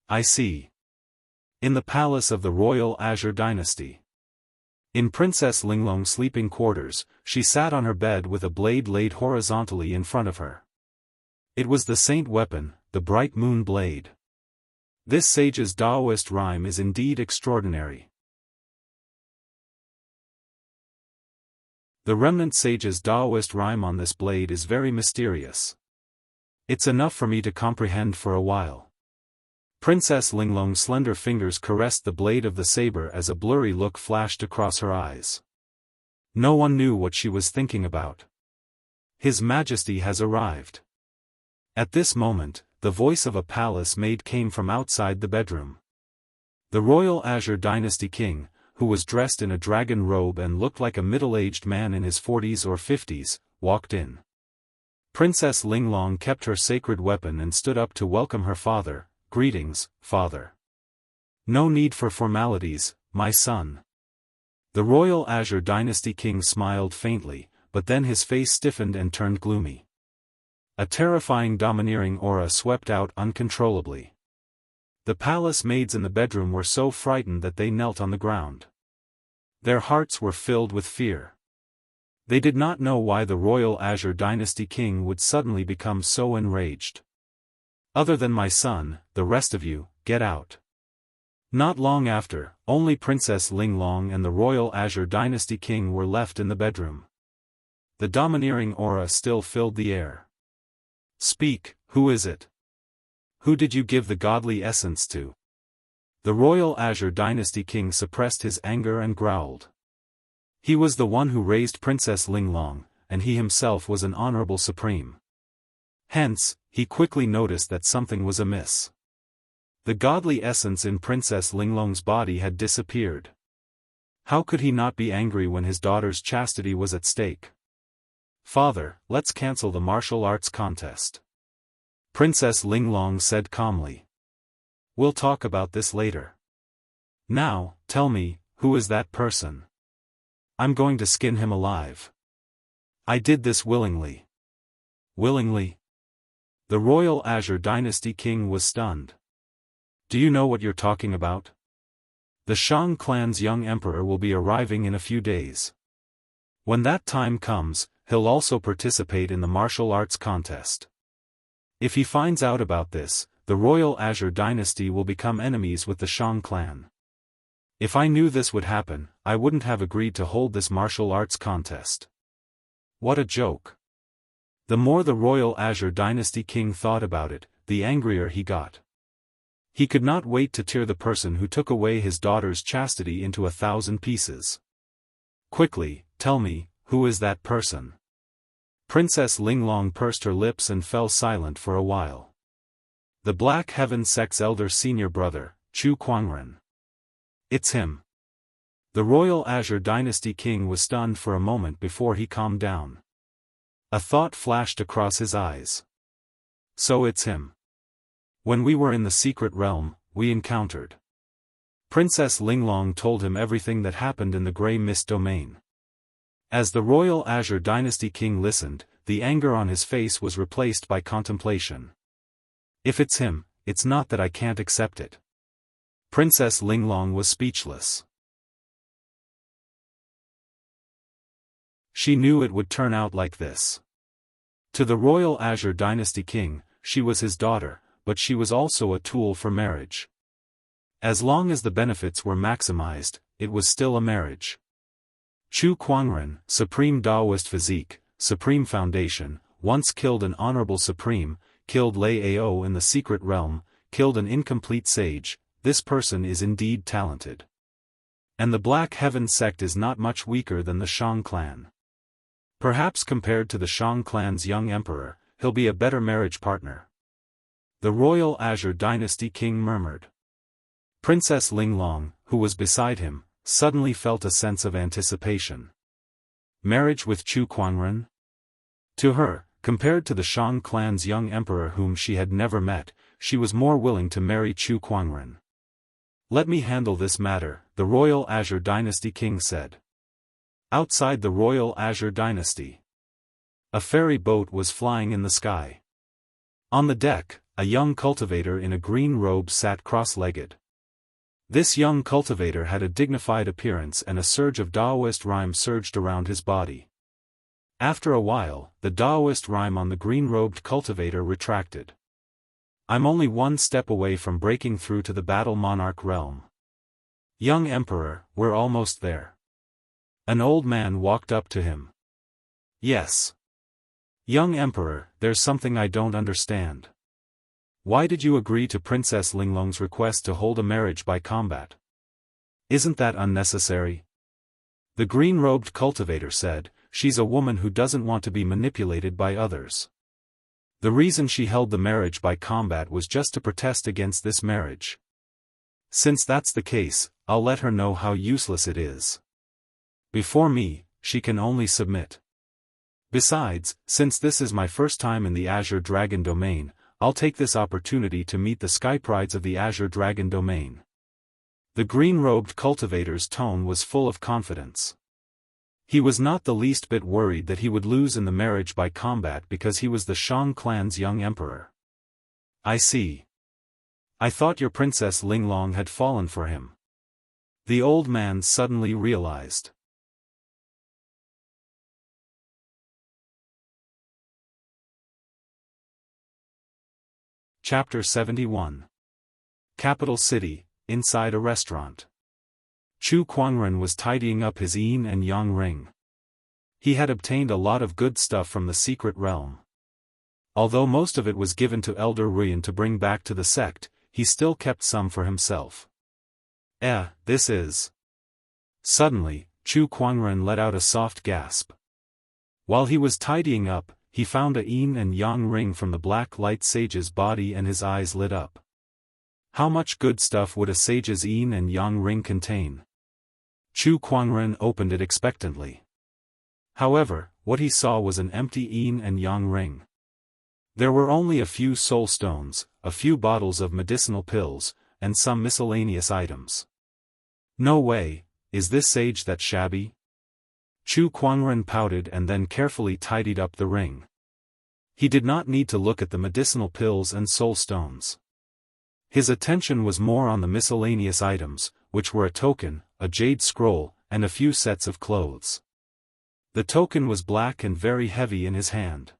I see. In the palace of the royal Azure dynasty. In Princess Linglong's sleeping quarters, she sat on her bed with a blade laid horizontally in front of her. It was the saint weapon, the bright moon blade. This sage's Daoist rhyme is indeed extraordinary. The remnant sage's Daoist rhyme on this blade is very mysterious. It's enough for me to comprehend for a while. Princess Linglong's slender fingers caressed the blade of the saber as a blurry look flashed across her eyes. No one knew what she was thinking about. His Majesty has arrived. At this moment, the voice of a palace maid came from outside the bedroom. The royal Azure dynasty king, who was dressed in a dragon robe and looked like a middle-aged man in his 40s or 50s, walked in. Princess Linglong kept her sacred weapon and stood up to welcome her father. Greetings, father. No need for formalities, my son. The royal Azure dynasty king smiled faintly, but then his face stiffened and turned gloomy. A terrifying domineering aura swept out uncontrollably. The palace maids in the bedroom were so frightened that they knelt on the ground. Their hearts were filled with fear. They did not know why the royal Azure dynasty king would suddenly become so enraged. Other than my son, the rest of you, get out. Not long after, only Princess Linglong and the royal Azure dynasty king were left in the bedroom. The domineering aura still filled the air. Speak, who is it? Who did you give the godly essence to? The royal Azure dynasty king suppressed his anger and growled. He was the one who raised Princess Linglong, and he himself was an honorable supreme. Hence, he quickly noticed that something was amiss. The godly essence in Princess Linglong's body had disappeared. How could he not be angry when his daughter's chastity was at stake? Father, let's cancel the martial arts contest. Princess Linglong said calmly. We'll talk about this later. Now, tell me, who is that person? I'm going to skin him alive. I did this willingly. Willingly? The royal Azure dynasty king was stunned. Do you know what you're talking about? The Shang clan's young emperor will be arriving in a few days. When that time comes, he'll also participate in the martial arts contest. If he finds out about this, the royal Azure dynasty will become enemies with the Shang clan. If I knew this would happen, I wouldn't have agreed to hold this martial arts contest. What a joke. The more the royal Azure dynasty king thought about it, the angrier he got. He could not wait to tear the person who took away his daughter's chastity into 1,000 pieces. Quickly, tell me, who is that person? Princess Linglong pursed her lips and fell silent for a while. The Black Heaven sect's elder senior brother, Chu Kuangren. It's him. The royal Azure dynasty king was stunned for a moment before he calmed down. A thought flashed across his eyes. So it's him. When we were in the secret realm, we encountered. Princess Linglong told him everything that happened in the Grey Mist domain. As the royal Azure dynasty king listened, the anger on his face was replaced by contemplation. If it's him, it's not that I can't accept it. Princess Linglong was speechless. She knew it would turn out like this. To the royal Azure dynasty king, she was his daughter, but she was also a tool for marriage. As long as the benefits were maximized, it was still a marriage. Chu Kuangren, Supreme Daoist Physique, Supreme Foundation, once killed an honorable supreme, killed Lei Ao in the secret realm, killed an incomplete sage. This person is indeed talented. And the Black Heaven sect is not much weaker than the Shang clan. Perhaps compared to the Shang clan's young emperor, he'll be a better marriage partner. The royal Azure dynasty king murmured. Princess Linglong, who was beside him, suddenly felt a sense of anticipation. Marriage with Chu Kuangren? To her, compared to the Shang clan's young emperor whom she had never met, she was more willing to marry Chu Kuangren. Let me handle this matter, the royal Azure dynasty king said. Outside the royal Azure dynasty, a ferry boat was flying in the sky. On the deck, a young cultivator in a green robe sat cross-legged. This young cultivator had a dignified appearance and a surge of Daoist rhyme surged around his body. After a while, the Daoist rhyme on the green-robed cultivator retracted. I'm only one step away from breaking through to the battle monarch realm. Young emperor, we're almost there. An old man walked up to him. Yes. Young emperor, there's something I don't understand. Why did you agree to Princess Linglong's request to hold a marriage by combat? Isn't that unnecessary? The green-robed cultivator said, she's a woman who doesn't want to be manipulated by others. The reason she held the marriage by combat was just to protest against this marriage. Since that's the case, I'll let her know how useless it is. Before me, she can only submit. Besides, since this is my first time in the Azure Dragon domain, I'll take this opportunity to meet the Skyprides of the Azure Dragon domain. The green-robed cultivator's tone was full of confidence. He was not the least bit worried that he would lose in the marriage by combat because he was the Shang clan's young emperor. I see. I thought your Princess Linglong had fallen for him. The old man suddenly realized. Chapter 71. Capital City, inside a restaurant. Chu Kuangren was tidying up his yin and yang ring. He had obtained a lot of good stuff from the secret realm. Although most of it was given to Elder Ruyan to bring back to the sect, he still kept some for himself. This is... Suddenly, Chu Kuangren let out a soft gasp. While he was tidying up, he found a yin and yang ring from the black light sage's body and his eyes lit up. How much good stuff would a sage's yin and yang ring contain? Chu Kuangren opened it expectantly. However, what he saw was an empty yin and yang ring. There were only a few soul stones, a few bottles of medicinal pills, and some miscellaneous items. No way, is this sage that shabby? Chu Kuangren pouted and then carefully tidied up the ring. He did not need to look at the medicinal pills and soul stones. His attention was more on the miscellaneous items, which were a token, a jade scroll, and a few sets of clothes. The token was black and very heavy in his hand.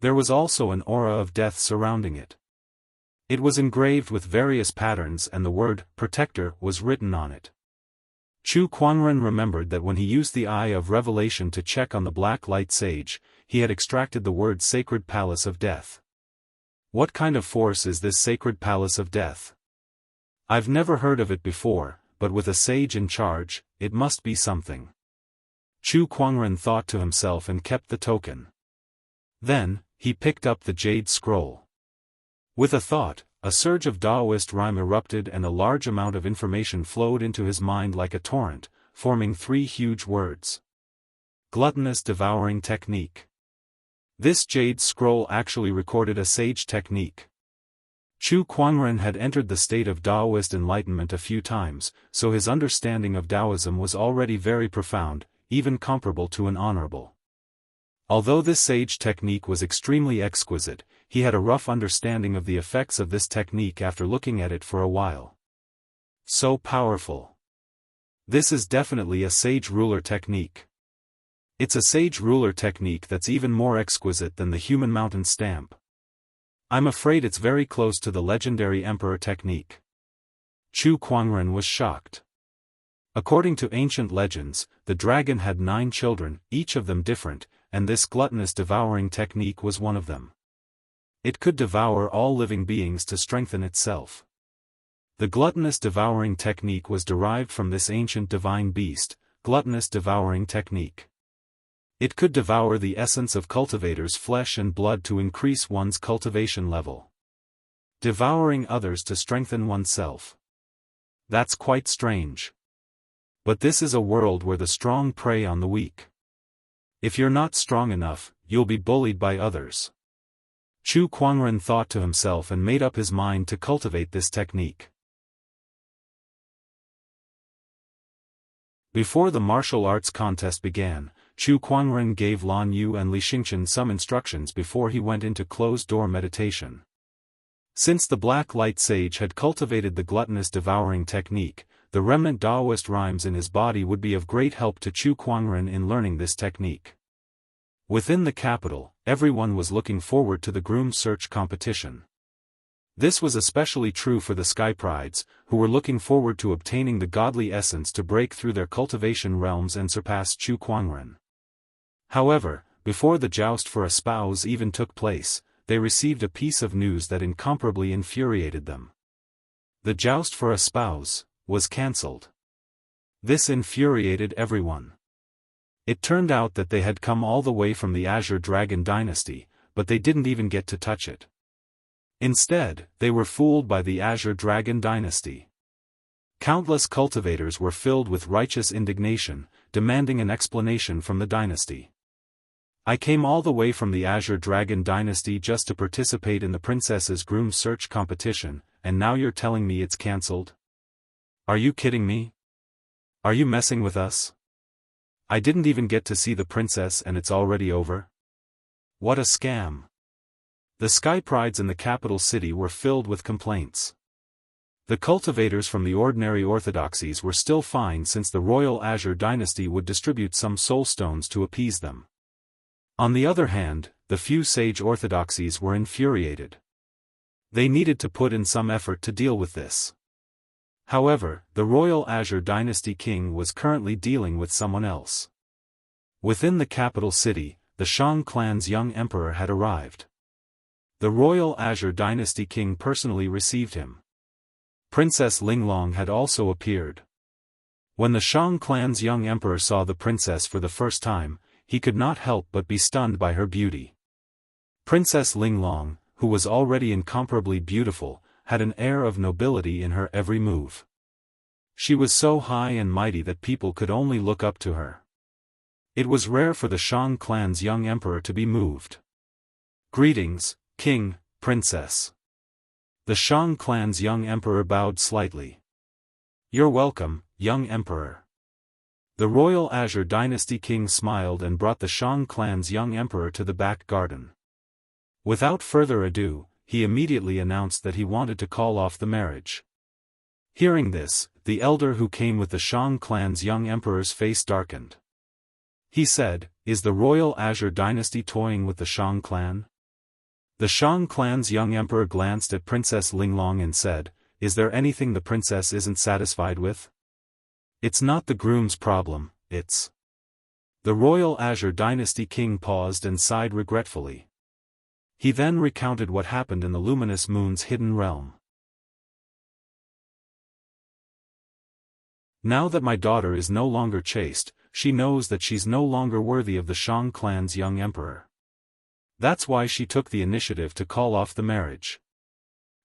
There was also an aura of death surrounding it. It was engraved with various patterns and the word, Protector, was written on it. Chu Kuangren remembered that when he used the Eye of Revelation to check on the Black Light Sage, he had extracted the word Sacred Palace of Death. What kind of force is this Sacred Palace of Death? I've never heard of it before, but with a sage in charge, it must be something. Chu Kuangren thought to himself and kept the token. Then, he picked up the jade scroll. With a thought, a surge of Daoist rhyme erupted and a large amount of information flowed into his mind like a torrent, forming 3 huge words. Gluttonous devouring technique. This jade scroll actually recorded a sage technique. Chu Kuangren had entered the state of Daoist enlightenment a few times, so his understanding of Taoism was already very profound, even comparable to an honorable. Although this sage technique was extremely exquisite, he had a rough understanding of the effects of this technique after looking at it for a while. So powerful. This is definitely a sage ruler technique. It's a sage ruler technique that's even more exquisite than the human mountain stamp. I'm afraid it's very close to the legendary emperor technique. Chu Kuangren was shocked. According to ancient legends, the dragon had 9 children, each of them different, and this gluttonous devouring technique was one of them. It could devour all living beings to strengthen itself. The gluttonous devouring technique was derived from this ancient divine beast, gluttonous devouring technique. It could devour the essence of cultivators' flesh and blood to increase one's cultivation level. Devouring others to strengthen oneself. That's quite strange. But this is a world where the strong prey on the weak. If you're not strong enough, you'll be bullied by others. Chu Kuangren thought to himself and made up his mind to cultivate this technique. Before the martial arts contest began, Chu Kuangren gave Lan Yu and Li Xingqian some instructions before he went into closed-door meditation. Since the Black Light Sage had cultivated the gluttonous devouring technique, the remnant Daoist rhymes in his body would be of great help to Chu Kuangren in learning this technique. Within the capital, everyone was looking forward to the groom search competition. This was especially true for the Sky Prides, who were looking forward to obtaining the godly essence to break through their cultivation realms and surpass Chu Kuangren. However, before the joust for a spouse even took place, they received a piece of news that incomparably infuriated them. The joust for a spouse was cancelled. This infuriated everyone. It turned out that they had come all the way from the Azure Dragon dynasty, but they didn't even get to touch it. Instead, they were fooled by the Azure Dragon dynasty. Countless cultivators were filled with righteous indignation, demanding an explanation from the dynasty. I came all the way from the Azure Dragon dynasty just to participate in the princess's groom search competition, and now you're telling me it's cancelled? Are you kidding me? Are you messing with us? I didn't even get to see the princess and it's already over? What a scam. The Sky Prides in the capital city were filled with complaints. The cultivators from the ordinary orthodoxies were still fine since the royal Azure dynasty would distribute some soul stones to appease them. On the other hand, the few sage orthodoxies were infuriated. They needed to put in some effort to deal with this. However, the royal Azure dynasty king was currently dealing with someone else. Within the capital city, the Shang clan's young emperor had arrived. The royal Azure Dynasty king personally received him. Princess Linglong had also appeared. When the Shang clan's young emperor saw the princess for the first time, he could not help but be stunned by her beauty. Princess Linglong, who was already incomparably beautiful, had an air of nobility in her every move. She was so high and mighty that people could only look up to her. It was rare for the Shang clan's young emperor to be moved. "Greetings, King, Princess." The Shang clan's young emperor bowed slightly. "You're welcome, young emperor." The royal Azure Dynasty king smiled and brought the Shang clan's young emperor to the back garden. Without further ado, he immediately announced that he wanted to call off the marriage. Hearing this, the elder who came with the Shang clan's young emperor's face darkened. He said, "Is the royal Azure Dynasty toying with the Shang clan?" The Shang clan's young emperor glanced at Princess Linglong and said, "Is there anything the princess isn't satisfied with? It's not the groom's problem, it's..." The royal Azure Dynasty king paused and sighed regretfully. He then recounted what happened in the luminous moon's hidden realm. "Now that my daughter is no longer chaste, she knows that she's no longer worthy of the Shang clan's young emperor. That's why she took the initiative to call off the marriage.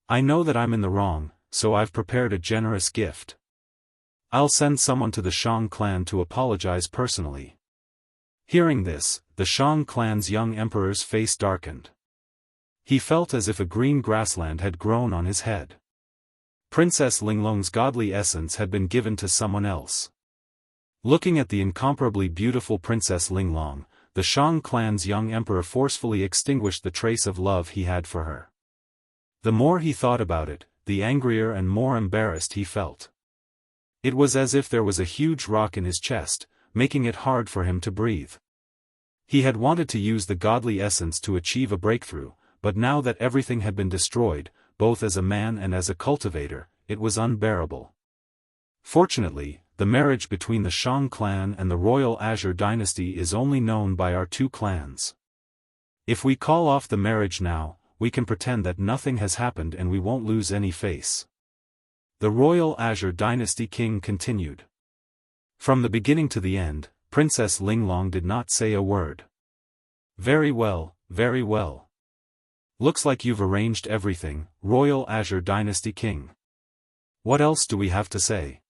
I know that I'm in the wrong, so I've prepared a generous gift. I'll send someone to the Shang clan to apologize personally." Hearing this, the Shang clan's young emperor's face darkened. He felt as if a green grassland had grown on his head. Princess Linglong's godly essence had been given to someone else. Looking at the incomparably beautiful Princess Linglong, the Shang clan's young emperor forcefully extinguished the trace of love he had for her. The more he thought about it, the angrier and more embarrassed he felt. It was as if there was a huge rock in his chest, making it hard for him to breathe. He had wanted to use the godly essence to achieve a breakthrough, but now that everything had been destroyed, both as a man and as a cultivator, it was unbearable. Fortunately, the marriage between the Shang clan and the royal Azure Dynasty is only known by our two clans. If we call off the marriage now, we can pretend that nothing has happened and we won't lose any face. The royal Azure Dynasty king continued. From the beginning to the end, Princess Linglong did not say a word. Very well, very well. Looks like you've arranged everything, royal Azure Dynasty king. What else do we have to say?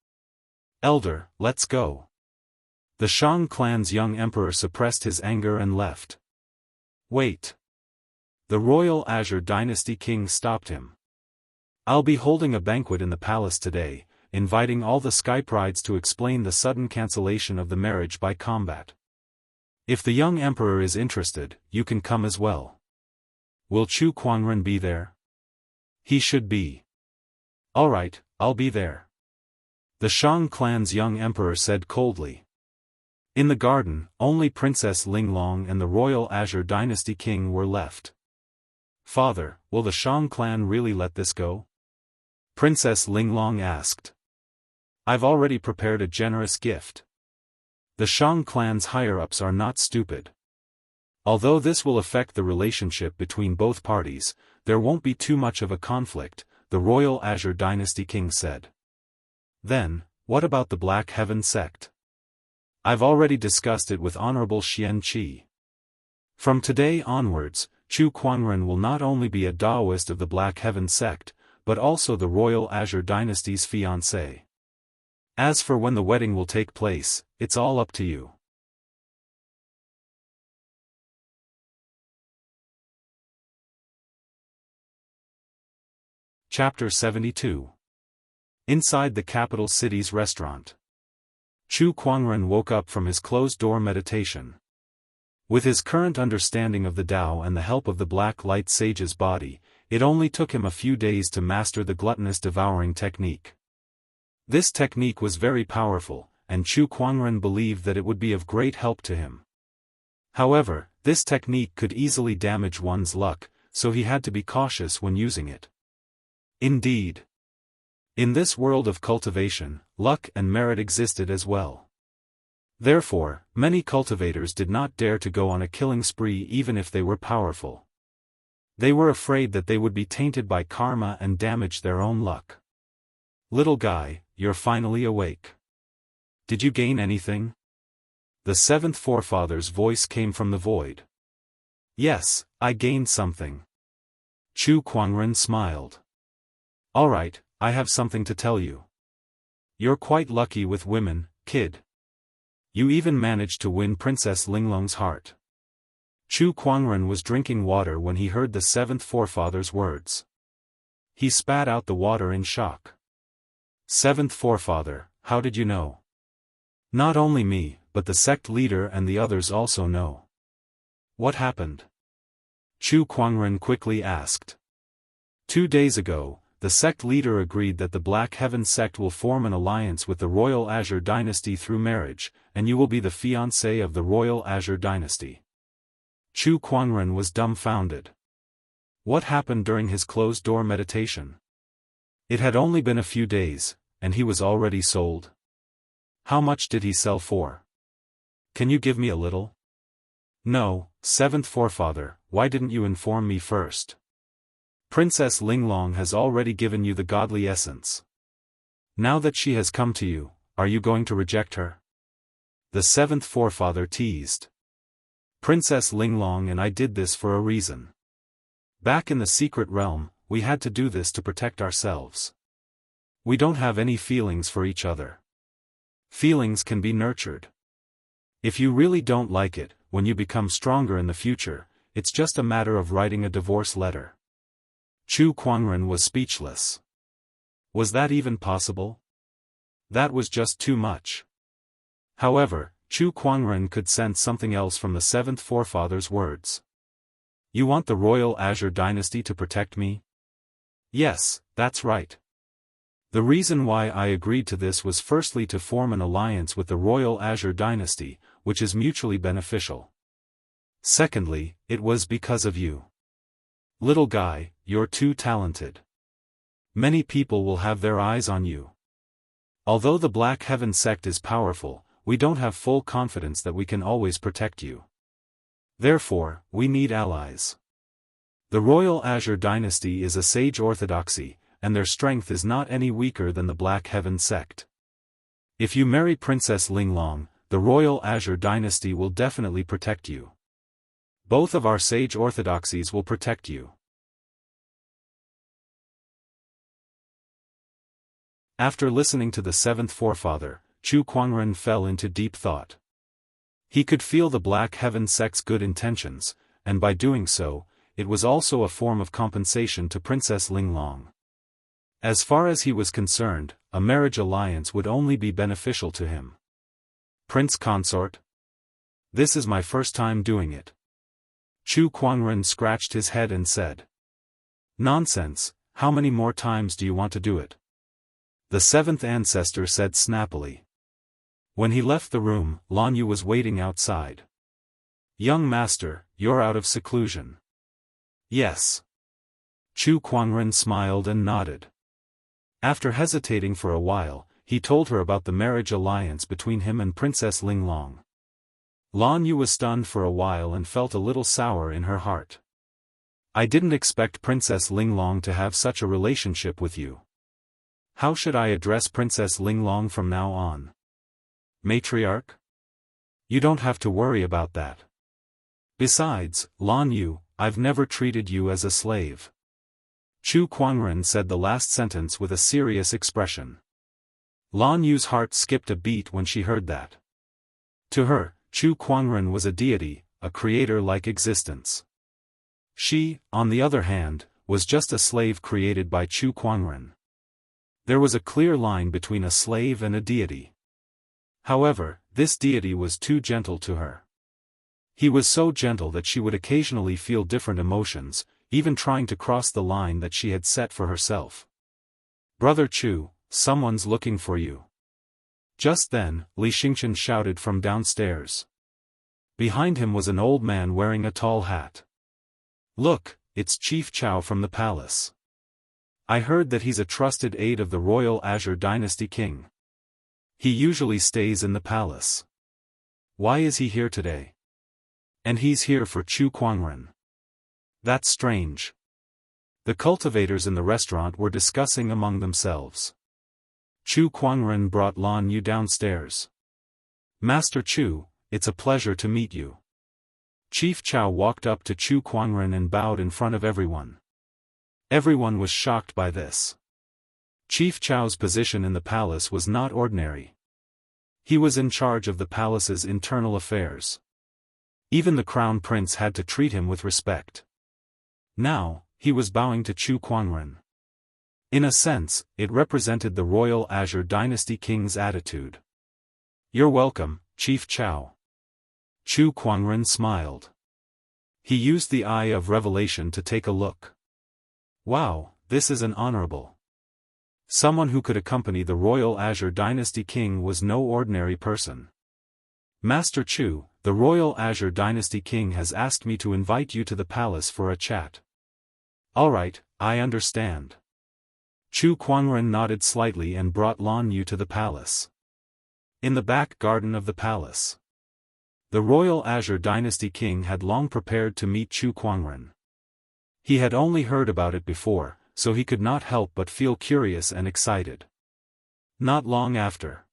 Elder, let's go. The Shang clan's young emperor suppressed his anger and left. Wait. The royal Azure Dynasty king stopped him. I'll be holding a banquet in the palace today, inviting all the sky prides to explain the sudden cancellation of the marriage by combat. If the young emperor is interested, you can come as well. Will Chu Kuangren be there? He should be. All right, I'll be there. The Shang clan's young emperor said coldly. In the garden, only Princess Linglong and the royal Azure Dynasty king were left. Father, will the Shang clan really let this go? Princess Linglong asked. I've already prepared a generous gift. The Shang clan's higher-ups are not stupid. Although this will affect the relationship between both parties, there won't be too much of a conflict, the royal Azure Dynasty king said. Then, what about the Black Heaven sect? I've already discussed it with Honorable Xian Qi. From today onwards, Chu Kuangren will not only be a Daoist of the Black Heaven sect, but also the royal Azure Dynasty's fiancé. As for when the wedding will take place, it's all up to you. Chapter 72. Inside the capital city's restaurant. Chu Kuangren woke up from his closed-door meditation. With his current understanding of the Tao and the help of the Black Light Sage's body, it only took him a few days to master the gluttonous devouring technique. This technique was very powerful, and Chu Kuangren believed that it would be of great help to him. However, this technique could easily damage one's luck, so he had to be cautious when using it. Indeed. In this world of cultivation, luck and merit existed as well. Therefore, many cultivators did not dare to go on a killing spree even if they were powerful. They were afraid that they would be tainted by karma and damage their own luck. Little guy, you're finally awake. Did you gain anything? The seventh forefather's voice came from the void. Yes, I gained something. Chu Kuangren smiled. Alright, I have something to tell you. You're quite lucky with women, kid. You even managed to win Princess Linglong's heart. Chu Kuangren was drinking water when he heard the seventh forefather's words. He spat out the water in shock. Seventh forefather, how did you know? Not only me, but the sect leader and the others also know. What happened? Chu Kuangren quickly asked. 2 days ago, the sect leader agreed that the Black Heaven sect will form an alliance with the Royal Azure Dynasty through marriage, and you will be the fiancé of the Royal Azure Dynasty. Chu Kuangren was dumbfounded. What happened during his closed-door meditation? It had only been a few days, and he was already sold. How much did he sell for? Can you give me a little? No, seventh forefather, why didn't you inform me first? Princess Linglong has already given you the godly essence. Now that she has come to you, are you going to reject her? The seventh forefather teased. Princess Linglong and I did this for a reason. Back in the secret realm, we had to do this to protect ourselves. We don't have any feelings for each other. Feelings can be nurtured. If you really don't like it, when you become stronger in the future, it's just a matter of writing a divorce letter. Chu Kuangren was speechless. Was that even possible? That was just too much. However, Chu Kuangren could sense something else from the seventh forefather's words. You want the Royal Azure Dynasty to protect me? Yes, that's right. The reason why I agreed to this was firstly to form an alliance with the Royal Azure Dynasty, which is mutually beneficial. Secondly, it was because of you. Little guy, you're too talented. Many people will have their eyes on you. Although the Black Heaven sect is powerful, we don't have full confidence that we can always protect you. Therefore, we need allies. The Royal Azure Dynasty is a sage orthodoxy, and their strength is not any weaker than the Black Heaven sect. If you marry Princess Linglong, the Royal Azure Dynasty will definitely protect you. Both of our sage orthodoxies will protect you. After listening to the seventh forefather, Chu Kuangren fell into deep thought. He could feel the Black Heaven sect's good intentions, and by doing so, it was also a form of compensation to Princess Linglong. As far as he was concerned, a marriage alliance would only be beneficial to him. Prince Consort? This is my first time doing it. Chu Kuangren scratched his head and said. Nonsense, how many more times do you want to do it? The seventh ancestor said snappily. When he left the room, Lan Yu was waiting outside. Young master, you're out of seclusion. Yes. Chu Kuangren smiled and nodded. After hesitating for a while, he told her about the marriage alliance between him and Princess Linglong. Lan Yu was stunned for a while and felt a little sour in her heart. I didn't expect Princess Linglong to have such a relationship with you. How should I address Princess Linglong from now on? Matriarch? You don't have to worry about that. Besides, Lan Yu, I've never treated you as a slave. Chu Kuangren said the last sentence with a serious expression. Lan Yu's heart skipped a beat when she heard that. To her, Chu Kuangren was a deity, a creator-like existence. She, on the other hand, was just a slave created by Chu Kuangren. There was a clear line between a slave and a deity. However, this deity was too gentle to her. He was so gentle that she would occasionally feel different emotions, even trying to cross the line that she had set for herself. Brother Chu, someone's looking for you. Just then, Li Xingchen shouted from downstairs. Behind him was an old man wearing a tall hat. Look, it's Chief Chao from the palace. I heard that he's a trusted aide of the Royal Azure Dynasty king. He usually stays in the palace. Why is he here today? And he's here for Chu Kuangren. That's strange. The cultivators in the restaurant were discussing among themselves. Chu Kuangren brought Lan Yu downstairs. Master Chu, it's a pleasure to meet you. Chief Chao walked up to Chu Kuangren and bowed in front of everyone. Everyone was shocked by this. Chief Chao's position in the palace was not ordinary. He was in charge of the palace's internal affairs. Even the crown prince had to treat him with respect. Now, he was bowing to Chu Kuangren. In a sense, it represented the royal Azure dynasty king's attitude. You're welcome, Chief Chao. Chu Kuangren smiled. He used the eye of revelation to take a look. Wow, this is an honorable. Someone who could accompany the royal Azure dynasty king was no ordinary person. Master Chu, the royal Azure dynasty king has asked me to invite you to the palace for a chat. Alright, I understand. Chu Kuangren nodded slightly and brought Lan Yu to the palace. In the back garden of the palace, the royal Azure dynasty king had long prepared to meet Chu Kuangren. He had only heard about it before, so he could not help but feel curious and excited. Not long after,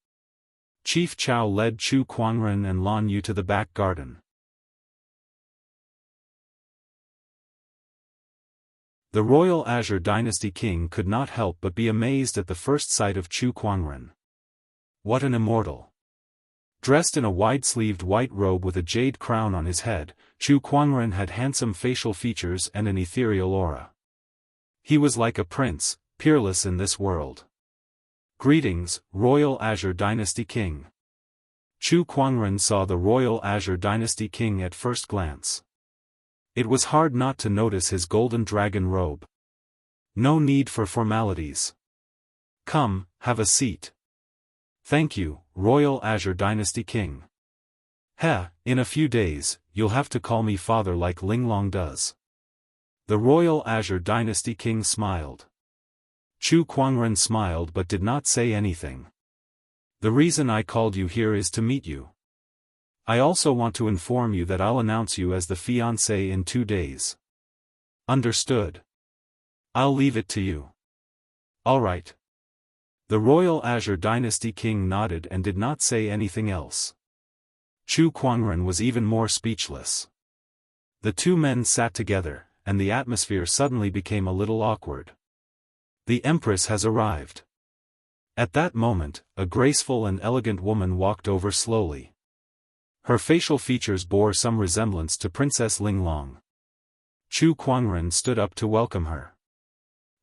Chief Chao led Chu Kuangren and Lan Yu to the back garden. The royal Azure dynasty king could not help but be amazed at the first sight of Chu Kuangren. What an immortal! Dressed in a wide-sleeved white robe with a jade crown on his head, Chu Kuangren had handsome facial features and an ethereal aura. He was like a prince, peerless in this world. Greetings, royal Azure dynasty king. Chu Kuangren saw the royal Azure dynasty king at first glance. It was hard not to notice his golden dragon robe. No need for formalities. Come, have a seat. Thank you, royal Azure dynasty king. In a few days, you'll have to call me father like Linglong does. The royal Azure dynasty king smiled. Chu Kuangren smiled but did not say anything. The reason I called you here is to meet you. I also want to inform you that I'll announce you as the fiancé in 2 days. Understood. I'll leave it to you. Alright. The royal Azure dynasty king nodded and did not say anything else. Chu Kuangren was even more speechless. The two men sat together, and the atmosphere suddenly became a little awkward. The Empress has arrived. At that moment, a graceful and elegant woman walked over slowly. Her facial features bore some resemblance to Princess Linglong. Chu Kuangren stood up to welcome her.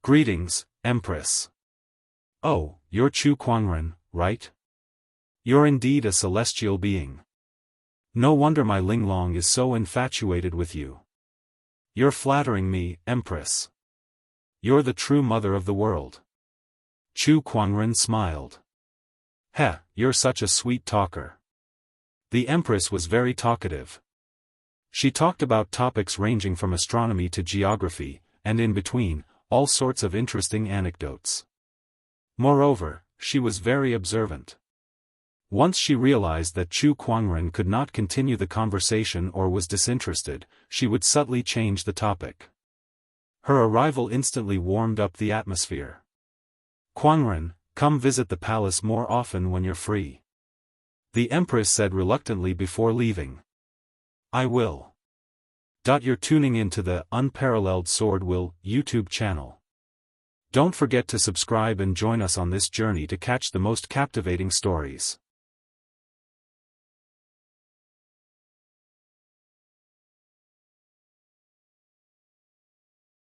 Greetings, Empress. Oh, you're Chu Kuangren, right? You're indeed a celestial being. No wonder my Linglong is so infatuated with you. You're flattering me, Empress. You're the true mother of the world. Chu Kuangren smiled. You're such a sweet talker. The Empress was very talkative. She talked about topics ranging from astronomy to geography, and in between, all sorts of interesting anecdotes. Moreover, she was very observant. Once she realized that Chu Kuangren could not continue the conversation or was disinterested, she would subtly change the topic. Her arrival instantly warmed up the atmosphere. Kuangren, come visit the palace more often when you're free. The Empress said reluctantly before leaving. I will. You're tuning in to the Unparalleled SwordWill YouTube channel. Don't forget to subscribe and join us on this journey to catch the most captivating stories.